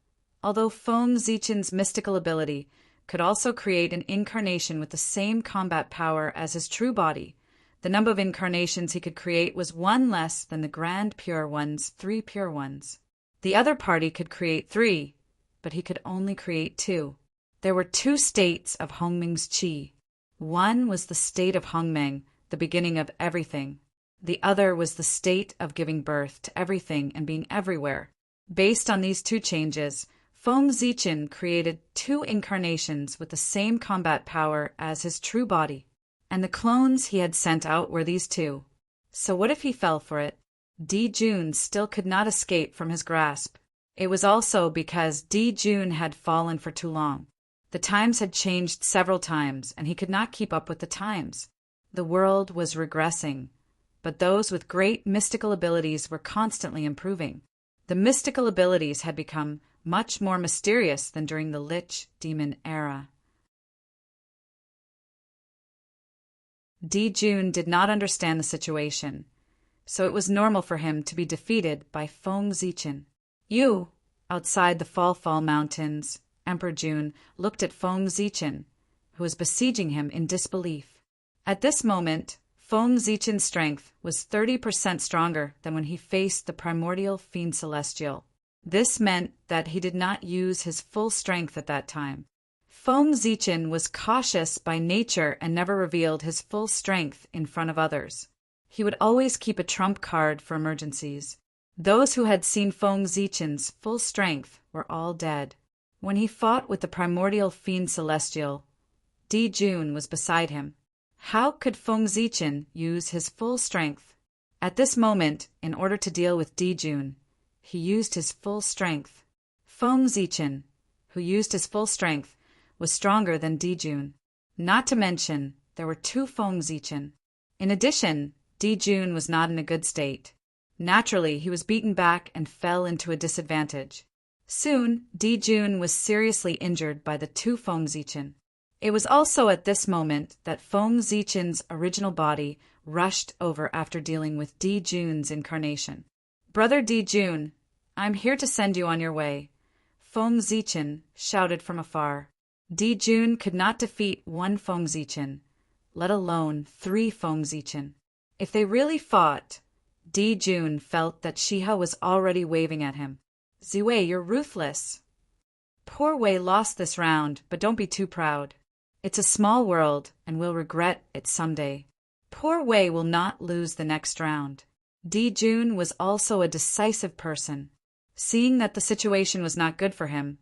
although Feng Zichen's mystical ability could also create an incarnation with the same combat power as his true body, the number of incarnations he could create was 1 less than the Grand Pure One's 3 Pure Ones. The other party could create 3, but he could only create 2. There were 2 states of Hongmeng's qi. One was the state of Hongmeng, the beginning of everything. The other was the state of giving birth to everything and being everywhere. Based on these 2 changes, Feng Zichen created 2 incarnations with the same combat power as his true body, and the clones he had sent out were these 2. So what if he fell for it? Jun still could not escape from his grasp. It was also because Jun had fallen for too long. The times had changed several times, and he could not keep up with the times. The world was regressing, but those with great mystical abilities were constantly improving. The mystical abilities had become much more mysterious than during the Lich Demon era. Jun did not understand the situation, so it was normal for him to be defeated by Feng Zichen. You, outside the Fall Mountains, Emperor Jun looked at Feng Zichen, who was besieging him in disbelief. At this moment, Feng Zichen's strength was 30% stronger than when he faced the primordial Fiend Celestial. This meant that he did not use his full strength at that time. Feng Zichen was cautious by nature and never revealed his full strength in front of others. He would always keep a trump card for emergencies. Those who had seen Feng Zichen's full strength were all dead. When he fought with the primordial Fiend Celestial, Jun was beside him. How could Feng Zichen use his full strength? At this moment, in order to deal with Jun, he used his full strength. Feng Zichen, who used his full strength, was stronger than Jun. Not to mention, there were 2 Feng Zichen. In addition, Jun was not in a good state. Naturally, he was beaten back and fell into a disadvantage. Soon, Jun was seriously injured by the 2 Feng Zichen. It was also at this moment that Feng Zichen's original body rushed over after dealing with Jun's incarnation. Brother Jun, I'm here to send you on your way, Feng Zichen shouted from afar. Jun could not defeat 1 Feng Zichen, let alone 3 Feng Zichen. If they really fought, Jun felt that Shiha was already waving at him. Ziwei, you're ruthless. Poor Wei lost this round, but don't be too proud. It's a small world, and we'll regret it someday. Poor Wei will not lose the next round. Jun was also a decisive person. Seeing that the situation was not good for him,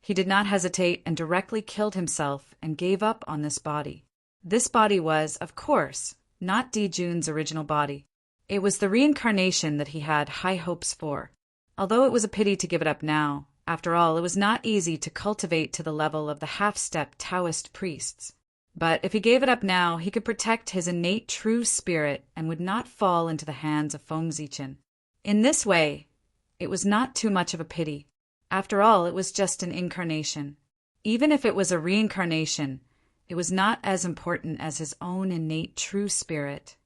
he did not hesitate and directly killed himself and gave up on this body. This body was, of course, not Jun's original body. It was the reincarnation that he had high hopes for. Although it was a pity to give it up now, after all, it was not easy to cultivate to the level of the half-step Taoist priests. But if he gave it up now, he could protect his innate true spirit and would not fall into the hands of Feng Zichen. In this way, it was not too much of a pity. After all, it was just an incarnation. Even if it was a reincarnation, it was not as important as his own innate true spirit.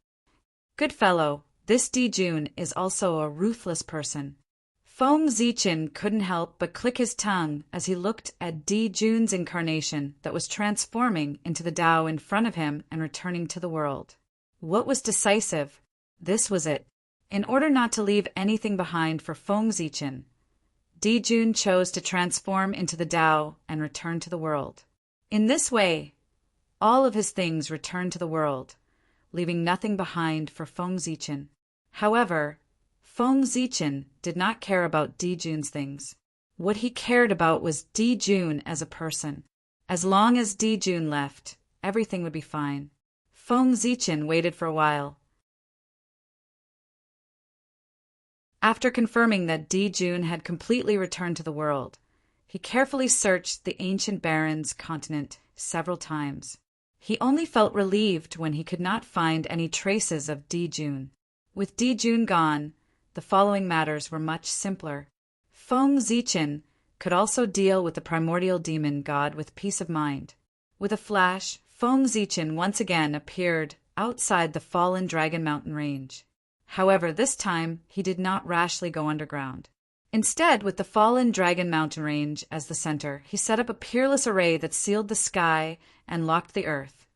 Good fellow, this Di Jun is also a ruthless person. Feng Zichen couldn't help but click his tongue as he looked at Di Jun's incarnation that was transforming into the Tao in front of him and returning to the world. What was decisive? This was it. In order not to leave anything behind for Feng Zichen, Di Jun chose to transform into the Tao and return to the world. In this way, all of his things returned to the world, leaving nothing behind for Feng Zichen. However, Feng Zichen did not care about Di Jun's things. What he cared about was Di Jun as a person. As long as Di Jun left, everything would be fine. Feng Zichen waited for a while. After confirming that Di Jun had completely returned to the world, he carefully searched the ancient baron's continent several times. He only felt relieved when he could not find any traces of Di Jun. With Di Jun gone, the following matters were much simpler. Feng Zichen could also deal with the primordial demon god with peace of mind. With a flash, Feng Zichen once again appeared outside the fallen Dragon Mountain range. However, this time he did not rashly go underground. Instead, with the fallen Dragon Mountain range as the center, he set up a peerless array that sealed the sky and locked the earth,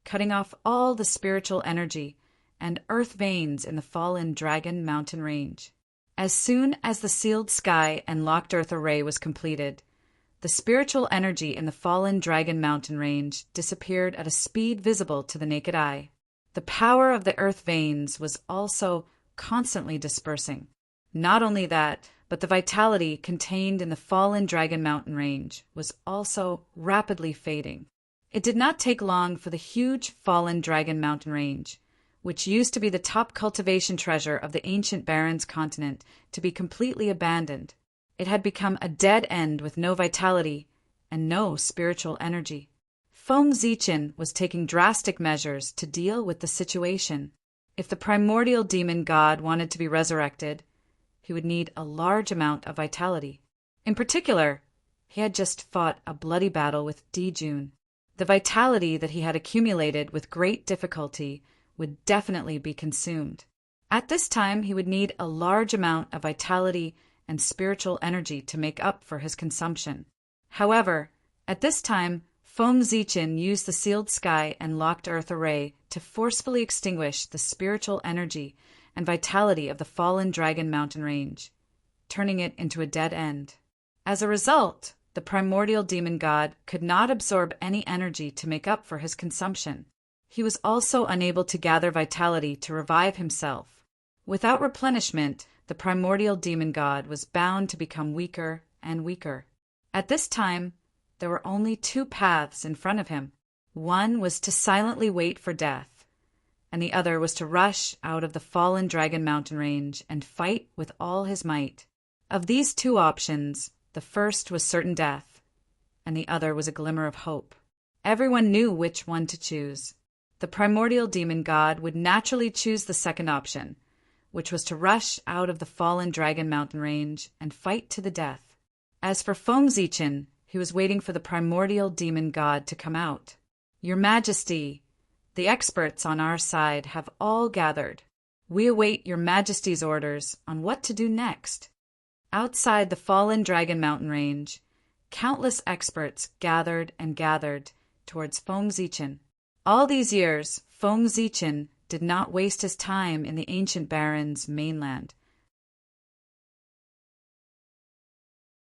cutting off all the spiritual energy and earth veins in the fallen Dragon Mountain range. As soon as the sealed sky and locked earth array was completed, the spiritual energy in the fallen Dragon Mountain range disappeared at a speed visible to the naked eye. The power of the earth veins was also constantly dispersing. Not only that, but the vitality contained in the fallen Dragon Mountain range was also rapidly fading. It did not take long for the huge fallen Dragon Mountain range, which used to be the top cultivation treasure of the ancient Baron's continent, to be completely abandoned. It had become a dead end with no vitality and no spiritual energy. Feng Zichen was taking drastic measures to deal with the situation. If the primordial demon god wanted to be resurrected, he would need a large amount of vitality. In particular, he had just fought a bloody battle with Di Jun. The vitality that he had accumulated with great difficulty would definitely be consumed. At this time, he would need a large amount of vitality and spiritual energy to make up for his consumption. However, at this time, Feng Zichen used the sealed sky and locked earth array to forcefully extinguish the spiritual energy and vitality of the fallen Dragon Mountain range, turning it into a dead end. As a result, the primordial demon god could not absorb any energy to make up for his consumption. He was also unable to gather vitality to revive himself. Without replenishment, the primordial demon god was bound to become weaker and weaker. At this time, there were only two paths in front of him. One was to silently wait for death, and the other was to rush out of the fallen Dragon Mountain range and fight with all his might. Of these two options, the first was certain death, and the other was a glimmer of hope. Everyone knew which one to choose. The primordial demon god would naturally choose the second option, which was to rush out of the fallen Dragon Mountain range and fight to the death. As for Feng Zichen, he was waiting for the primordial demon god to come out. "Your Majesty, the experts on our side have all gathered. We await your Majesty's orders on what to do next." Outside the fallen Dragon Mountain range, countless experts gathered towards Feng Zichen. All these years, Feng Zichen did not waste his time in the ancient Baron's mainland.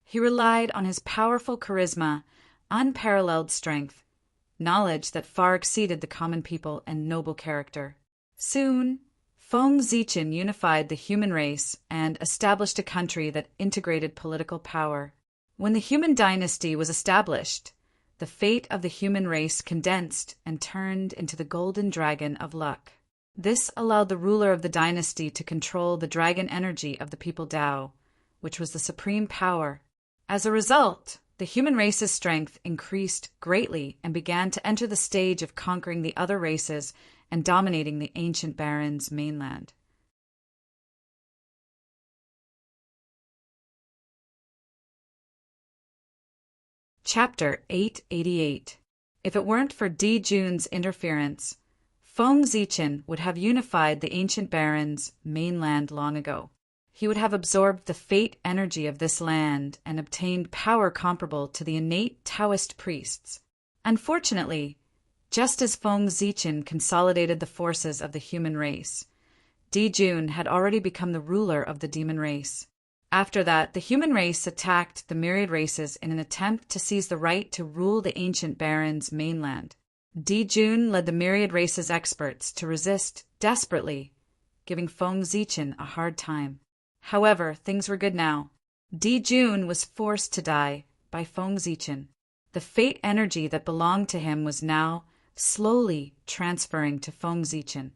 He relied on his powerful charisma, unparalleled strength, knowledge that far exceeded the common people, and noble character. Soon, Feng Zichen unified the human race and established a country that integrated political power. When the human dynasty was established, the fate of the human race condensed and turned into the golden dragon of luck. This allowed the ruler of the dynasty to control the dragon energy of the people Tao, which was the supreme power. As a result, The human race's strength increased greatly and began to enter the stage of conquering the other races and dominating the ancient barons' mainland. Chapter 888. If it weren't for Di Jun's interference, Feng Zichen would have unified the ancient barons' mainland long ago. He would have absorbed the fate energy of this land and obtained power comparable to the innate Taoist priests. Unfortunately, just as Feng Zichen consolidated the forces of the human race, Di Jun had already become the ruler of the demon race. After that, the human race attacked the myriad races in an attempt to seize the right to rule the ancient barons' mainland. Di Jun led the myriad races' experts to resist desperately, giving Feng Zichen a hard time. However, things were good now. Di Jun was forced to die by Feng Zichen. The fate energy that belonged to him was now slowly transferring to Feng Zichen.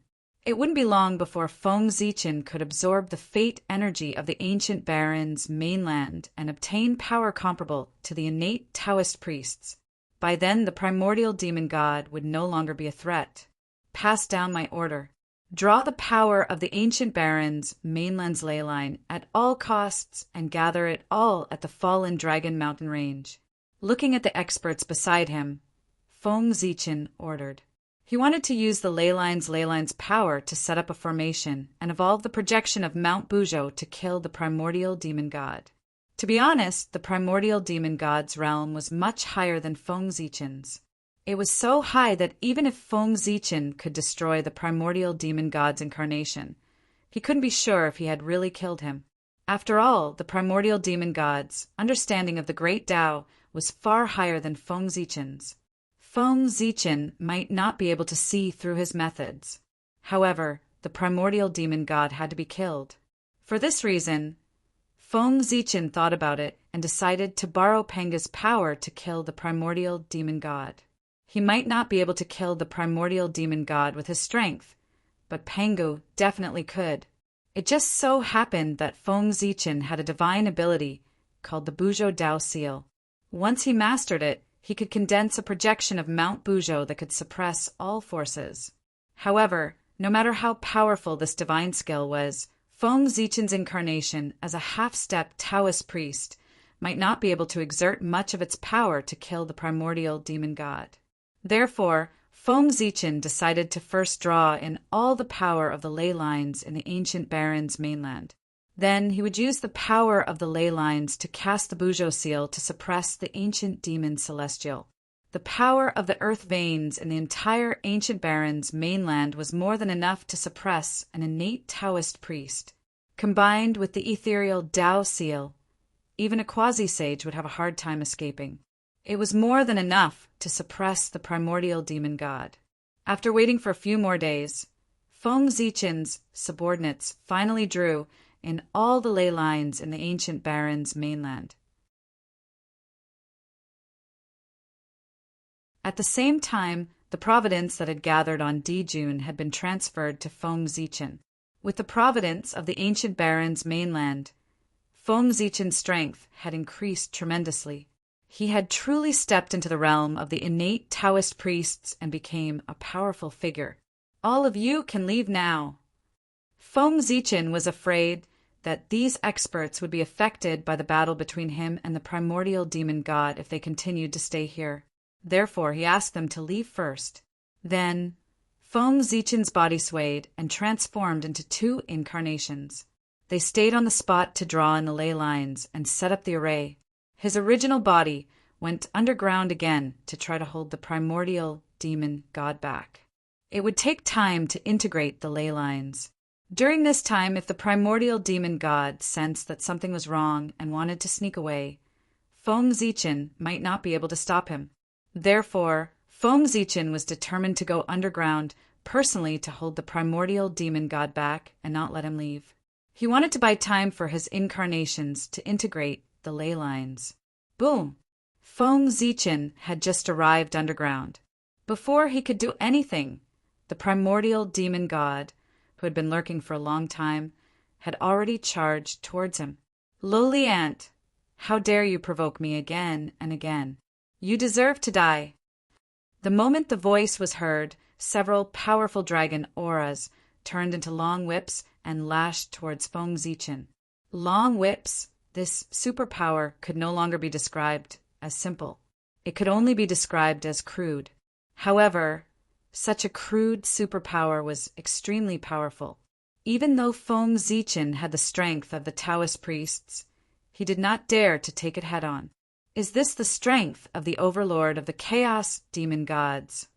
It wouldn't be long before Feng Zichen could absorb the fate energy of the ancient barons' mainland and obtain power comparable to the innate Taoist priests. By then, the primordial demon god would no longer be a threat. Pass down my order. Draw the power of the ancient barons' mainland's ley line at all costs and gather it all at the fallen Dragon Mountain range. Looking at the experts beside him, Feng Zichen ordered. He wanted to use the ley line's power to set up a formation and evolve the projection of Mount Buzhou to kill the primordial demon god. To be honest, the primordial demon god's realm was much higher than Feng Zichen's. It was so high that even if Feng Zichen could destroy the primordial demon god's incarnation, he couldn't be sure if he had really killed him. After all, the primordial demon god's understanding of the great Tao was far higher than Feng Zichen's. Feng Zichen might not be able to see through his methods. However, the primordial demon god had to be killed. For this reason, Feng Zichen thought about it and decided to borrow Penga's power to kill the primordial demon god. He might not be able to kill the primordial demon god with his strength, but Pengu definitely could. It just so happened that Feng Zichen had a divine ability called the Buzhou Dao Seal. Once he mastered it, he could condense a projection of Mount Buzhou that could suppress all forces. However, no matter how powerful this divine skill was, Feng Zichen's incarnation as a half-step Taoist priest might not be able to exert much of its power to kill the primordial demon god. Therefore, Feng Zichen decided to first draw in all the power of the ley lines in the ancient barons' mainland. Then he would use the power of the ley lines to cast the Buzhou seal to suppress the ancient demon celestial. The power of the earth veins in the entire ancient barons' mainland was more than enough to suppress an innate Taoist priest. Combined with the ethereal Dao seal, even a quasi-sage would have a hard time escaping. It was more than enough to suppress the primordial demon god. After waiting for a few more days, Feng Zichen's subordinates finally drew in all the ley lines in the ancient barons' mainland. At the same time, the providence that had gathered on Di Jun had been transferred to Feng Zichen. With the providence of the ancient barons' mainland, Feng Zichen's strength had increased tremendously. He had truly stepped into the realm of the innate Taoist priests and became a powerful figure. All of you can leave now. Feng Zichen was afraid that these experts would be affected by the battle between him and the primordial demon god if they continued to stay here. Therefore, he asked them to leave first. Then, Feng Zichen's body swayed and transformed into two incarnations. They stayed on the spot to draw in the ley lines and set up the array. His original body went underground again to try to hold the primordial demon god back. It would take time to integrate the ley lines. During this time, if the primordial demon god sensed that something was wrong and wanted to sneak away, Feng Zichen might not be able to stop him. Therefore, Feng Zichen was determined to go underground personally to hold the primordial demon god back and not let him leave. He wanted to buy time for his incarnations to integrate the ley lines. Boom! Feng Zichen had just arrived underground. Before he could do anything, the primordial demon god, who had been lurking for a long time, had already charged towards him. Lowly ant, How dare you provoke me again and again? You deserve to die. The moment the voice was heard, several powerful dragon auras turned into long whips and lashed towards Feng Zichin. Long whips, this superpower could no longer be described as simple. It could only be described as crude. However, such a crude superpower was extremely powerful. Even though Feng Zichin had the strength of the Taoist priests, he did not dare to take it head-on. Is this the strength of the overlord of the chaos demon gods?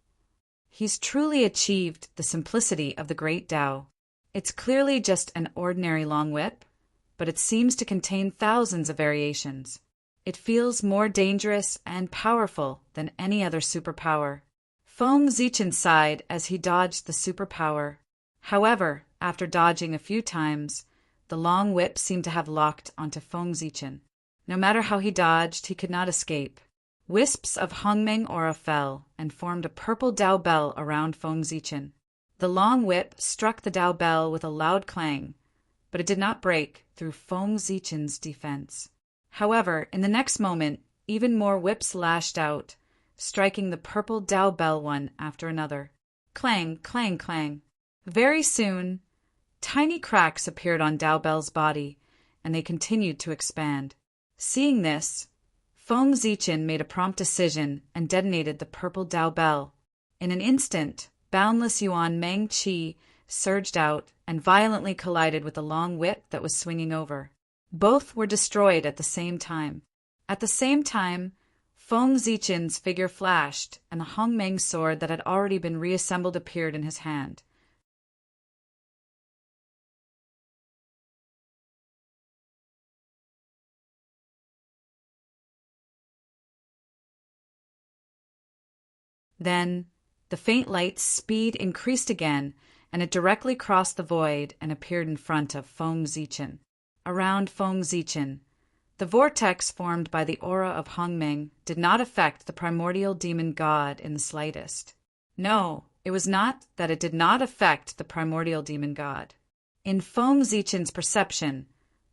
He's truly achieved the simplicity of the great Tao. It's clearly just an ordinary long whip, but it seems to contain thousands of variations. It feels more dangerous and powerful than any other superpower. Feng Zichin sighed as he dodged the superpower. However, after dodging a few times, the long whip seemed to have locked onto Feng Zichin. No matter how he dodged, he could not escape. Wisps of Hongmeng aura fell and formed a purple Dao bell around Feng Zichin. The long whip struck the Dao bell with a loud clang, but it did not break through Feng Zichin's defense. However, in the next moment, even more whips lashed out, striking the purple Dao bell one after another. Clang, clang, clang. Very soon, tiny cracks appeared on Dao bell's body, and they continued to expand. Seeing this, Feng Zichin made a prompt decision and detonated the purple Dao bell. In an instant, boundless Yuan Meng Qi surged out and violently collided with the long whip that was swinging over. Both were destroyed at the same time. At the same time, Feng Zichin's figure flashed, and the Hongmeng sword that had already been reassembled appeared in his hand. Then, the faint light's speed increased again, and it directly crossed the void and appeared in front of Feng Zichin. Around Feng Zichin, the vortex formed by the aura of Hongmeng did not affect the primordial demon god in the slightest. No, it was not that it did not affect the primordial demon god. In Feng Zichin's perception,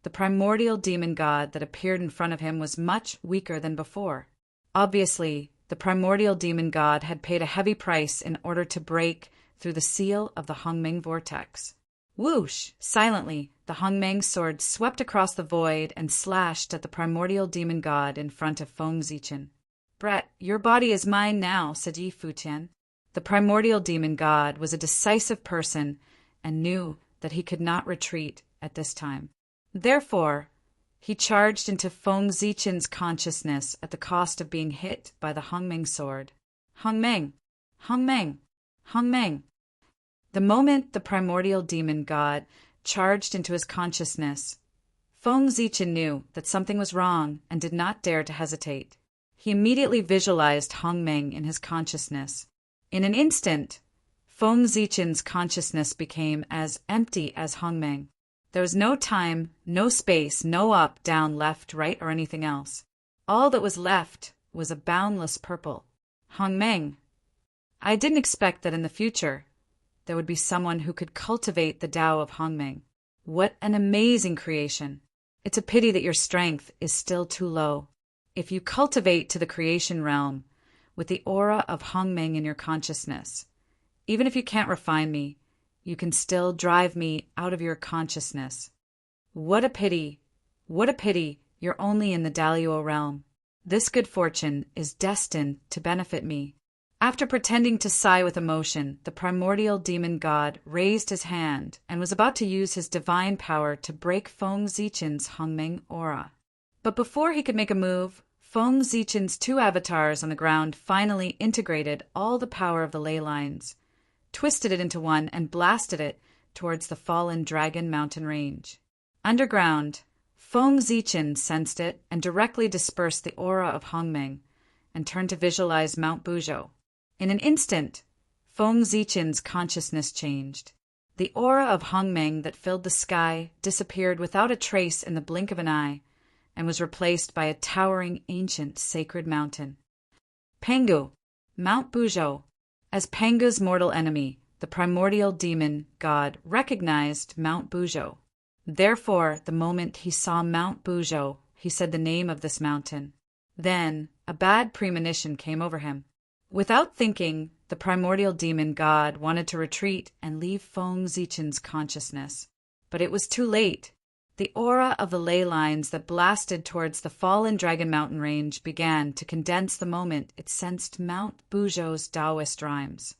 the primordial demon god that appeared in front of him was much weaker than before. Obviously, the primordial demon god had paid a heavy price in order to break through the seal of the Hongmeng vortex. Whoosh! Silently, the Hongmeng sword swept across the void and slashed at the primordial demon god in front of Feng Zichin. "Brett, your body is mine now," said Yi Futian. The primordial demon god was a decisive person and knew that he could not retreat at this time. Therefore, he charged into Feng Zichin's consciousness at the cost of being hit by the Hongmeng sword. Hongmeng! Hongmeng! Hongmeng! The moment the primordial demon god charged into his consciousness, Feng Zichin knew that something was wrong and did not dare to hesitate. He immediately visualized Hongmeng in his consciousness. In an instant, Feng Zichin's consciousness became as empty as Hongmeng. There was no time, no space, no up, down, left, right, or anything else. All that was left was a boundless purple. Hongmeng. I didn't expect that in the future there would be someone who could cultivate the Tao of Hongmeng. What an amazing creation. It's a pity that your strength is still too low. If you cultivate to the creation realm with the aura of Hongmeng in your consciousness, even if you can't refine me, you can still drive me out of your consciousness. What a pity! What a pity you're only in the Daluo realm. This good fortune is destined to benefit me. After pretending to sigh with emotion, the primordial demon god raised his hand and was about to use his divine power to break Feng Zichin's Hongmeng aura. But before he could make a move, Feng Zichin's two avatars on the ground finally integrated all the power of the ley lines, twisted it into one, and blasted it towards the fallen Dragon Mountain range. Underground, Feng Zichin sensed it and directly dispersed the aura of Hongmeng and turned to visualize Mount Buzhou. In an instant, Feng Zichin's consciousness changed. The aura of Hongmeng that filled the sky disappeared without a trace in the blink of an eye and was replaced by a towering ancient sacred mountain. Pangu, Mount Buzhou. As Pangu's mortal enemy, the primordial demon god recognized Mount Buzhou. Therefore, the moment he saw Mount Buzhou, he said the name of this mountain. Then a bad premonition came over him. Without thinking, the primordial demon god wanted to retreat and leave Feng Zichen's consciousness. But it was too late. The aura of the ley lines that blasted towards the fallen Dragon Mountain range began to condense the moment it sensed Mount Buzhou's Taoist rhymes.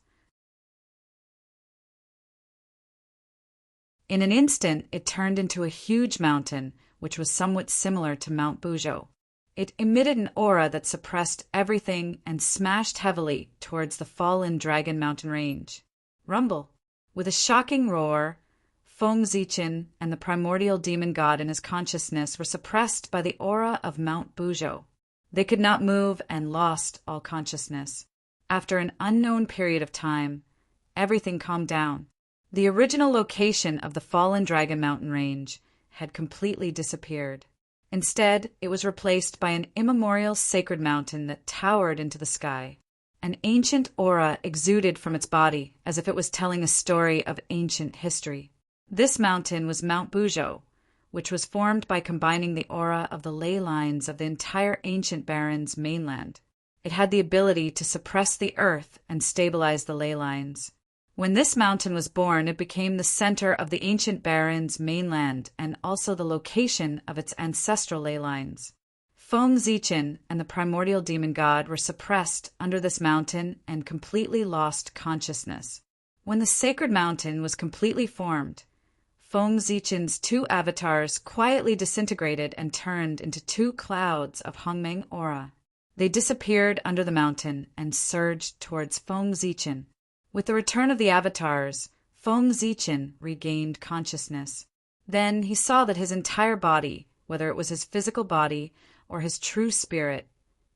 In an instant, it turned into a huge mountain, which was somewhat similar to Mount Buzhou. It emitted an aura that suppressed everything and smashed heavily towards the fallen Dragon Mountain range. Rumble! With a shocking roar, Feng Zichen and the primordial demon god in his consciousness were suppressed by the aura of Mount Buzhou. They could not move and lost all consciousness. After an unknown period of time, everything calmed down. The original location of the fallen Dragon Mountain range had completely disappeared. Instead, it was replaced by an immemorial sacred mountain that towered into the sky. An ancient aura exuded from its body as if it was telling a story of ancient history. This mountain was Mount Buzhou, which was formed by combining the aura of the ley lines of the entire ancient Baron's mainland. It had the ability to suppress the earth and stabilize the ley lines. When this mountain was born, it became the center of the ancient Baron's mainland and also the location of its ancestral ley lines. Feng Zichen and the primordial demon god were suppressed under this mountain and completely lost consciousness. When the sacred mountain was completely formed, Feng Zichen's two avatars quietly disintegrated and turned into two clouds of Hongmeng aura. They disappeared under the mountain and surged towards Feng Zichen. With the return of the avatars, Feng Zichen regained consciousness. Then he saw that his entire body, whether it was his physical body or his true spirit,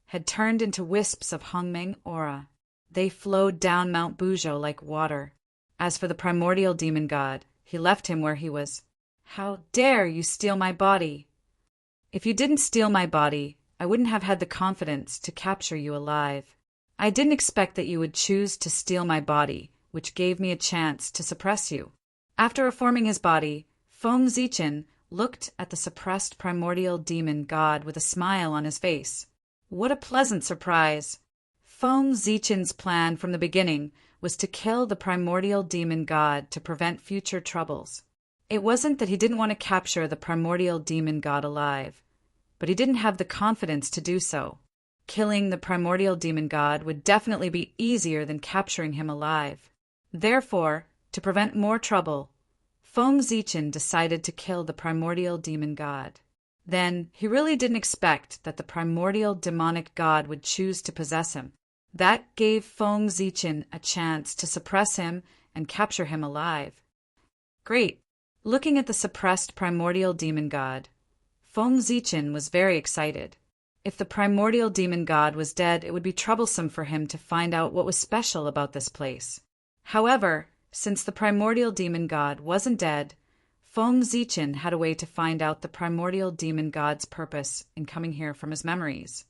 had turned into wisps of Hongmeng aura. They flowed down Mount Buzhou like water. As for the primordial demon god, he left him where he was. "How dare you steal my body?" "If you didn't steal my body, I wouldn't have had the confidence to capture you alive. I didn't expect that you would choose to steal my body, which gave me a chance to suppress you." After reforming his body, Feng Zichen looked at the suppressed primordial demon god with a smile on his face. What a pleasant surprise! Feng Zichen's plan from the beginning was to kill the primordial demon god to prevent future troubles. It wasn't that he didn't want to capture the primordial demon god alive, but he didn't have the confidence to do so. Killing the primordial demon god would definitely be easier than capturing him alive. Therefore, to prevent more trouble, Feng Zichen decided to kill the primordial demon god. Then, he really didn't expect that the primordial demonic god would choose to possess him. That gave Feng Zichen a chance to suppress him and capture him alive. Great! Looking at the suppressed primordial demon god, Feng Zichen was very excited. If the primordial demon god was dead, it would be troublesome for him to find out what was special about this place. However, since the primordial demon god wasn't dead, Feng Zichen had a way to find out the primordial demon god's purpose in coming here from his memories.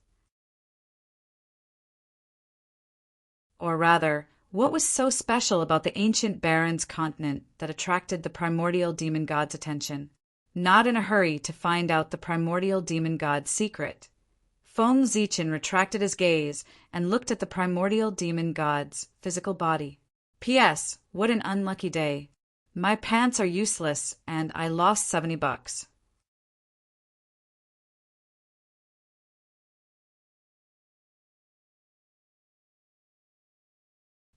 Or rather, what was so special about the ancient Baron's continent that attracted the primordial demon god's attention? Not in a hurry to find out the primordial demon god's secret, Feng Zichen retracted his gaze and looked at the primordial demon god's physical body. P.S. What an unlucky day. My pants are useless, and I lost $70.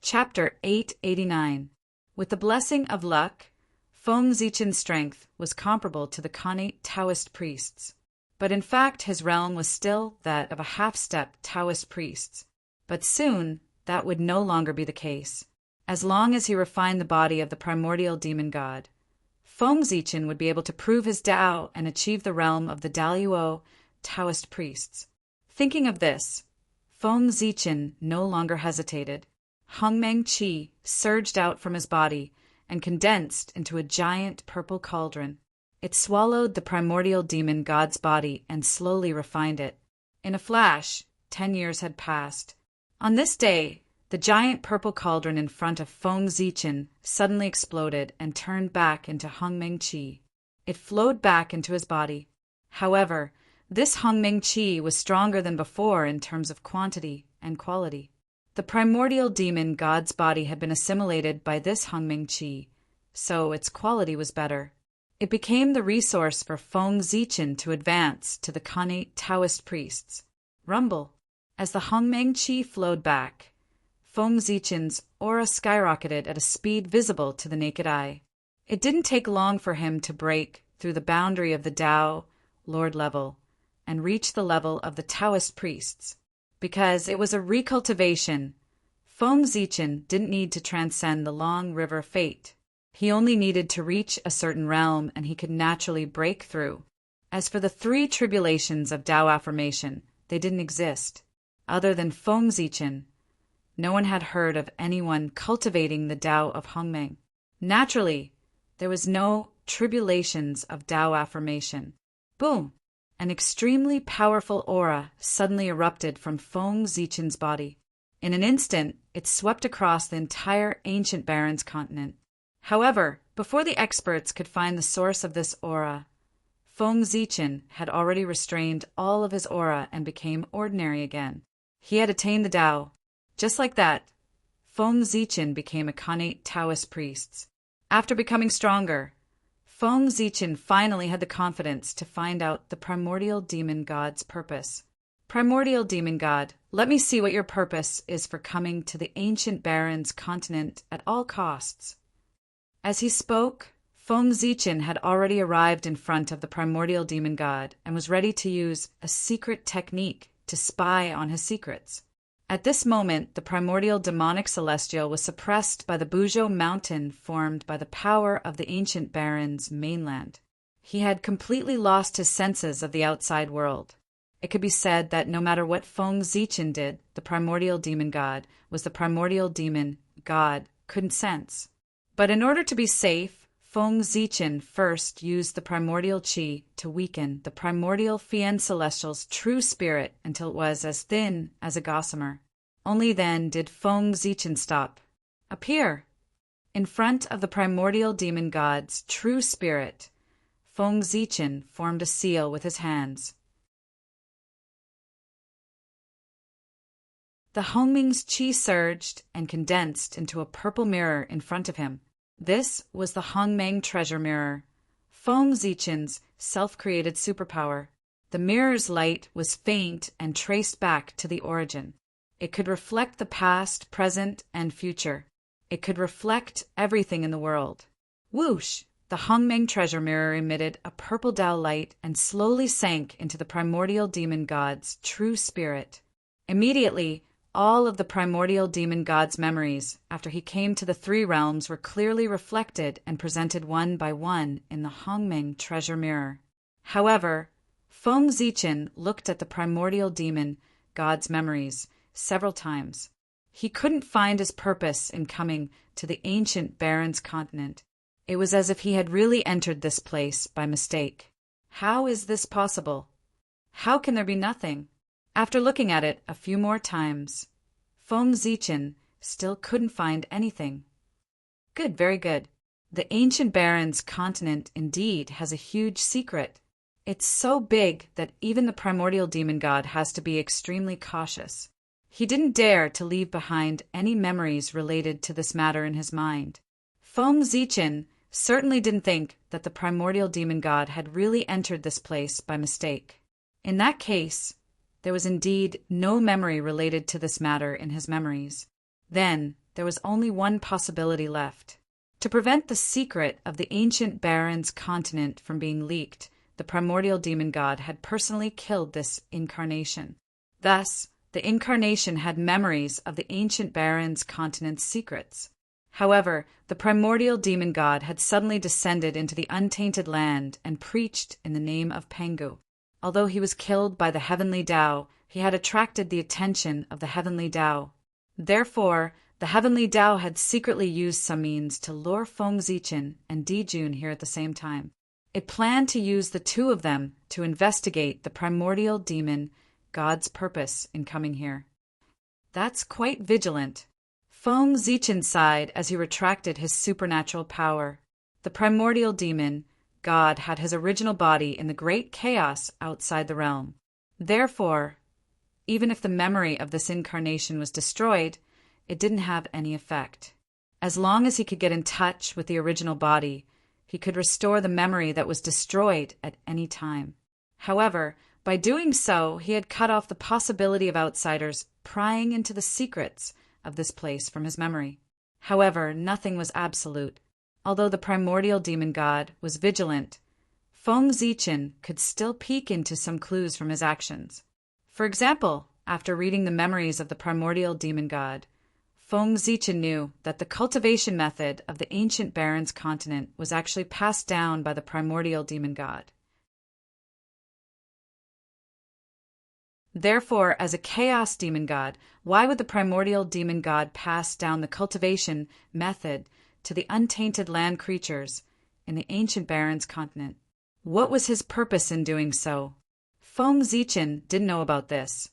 Chapter 889. With the blessing of luck, Feng Zichen's strength was comparable to the Khanate Taoist priests. But in fact his realm was still that of a half-step Taoist priests. But soon that would no longer be the case. As long as he refined the body of the primordial demon god, Feng Zichen would be able to prove his Tao and achieve the realm of the Daluo Taoist priests. Thinking of this, Feng Zichen no longer hesitated. Hongmeng Qi surged out from his body and condensed into a giant purple cauldron. It swallowed the primordial demon god's body and slowly refined it. In a flash, 10 years had passed. On this day, the giant purple cauldron in front of Feng Zichen suddenly exploded and turned back into Hongmeng Qi. It flowed back into his body. However, This Hongming Qi was stronger than before in terms of quantity and quality. The primordial demon god's body had been assimilated by this Hongming Qi, so its quality was better. It became the resource for Feng Zichen to advance to the Khanate Taoist priests. Rumble. As the Hongmeng Qi flowed back, Feng Zichen's aura skyrocketed at a speed visible to the naked eye. It didn't take long for him to break through the boundary of the Tao Lord level and reach the level of the Taoist priests. Because it was a recultivation, Feng Zichen didn't need to transcend the long river of fate. He only needed to reach a certain realm and he could naturally break through. As for the 3 tribulations of Tao affirmation, they didn't exist. Other than Feng Zichen, no one had heard of anyone cultivating the Tao of Hongmeng. Naturally, there was no tribulations of Tao affirmation. Boom! An extremely powerful aura suddenly erupted from Feng Zichen's body. In an instant, it swept across the entire ancient Barrens continent. However, before the experts could find the source of this aura, Feng Zichen had already restrained all of his aura and became ordinary again. He had attained the Tao. Just like that, Feng Zichen became a Khanate Taoist priest. After becoming stronger, Feng Zichen finally had the confidence to find out the primordial demon god's purpose. Primordial demon god, let me see what your purpose is for coming to the ancient Barrens continent at all costs. As he spoke, Feng Zichen had already arrived in front of the primordial demon god and was ready to use a secret technique to spy on his secrets. At this moment, the primordial demonic celestial was suppressed by the Buzhou mountain formed by the power of the ancient Barrens mainland. He had completely lost his senses of the outside world. It could be said that no matter what Feng Zichen did, the primordial demon god was the primordial demon god couldn't sense. But in order to be safe, Feng Zichen first used the primordial qi to weaken the primordial Fian celestial's true spirit until it was as thin as a gossamer. Only then did Feng Zichen stop. Appear! In front of the primordial demon god's true spirit, Feng Zichen formed a seal with his hands. The Hongming's qi surged and condensed into a purple mirror in front of him. This was the Hongmeng treasure mirror, Feng Zichen's self-created superpower. The mirror's light was faint and traced back to the origin. It could reflect the past, present, and future. It could reflect everything in the world. Whoosh! The Hongmeng treasure mirror emitted a purple Tao light and slowly sank into the primordial demon god's true spirit. Immediately, all of the primordial demon god's memories, after he came to the 3 realms, were clearly reflected and presented one by one in the Hongmeng treasure mirror. However, Feng Zichen looked at the primordial demon god's memories several times. He couldn't find his purpose in coming to the ancient Barrens continent. It was as if he had really entered this place by mistake. How is this possible? How can there be nothing? After looking at it a few more times, Feng Zichen still couldn't find anything. Good, very good. The ancient Barrens continent indeed has a huge secret. It's so big that even the primordial demon god has to be extremely cautious. He didn't dare to leave behind any memories related to this matter in his mind. Feng Zichen certainly didn't think that the primordial demon god had really entered this place by mistake. In that case, there was indeed no memory related to this matter in his memories. Then there was only one possibility left. To prevent the secret of the ancient Barrens continent from being leaked, the primordial demon god had personally killed this incarnation. Thus, the incarnation had memories of the ancient Barrens continent's secrets. However, the primordial demon god had suddenly descended into the untainted land and preached in the name of Pengu. Although he was killed by the heavenly Tao, he had attracted the attention of the heavenly Tao. Therefore, the heavenly Tao had secretly used some means to lure Feng Zichen and Dijun here at the same time. It planned to use the 2 of them to investigate the primordial demon god's purpose in coming here. That's quite vigilant. Feng Zichen sighed as he retracted his supernatural power. The primordial demon God had his original body in the great chaos outside the realm. Therefore, even if the memory of this incarnation was destroyed, it didn't have any effect. As long as he could get in touch with the original body, he could restore the memory that was destroyed at any time. However, by doing so, he had cut off the possibility of outsiders prying into the secrets of this place from his memory. However, nothing was absolute. Although the primordial demon god was vigilant, Feng Zichen could still peek into some clues from his actions. For example, after reading the memories of the primordial demon god, Feng Zichen knew that the cultivation method of the ancient Barrens continent was actually passed down by the primordial demon god. Therefore, as a chaos demon god, why would the primordial demon god pass down the cultivation method to the untainted land creatures in the ancient Barrens continent? What was his purpose in doing so? Feng Zichen didn't know about this,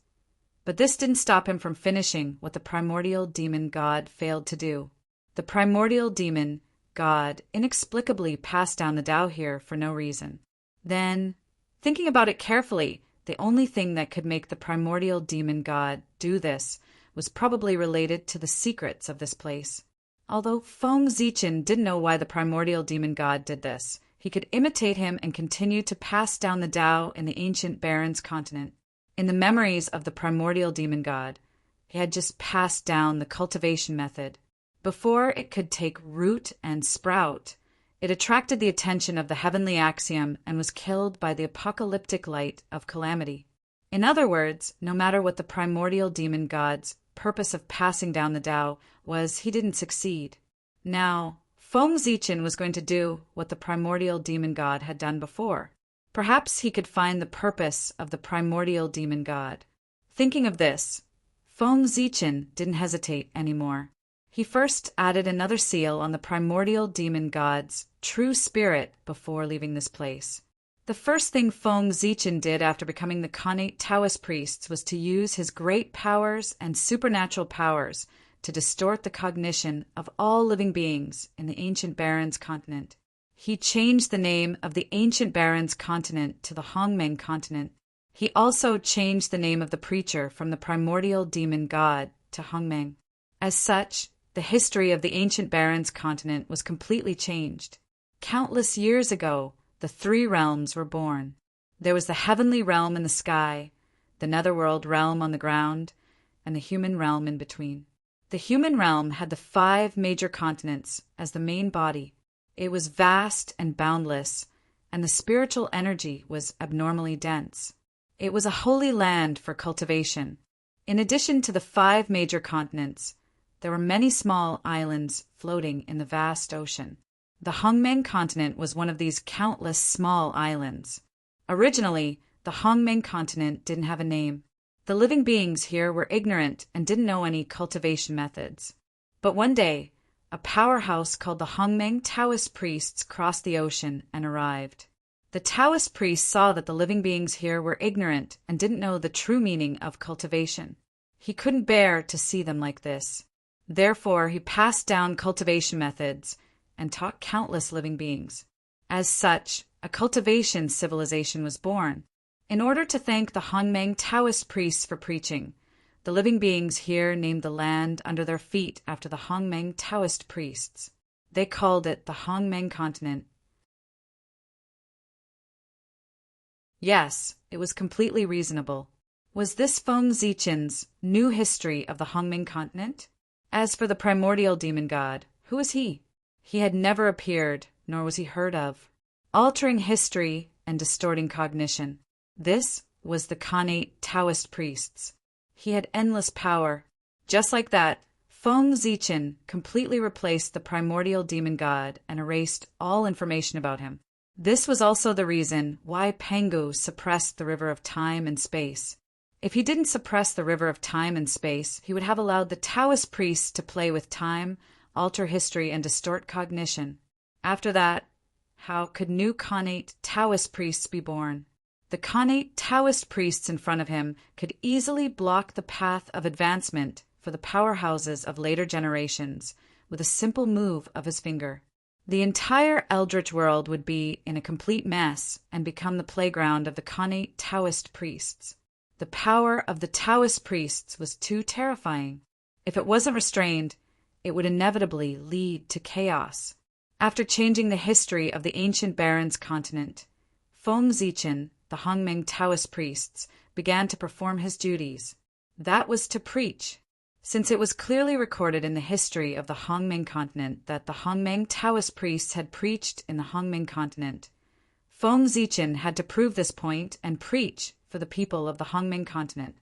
but this didn't stop him from finishing what the primordial demon god failed to do. The primordial demon god inexplicably passed down the Tao here for no reason. Then, thinking about it carefully, the only thing that could make the primordial demon god do this was probably related to the secrets of this place. Although Feng Zichen didn't know why the primordial demon god did this, he could imitate him and continue to pass down the Tao in the ancient Barrens continent. In the memories of the primordial demon god, he had just passed down the cultivation method. Before it could take root and sprout, it attracted the attention of the heavenly axiom and was killed by the apocalyptic light of calamity. In other words, no matter what the primordial demon god's purpose of passing down the Tao was, he didn't succeed. Now, Feng Zichen was going to do what the primordial demon god had done before. Perhaps he could find the purpose of the primordial demon god. Thinking of this, Feng Zichen didn't hesitate anymore. He first added another seal on the primordial demon god's true spirit before leaving this place. The first thing Feng Zichen did after becoming the Khanate Taoist priests was to use his great powers and supernatural powers to distort the cognition of all living beings in the ancient Barrens continent. He changed the name of the ancient Barrens continent to the Hongmeng continent. He also changed the name of the preacher from the primordial demon god to Hongmeng. As such, the history of the ancient Barrens continent was completely changed. Countless years ago, the three realms were born. There was the heavenly realm in the sky, the netherworld realm on the ground, and the human realm in between. The human realm had the 5 major continents as the main body. It was vast and boundless, and the spiritual energy was abnormally dense. It was a holy land for cultivation. In addition to the 5 major continents, there were many small islands floating in the vast ocean. The Hongmeng continent was one of these countless small islands. Originally, the Hongmeng continent didn't have a name. The living beings here were ignorant and didn't know any cultivation methods. But one day, a powerhouse called the Hongmeng Taoist priests crossed the ocean and arrived. The Taoist priests saw that the living beings here were ignorant and didn't know the true meaning of cultivation. He couldn't bear to see them like this. Therefore, he passed down cultivation methods and taught countless living beings. As such, a cultivation civilization was born. In order to thank the Hongmeng Taoist priests for preaching, the living beings here named the land under their feet after the Hongmeng Taoist priests. They called it the Hongmeng continent. Yes, it was completely reasonable. Was this Feng Zichen's new history of the Hongmeng continent? As for the primordial demon god, who was he? He had never appeared, nor was he heard of. Altering history and distorting cognition. This was the Khanate Taoist priests. He had endless power. Just like that, Feng Zichen completely replaced the primordial demon god and erased all information about him. This was also the reason why Pengu suppressed the river of time and space. If he didn't suppress the river of time and space, he would have allowed the Taoist priests to play with time, alter history, and distort cognition. After that, how could new Khanate Taoist priests be born? The Khanate Taoist priests in front of him could easily block the path of advancement for the powerhouses of later generations with a simple move of his finger. The entire eldritch world would be in a complete mess and become the playground of the Khanate Taoist priests. The power of the Taoist priests was too terrifying. If it wasn't restrained, it would inevitably lead to chaos. After changing the history of the ancient Barrens continent, Feng Zichen, the Hongmeng Taoist priests, began to perform his duties. That was to preach. Since it was clearly recorded in the history of the Hongmeng continent that the Hongmeng Taoist priests had preached in the Hongmeng continent, Feng Zichen had to prove this point and preach for the people of the Hongmeng continent.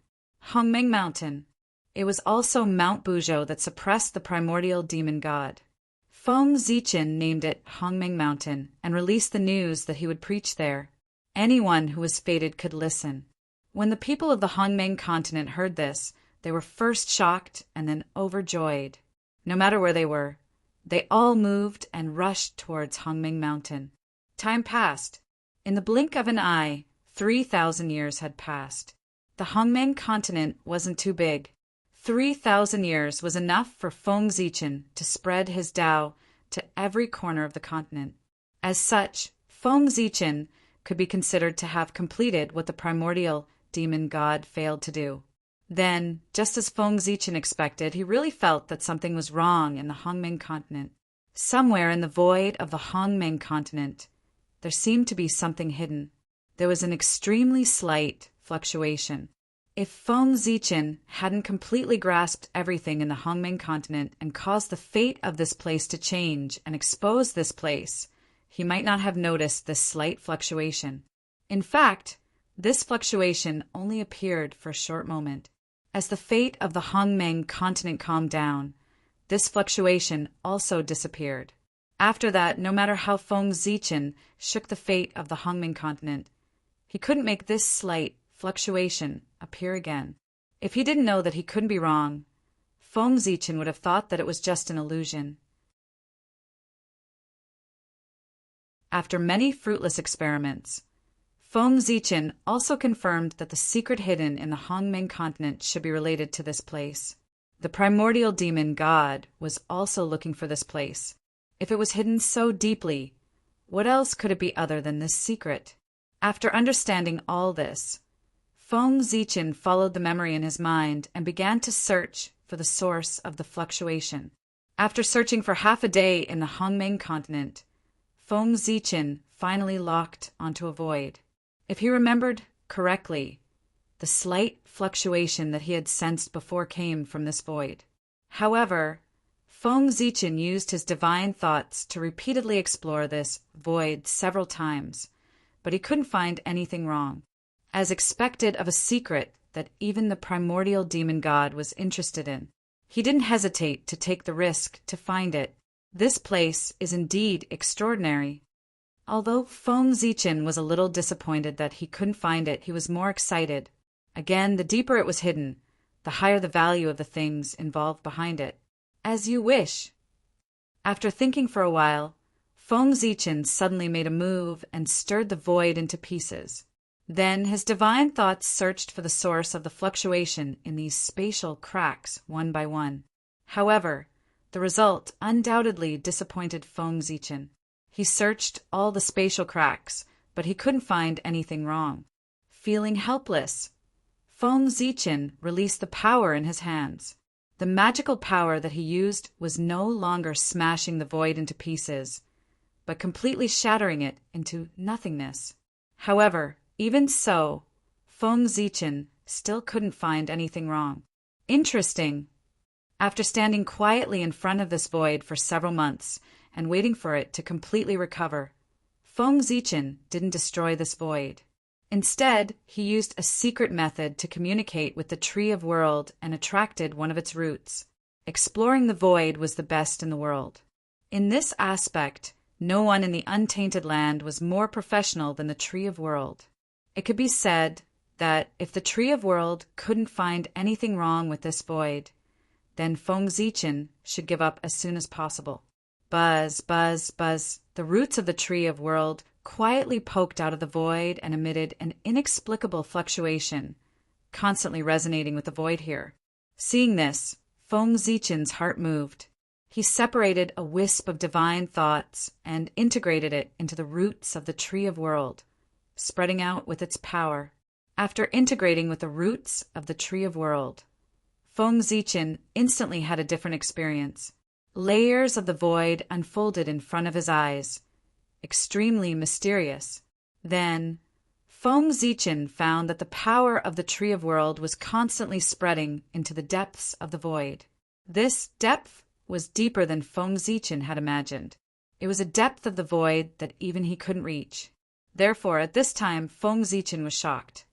Hongmeng Mountain. It was also Mount Buzhou that suppressed the primordial demon god. Feng Zichen named it Hongmeng Mountain and released the news that he would preach there. Anyone who was fated could listen. When the people of the Hongmeng continent heard this, they were first shocked and then overjoyed. No matter where they were, they all moved and rushed towards Hongmeng Mountain. Time passed. In the blink of an eye, 3,000 years had passed. The Hongmeng continent wasn't too big. 3,000 years was enough for Feng Zichen to spread his Tao to every corner of the continent. As such, Feng Zichen could be considered to have completed what the primordial demon god failed to do. Then, just as Feng Zichen expected, he really felt that something was wrong in the Hongmeng continent. Somewhere in the void of the Hongmeng continent, there seemed to be something hidden. There was an extremely slight fluctuation. If Feng Zichen hadn't completely grasped everything in the Hongmeng continent and caused the fate of this place to change and expose this place, he might not have noticed this slight fluctuation. In fact, this fluctuation only appeared for a short moment. As the fate of the Hongmeng continent calmed down, this fluctuation also disappeared. After that, no matter how Feng Zichen shook the fate of the Hongmeng continent, he couldn't make this slight fluctuation appear again. If he didn't know that he couldn't be wrong, Feng Zichen would have thought that it was just an illusion. After many fruitless experiments, Feng Zichen also confirmed that the secret hidden in the Hongmeng continent should be related to this place. The primordial demon god was also looking for this place. If it was hidden so deeply, what else could it be other than this secret? After understanding all this, Feng Zichen followed the memory in his mind and began to search for the source of the fluctuation. After searching for half a day in the Hongmeng continent, Feng Zichen finally locked onto a void. If he remembered correctly, the slight fluctuation that he had sensed before came from this void. However, Feng Zichen used his divine thoughts to repeatedly explore this void several times, but he couldn't find anything wrong. As expected of a secret that even the primordial demon god was interested in, he didn't hesitate to take the risk to find it. This place is indeed extraordinary. Although Feng Zichen was a little disappointed that he couldn't find it, he was more excited. Again, the deeper it was hidden, the higher the value of the things involved behind it. As you wish. After thinking for a while, Feng Zichen suddenly made a move and stirred the void into pieces. Then his divine thoughts searched for the source of the fluctuation in these spatial cracks one by one. However, the result undoubtedly disappointed Feng Zichen. He searched all the spatial cracks, but he couldn't find anything wrong. Feeling helpless, Feng Zichen released the power in his hands. The magical power that he used was no longer smashing the void into pieces, but completely shattering it into nothingness. However, even so, Feng Zichen still couldn't find anything wrong. Interesting. After standing quietly in front of this void for several months and waiting for it to completely recover, Feng Zichen didn't destroy this void. Instead, he used a secret method to communicate with the Tree of World and attracted one of its roots. Exploring the void was the best in the world. In this aspect, no one in the untainted land was more professional than the Tree of World. It could be said that if the Tree of World couldn't find anything wrong with this void, then Feng Zichen should give up as soon as possible. Buzz, buzz, buzz. The roots of the Tree of World quietly poked out of the void and emitted an inexplicable fluctuation, constantly resonating with the void here. Seeing this, Feng Zichen's heart moved. He separated a wisp of divine thoughts and integrated it into the roots of the tree of world, spreading out with its power. After integrating with the roots of the tree of world, Feng Zichen instantly had a different experience. Layers of the void unfolded in front of his eyes, extremely mysterious. Then, Feng Zichen found that the power of the tree of world was constantly spreading into the depths of the void. This depth was deeper than Feng Zichen had imagined. It was a depth of the void that even he couldn't reach. Therefore, at this time, Feng Zichen was shocked.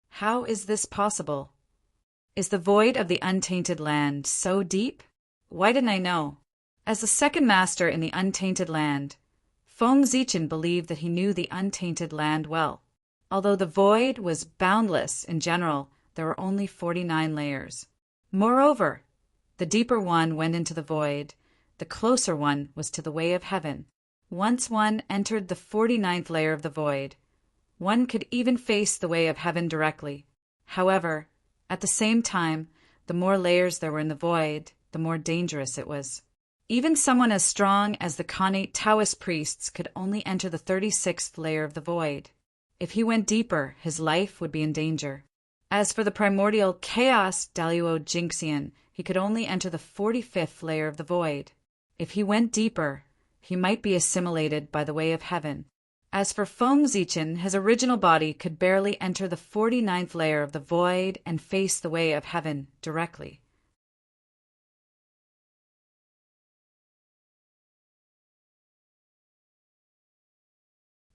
How is this possible? Is the void of the untainted land so deep? Why didn't I know? As the second master in the untainted land, Feng Zichen believed that he knew the untainted land well. Although the void was boundless in general, there were only 49 layers. Moreover, the deeper one went into the void, the closer one was to the way of heaven. Once one entered the 49th layer of the void, one could even face the way of heaven directly. However, at the same time, the more layers there were in the void, the more dangerous it was. Even someone as strong as the Khanate Taoist priests could only enter the 36th layer of the void. If he went deeper, his life would be in danger. As for the primordial chaos Daluo Jingxian, he could only enter the 45th layer of the void. If he went deeper, he might be assimilated by the way of heaven. As for Feng Zichen, his original body could barely enter the 49th layer of the void and face the way of heaven directly.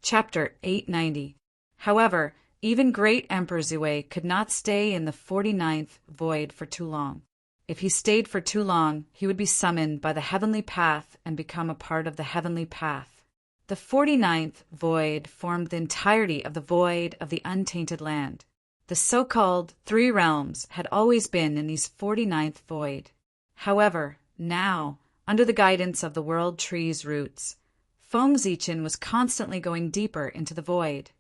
Chapter 890. However, even great Emperor Zhui could not stay in the 49th void for too long. If he stayed for too long, he would be summoned by the heavenly path and become a part of the heavenly path. The 49th void formed the entirety of the void of the untainted land. The so-called three realms had always been in these 49th void. However, now, under the guidance of the world tree's roots, Feng Zichen was constantly going deeper into the void.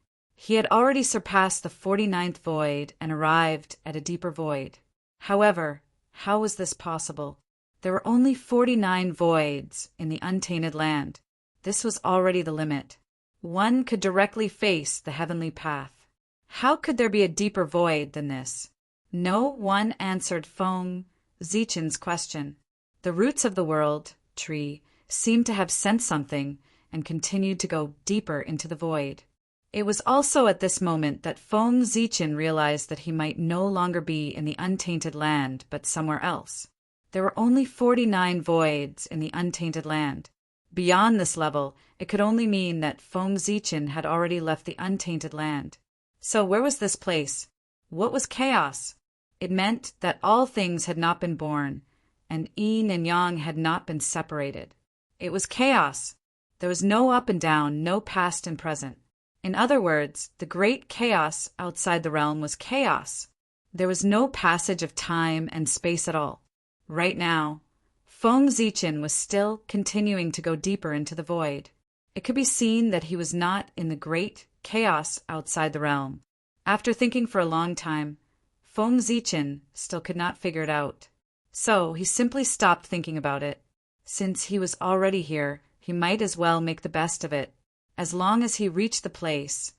He had already surpassed the 49th void and arrived at a deeper void. However, how was this possible? There were only 49 voids in the untainted land. This was already the limit. One could directly face the heavenly path. How could there be a deeper void than this? No one answered Feng Zichen's question. The roots of the world tree seemed to have sensed something and continued to go deeper into the void. It was also at this moment that Feng Zichen realized that he might no longer be in the untainted land but somewhere else. There were only 49 voids in the untainted land. Beyond this level, it could only mean that Feng Zichen had already left the untainted land. So where was this place? What was chaos? It meant that all things had not been born, and yin and yang had not been separated. It was chaos. There was no up and down, no past and present. In other words, the great chaos outside the realm was chaos. There was no passage of time and space at all. Right now, Feng Zichen was still continuing to go deeper into the void. It could be seen that he was not in the great chaos outside the realm. After thinking for a long time, Feng Zichen still could not figure it out. So he simply stopped thinking about it. Since he was already here, he might as well make the best of it. As long as he reached the place,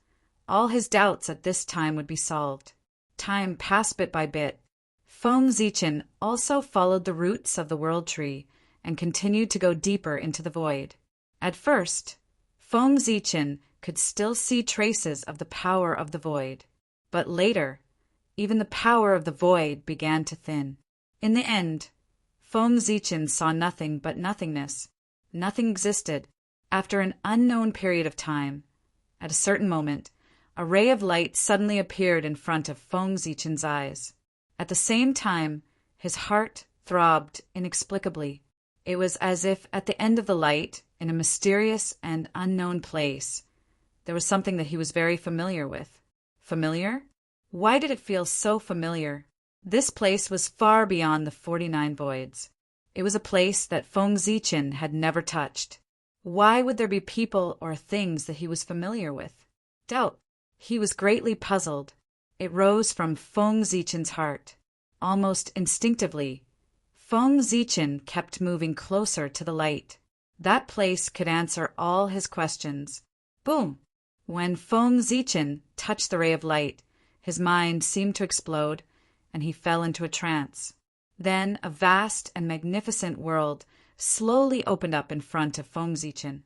all his doubts at this time would be solved. Time passed bit by bit. Feng Zichen also followed the roots of the world tree and continued to go deeper into the void. At first, Feng Zichen could still see traces of the power of the void. But later, even the power of the void began to thin. In the end, Feng Zichen saw nothing but nothingness. Nothing existed. After an unknown period of time, at a certain moment, a ray of light suddenly appeared in front of Feng Zichen's eyes. At the same time, his heart throbbed inexplicably. It was as if at the end of the light, in a mysterious and unknown place, there was something that he was very familiar with. Familiar? Why did it feel so familiar? This place was far beyond the 49 voids. It was a place that Feng Zichen had never touched. Why would there be people or things that he was familiar with? Doubt. He was greatly puzzled. It rose from Feng Zichen's heart. Almost instinctively, Feng Zichen kept moving closer to the light. That place could answer all his questions. Boom! When Feng Zichen touched the ray of light, his mind seemed to explode, and he fell into a trance. Then a vast and magnificent world slowly opened up in front of Feng Zichen.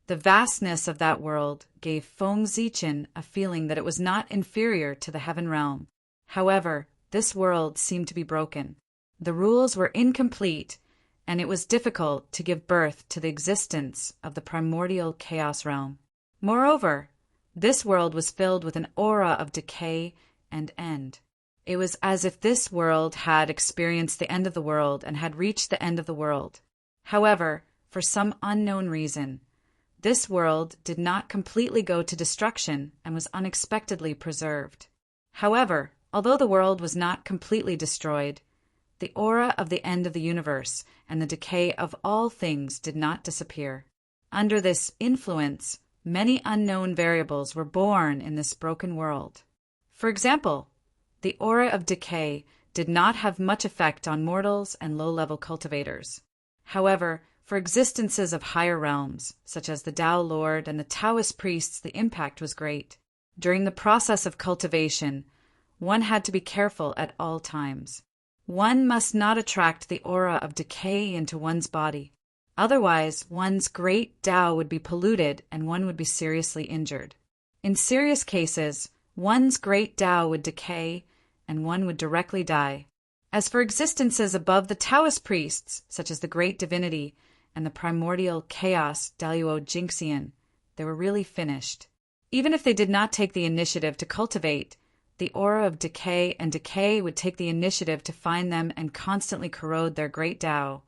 The vastness of that world gave Feng Zichen a feeling that it was not inferior to the heaven realm. However, this world seemed to be broken. The rules were incomplete, and it was difficult to give birth to the existence of the primordial chaos realm. Moreover, this world was filled with an aura of decay and end. It was as if this world had experienced the end of the world and had reached the end of the world. However, for some unknown reason, this world did not completely go to destruction and was unexpectedly preserved. However, although the world was not completely destroyed, the aura of the end of the universe and the decay of all things did not disappear. Under this influence, many unknown variables were born in this broken world. For example, the aura of decay did not have much effect on mortals and low-level cultivators. However, for existences of higher realms, such as the Tao Lord and the Taoist priests, the impact was great. During the process of cultivation, one had to be careful at all times. One must not attract the aura of decay into one's body. Otherwise, one's great Tao would be polluted and one would be seriously injured. In serious cases, one's great Tao would decay and one would directly die. As for existences above the Taoist priests, such as the Great Divinity and the primordial chaos Daluo Jingxian, they were really finished. Even if they did not take the initiative to cultivate, the aura of decay and decay would take the initiative to find them and constantly corrode their great Tao,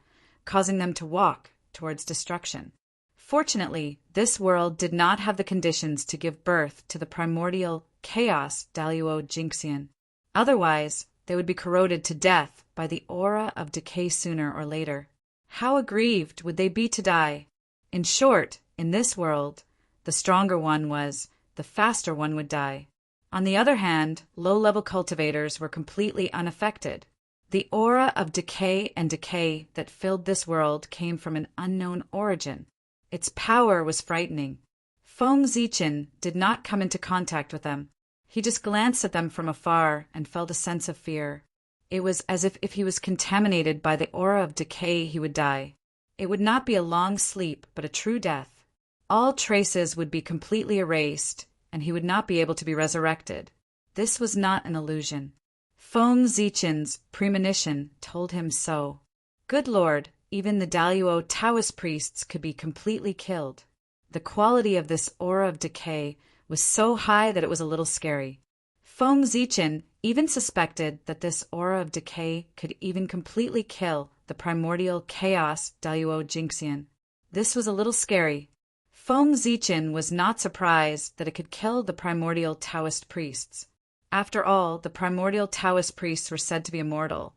causing them to walk towards destruction. Fortunately, this world did not have the conditions to give birth to the primordial chaos Daluo Jingxian. Otherwise, they would be corroded to death by the aura of decay sooner or later. How aggrieved would they be to die? In short, in this world, the stronger one was, the faster one would die. On the other hand, low-level cultivators were completely unaffected. The aura of decay and decay that filled this world came from an unknown origin. Its power was frightening. Feng Zichen did not come into contact with them. He just glanced at them from afar and felt a sense of fear. It was as if he was contaminated by the aura of decay, he would die. It would not be a long sleep, but a true death. All traces would be completely erased, and he would not be able to be resurrected. This was not an illusion. Feng Zichen's premonition told him so. Good Lord, even the Daluo Taoist priests could be completely killed. The quality of this aura of decay was so high that it was a little scary. Feng Zichen even suspected that this aura of decay could even completely kill the primordial chaos Daluo Jingxian. This was a little scary. Feng Zichen was not surprised that it could kill the primordial Taoist priests. After all, the primordial Taoist priests were said to be immortal.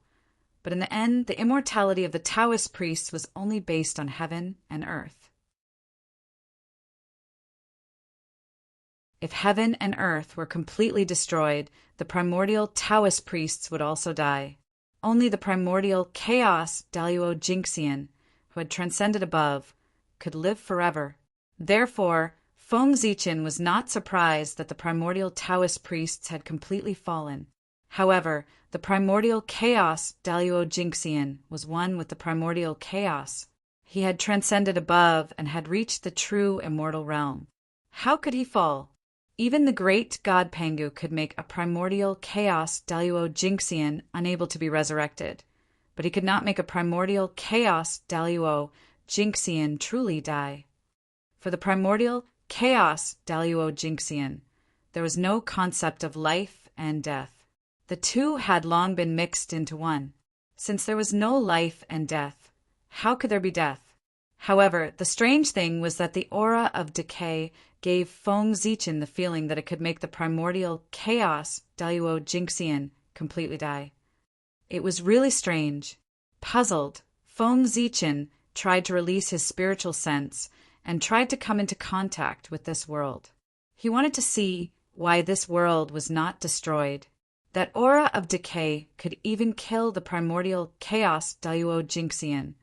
But in the end, the immortality of the Taoist priests was only based on heaven and earth. If heaven and earth were completely destroyed, the primordial Taoist priests would also die. Only the primordial chaos Daluo Jingxian, who had transcended above, could live forever. Therefore, Feng Zichen was not surprised that the primordial Taoist priests had completely fallen. However, the primordial chaos Daluo Jingxian was one with the primordial chaos. He had transcended above and had reached the true immortal realm. How could he fall? Even the great god Pangu could make a primordial chaos Daluo Jingxian unable to be resurrected, but he could not make a primordial chaos Daluo Jingxian truly die. For the primordial chaos Daluo Jingxian, there was no concept of life and death. The two had long been mixed into one. Since there was no life and death, how could there be death? However, the strange thing was that the aura of decay gave Feng Zichen the feeling that it could make the primordial chaos Daluo Jingxian completely die. It was really strange. Puzzled, Feng Zichen tried to release his spiritual sense and tried to come into contact with this world. He wanted to see why this world was not destroyed. That aura of decay could even kill the primordial chaos Daluo-Jinxian,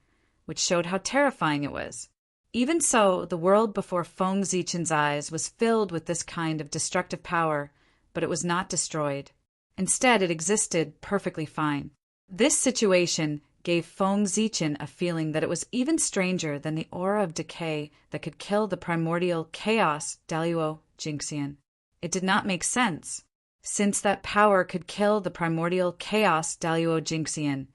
which showed how terrifying it was. Even so, the world before Feng Zichen's eyes was filled with this kind of destructive power, but it was not destroyed. Instead, it existed perfectly fine. This situation gave Feng Zichen a feeling that it was even stranger than the aura of decay that could kill the primordial chaos Daluo-Jinxian. It did not make sense. Since that power could kill the primordial chaos Daluo-Jinxian,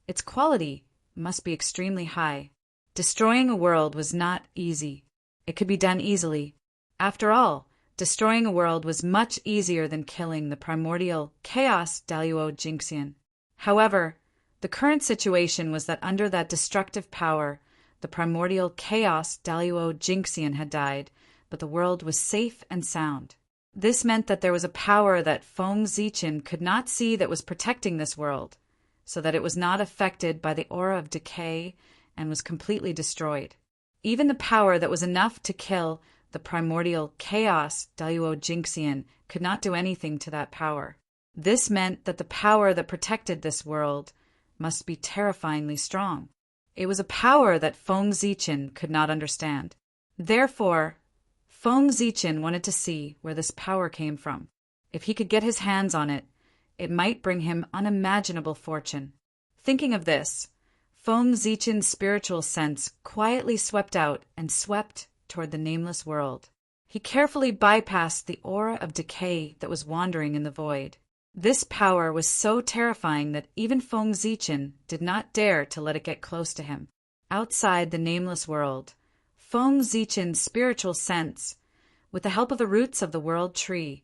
its quality must be extremely high. Destroying a world was not easy. It could be done easily. After all, destroying a world was much easier than killing the primordial chaos Daluo-Jinxian. However, the current situation was that under that destructive power, the primordial chaos Daluo-Jinxian had died, but the world was safe and sound. This meant that there was a power that Feng Zichen could not see that was protecting this world, so that it was not affected by the aura of decay and was completely destroyed. Even the power that was enough to kill the primordial chaos Daluo-Jinxian could not do anything to that power. This meant that the power that protected this world must be terrifyingly strong. It was a power that Feng Zichen could not understand. Therefore, Feng Zichen wanted to see where this power came from. If he could get his hands on it, it might bring him unimaginable fortune. Thinking of this, Feng Zichen's spiritual sense quietly swept out and swept toward the nameless world. He carefully bypassed the aura of decay that was wandering in the void. This power was so terrifying that even Feng Zichen did not dare to let it get close to him. Outside the nameless world, Feng Zichen's spiritual sense, with the help of the roots of the world tree,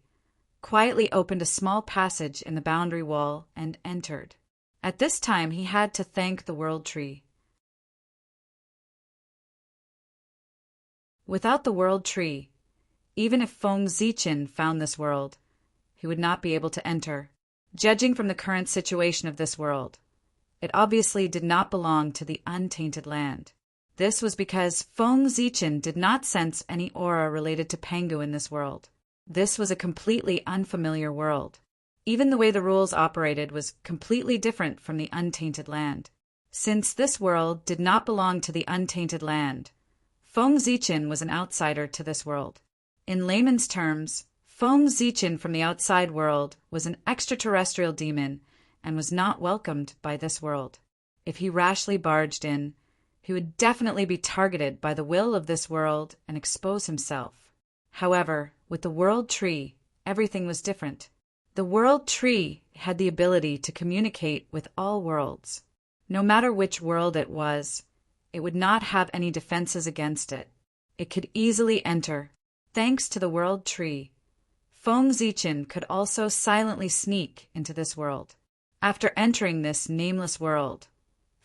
quietly opened a small passage in the boundary wall and entered. At this time, he had to thank the world tree. Without the world tree, even if Feng Zichen found this world, he would not be able to enter. Judging from the current situation of this world, it obviously did not belong to the untainted land. This was because Feng Zichen did not sense any aura related to Pengu in this world. This was a completely unfamiliar world. Even the way the rules operated was completely different from the untainted land. Since this world did not belong to the untainted land, Feng Zichen was an outsider to this world. In layman's terms, Feng Zichen from the outside world was an extraterrestrial demon and was not welcomed by this world. If he rashly barged in, he would definitely be targeted by the will of this world and expose himself. However, with the world tree, everything was different. The world tree had the ability to communicate with all worlds. No matter which world it was, it would not have any defenses against it. It could easily enter. Thanks to the world tree, Feng Zichen could also silently sneak into this world. After entering this nameless world,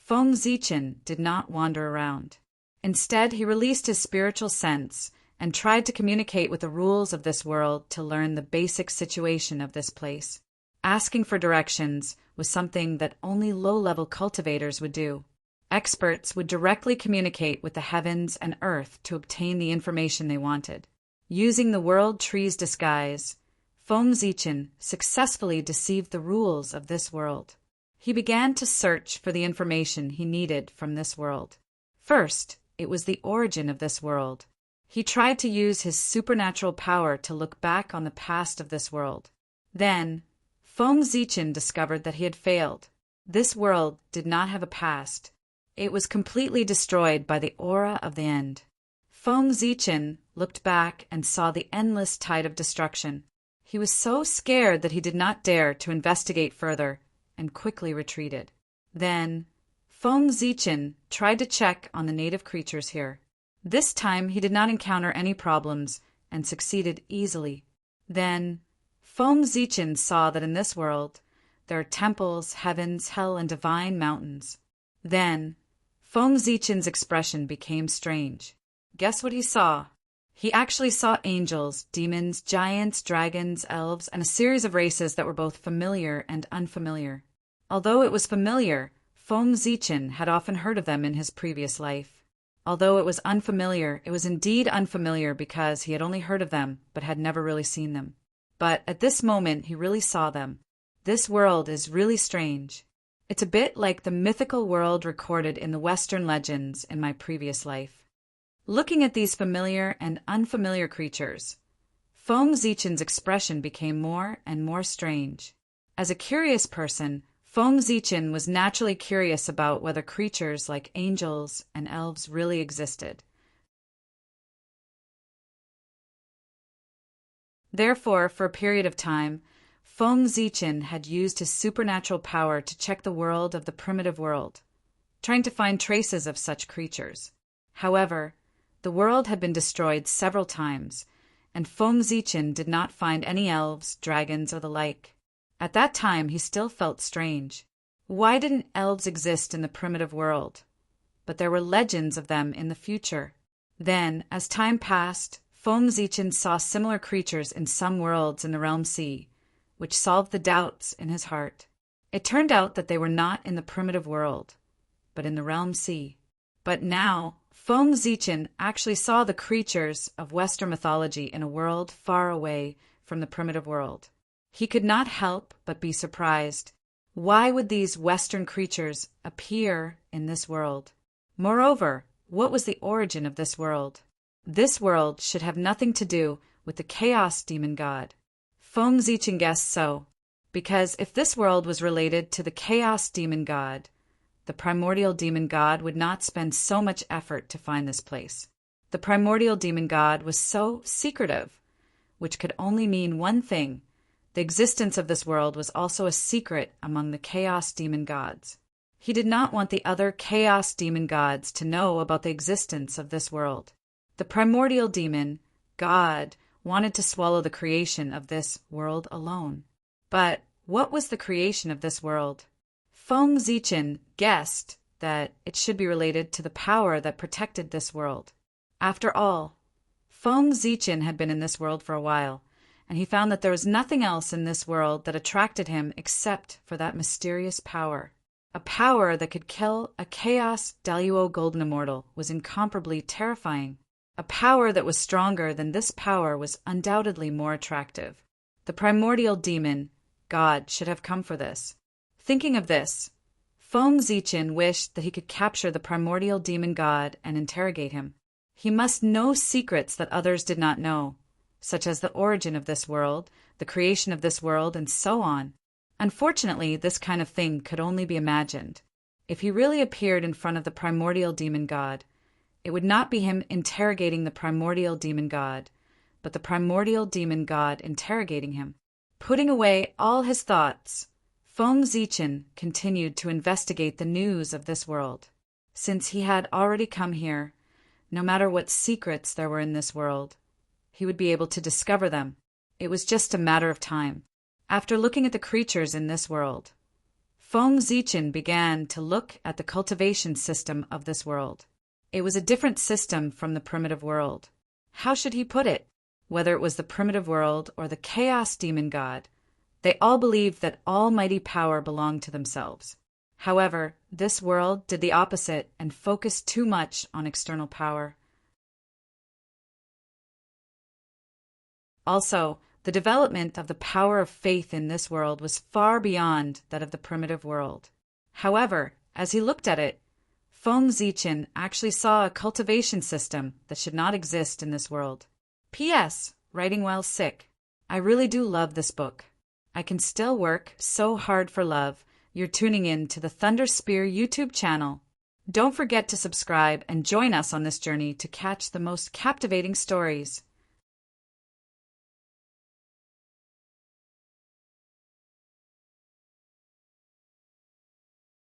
Feng Zichen did not wander around. Instead, he released his spiritual sense and tried to communicate with the rules of this world to learn the basic situation of this place. Asking for directions was something that only low-level cultivators would do. Experts would directly communicate with the heavens and earth to obtain the information they wanted. Using the world tree's disguise, Feng Zichen successfully deceived the rules of this world. He began to search for the information he needed from this world. First, it was the origin of this world. He tried to use his supernatural power to look back on the past of this world. Then, Feng Zichen discovered that he had failed. This world did not have a past. It was completely destroyed by the aura of the end. Feng Zichen looked back and saw the endless tide of destruction. He was so scared that he did not dare to investigate further and quickly retreated. Then, Feng Zichen tried to check on the native creatures here. This time he did not encounter any problems and succeeded easily. Then, Feng Zichen saw that in this world there are temples, heavens, hell, and divine mountains. Then, Feng Zichen's expression became strange. Guess what he saw? He actually saw angels, demons, giants, dragons, elves, and a series of races that were both familiar and unfamiliar. Although it was familiar, Feng Zichen had often heard of them in his previous life. Although it was unfamiliar, it was indeed unfamiliar because he had only heard of them but had never really seen them. But at this moment he really saw them. This world is really strange. It's a bit like the mythical world recorded in the Western legends in my previous life. Looking at these familiar and unfamiliar creatures, Feng Zichen's expression became more and more strange. As a curious person, Feng Zichen was naturally curious about whether creatures like angels and elves really existed. Therefore, for a period of time, Feng Zichen had used his supernatural power to check the world of the primitive world, trying to find traces of such creatures. However, the world had been destroyed several times, and Feng Zichen did not find any elves, dragons, or the like. At that time, he still felt strange. Why didn't elves exist in the primitive world? But there were legends of them in the future. Then, as time passed, Feng Zichen saw similar creatures in some worlds in the Realm Sea, which solved the doubts in his heart. It turned out that they were not in the primitive world, but in the Realm Sea. But now, Feng Zichen actually saw the creatures of Western mythology in a world far away from the primitive world. He could not help but be surprised. Why would these Western creatures appear in this world? Moreover, what was the origin of this world? This world should have nothing to do with the Chaos Demon God. Feng Zichen guessed so, because if this world was related to the Chaos Demon God, the Primordial Demon God would not spend so much effort to find this place. The Primordial Demon God was so secretive, which could only mean one thing. The existence of this world was also a secret among the Chaos Demon Gods. He did not want the other Chaos Demon Gods to know about the existence of this world. The Primordial Demon God wanted to swallow the creation of this world alone. But what was the creation of this world? Feng Zichen guessed that it should be related to the power that protected this world. After all, Feng Zichen had been in this world for a while, and he found that there was nothing else in this world that attracted him except for that mysterious power. A power that could kill a Chaos Daluo Golden Immortal was incomparably terrifying. A power that was stronger than this power was undoubtedly more attractive. The Primordial Demon God should have come for this. Thinking of this, Feng Zichen wished that he could capture the Primordial Demon God and interrogate him. He must know secrets that others did not know, such as the origin of this world, the creation of this world, and so on. Unfortunately, this kind of thing could only be imagined. If he really appeared in front of the Primordial Demon God, it would not be him interrogating the Primordial Demon God, but the Primordial Demon God interrogating him. Putting away all his thoughts, Feng Zichen continued to investigate the news of this world. Since he had already come here, no matter what secrets there were in this world, he would be able to discover them. It was just a matter of time. After looking at the creatures in this world, Feng Zichen began to look at the cultivation system of this world. It was a different system from the primitive world. How should he put it? Whether it was the primitive world or the Chaos Demon God, they all believed that almighty power belonged to themselves. However, this world did the opposite and focused too much on external power. Also, the development of the power of faith in this world was far beyond that of the primitive world. However, as he looked at it, Feng Zichen actually saw a cultivation system that should not exist in this world. P.S. Writing while sick. I really do love this book. I can still work so hard for love. You're tuning in to the Thunder Spear YouTube channel. Don't forget to subscribe and join us on this journey to catch the most captivating stories.